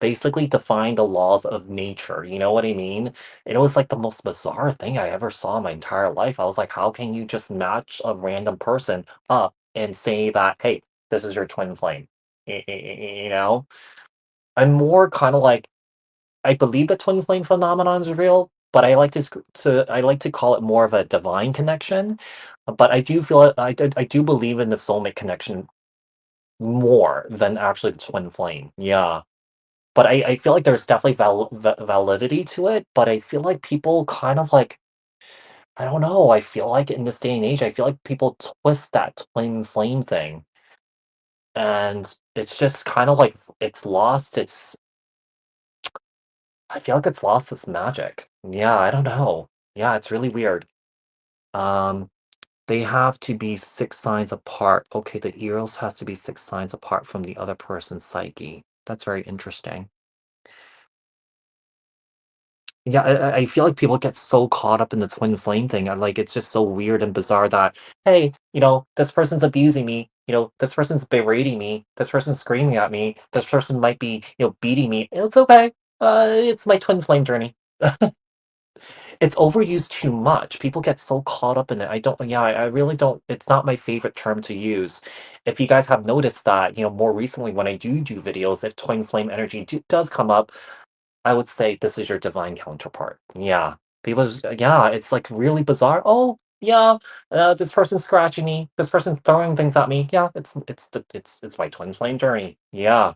Basically, define the laws of nature. You know what I mean? And it was like the most bizarre thing I ever saw in my entire life. I was like, how can you just match a random person up and say that, hey, this is your twin flame? You know? I'm more kind of like I believe the twin flame phenomenon is real, but I like to call it more of a divine connection. But I do feel it. I do believe in the soulmate connection more than actually the twin flame. Yeah, but I feel like there's definitely validity to it. But I feel like people kind of like I don't know. I feel like in this day and age, I feel like people twist that twin flame thing, and it's just kind of like it's lost its I feel like it's lost its magic. Yeah, I don't know. Yeah, it's really weird. Um, they have to be 6 signs apart. Okay, the Eros has to be 6 signs apart from the other person's psyche. That's very interesting. Yeah, I feel like people get so caught up in the twin flame thing. And like, it's just so weird and bizarre that, hey, this person's abusing me. This person's berating me. This person's screaming at me. This person might be, beating me. It's okay. It's my twin flame journey. It's overused too much. People get so caught up in it. I don't yeah, I really don't it's not my favorite term to use. If you guys have noticed that, more recently when I do videos, if twin flame energy does come up, I would say this is your divine counterpart. Yeah. Yeah, it's like really bizarre. Oh, yeah, this person's scratching me. This person's throwing things at me. Yeah, it's my twin flame journey. Yeah.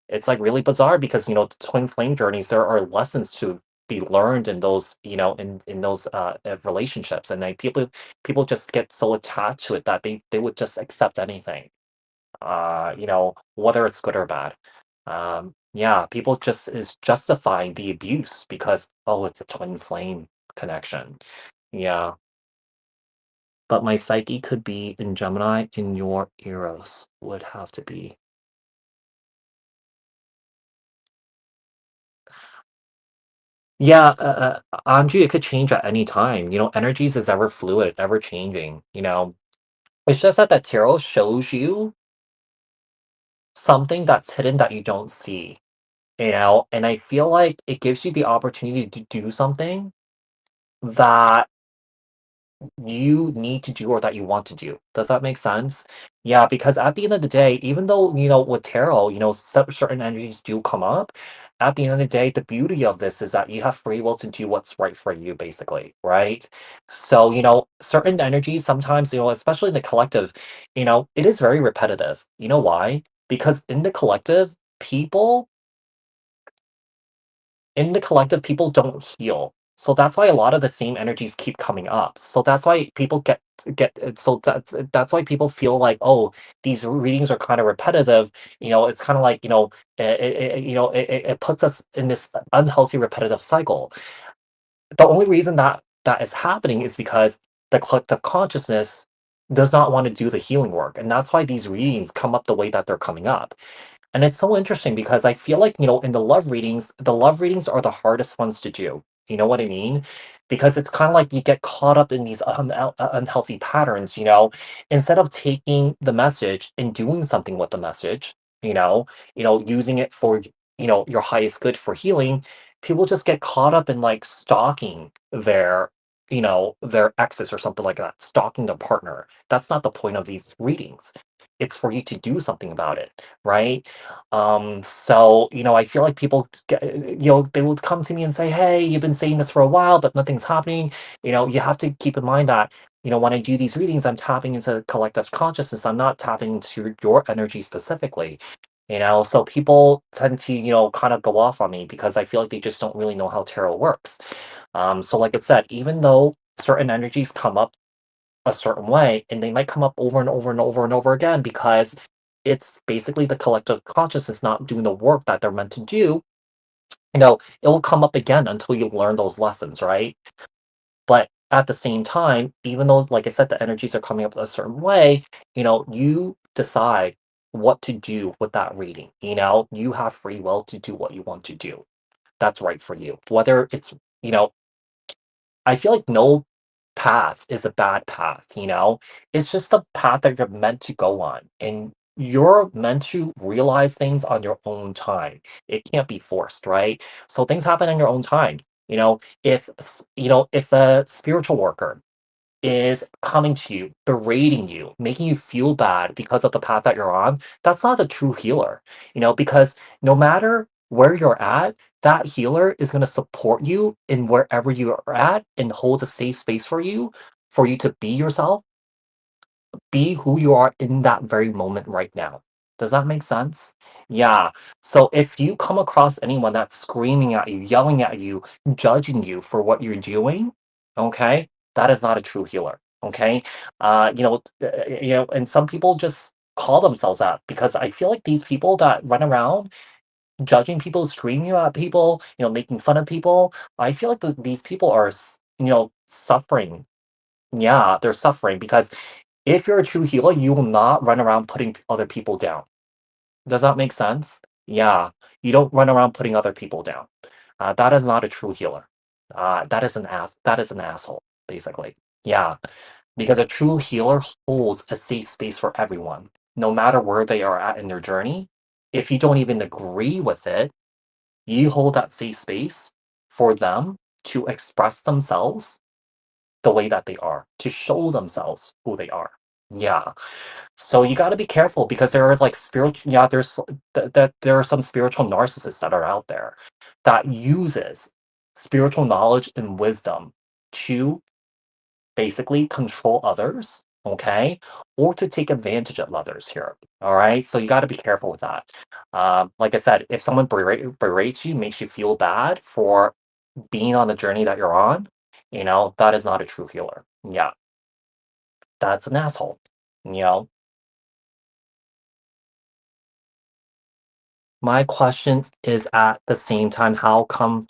It's, like, really bizarre because, the twin flame journeys, there are lessons to be learned in those, in those, relationships, and, like, people just get so attached to it that they would just accept anything, whether it's good or bad. Yeah, people just is justifying the abuse because, "Oh, it's a twin flame connection." Yeah, but my psyche could be in Gemini, in your Eros would have to be. Yeah, Angie, it could change at any time. Energies is ever fluid, ever changing. It's just that tarot shows you something that's hidden that you don't see. And I feel like it gives you the opportunity to do something that you need to do or that you want to do. Does that make sense? Yeah, because at the end of the day, even though, with tarot, certain energies do come up, at the end of the day, the beauty of this is that you have free will to do what's right for you, basically, right? So, certain energies sometimes, especially in the collective, it is very repetitive. You know why? Because in the collective, people don't heal. So that's why a lot of the same energies keep coming up. So that's why people get so that's why people feel like, oh, these readings are kind of repetitive. It's kind of like, it puts us in this unhealthy repetitive cycle. The only reason that is happening is because the collective consciousness does not want to do the healing work. And that's why these readings come up the way that they're coming up. And it's so interesting because I feel like, in the love readings are the hardest ones to do. You know what I mean? Because it's kind of like you get caught up in these unhealthy patterns, instead of taking the message and doing something with the message, using it for, your highest good for healing, people just get caught up in like stalking their exes or something like that, stalking their partner. That's not the point of these readings. It's for you to do something about it, right? So, I feel like people get, they will come to me and say, hey, you've been saying this for a while, but nothing's happening. You have to keep in mind that, when I do these readings, I'm tapping into collective consciousness. I'm not tapping into your energy specifically. So people tend to, kind of go off on me because I feel like they just don't really know how tarot works. So like I said, even though certain energies come up a certain way, and they might come up over and over and over and over again because it's basically the collective consciousness not doing the work that they're meant to do, it will come up again until you learn those lessons, right? But at the same time, even though, like I said, the energies are coming up a certain way, you decide what to do with that reading. You have free will to do what you want to do. That's right for you. Whether it's, you know, I feel like no path is a bad path, It's just the path that you're meant to go on. And you're meant to realize things on your own time. It can't be forced, right? So things happen on your own time. If a spiritual worker is coming to you, berating you, making you feel bad because of the path that you're on, that's not a true healer, because no matter where you're at, that healer is going to support you in wherever you are at and hold a safe space for you to be yourself, be who you are in that very moment right now. Does that make sense? Yeah. So if you come across anyone that's screaming at you, yelling at you, judging you for what you're doing, okay, that is not a true healer. Okay. And some people just call themselves that because I feel like these people that run around judging people, screaming at people, making fun of people, I feel like these people are, suffering. Yeah, they're suffering because if you're a true healer, you will not run around putting other people down. Does that make sense? Yeah, you don't run around putting other people down. That is not a true healer. That is an asshole, basically. Yeah, because a true healer holds a safe space for everyone, no matter where they are at in their journey. If you don't even agree with it, you hold that safe space for them to express themselves the way that they are, to show themselves who they are. Yeah. So you got to be careful because there are like spiritual, yeah, that there are some spiritual narcissists that are out there that uses spiritual knowledge and wisdom to basically control others, okay, or to take advantage of others here. All right, so you got to be careful with that. Like I said, if someone berates you, makes you feel bad for being on the journey that you're on, that is not a true healer. Yeah, that's an asshole. You know, my question is at the same time, how come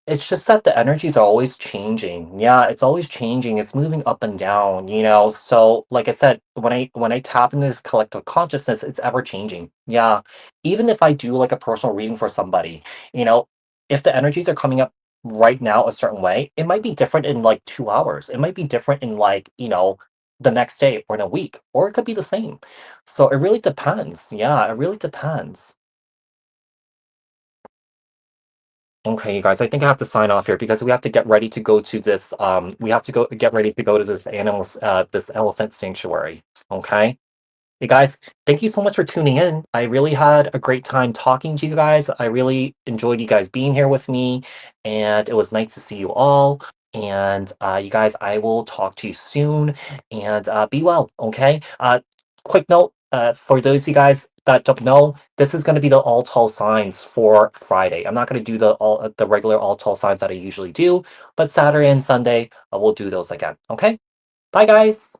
it's just that the energies are always changing. Yeah, it's always changing. It's moving up and down, So, like I said, when I tap into this collective consciousness, it's ever changing. Yeah. Even if I do like a personal reading for somebody, you know, if the energies are coming up right now a certain way, it might be different in like 2 hours. It might be different in like, the next day or in a week, or it could be the same. So it really depends. Yeah, it really depends. Okay, you guys, I think I have to sign off here because we have to get ready to go to this. We have to go get ready to go to this elephant sanctuary. Okay. You guys, thank you so much for tuning in. I really had a great time talking to you guys. I really enjoyed you guys being here with me, and it was nice to see you all. And you guys, I will talk to you soon, and be well, okay? Quick note for those of you guys that don't know, this is going to be the all tall signs for Friday. I'm not going to do the regular all tall signs that I usually do, but Saturday and Sunday, we'll do those again, okay? Bye, guys.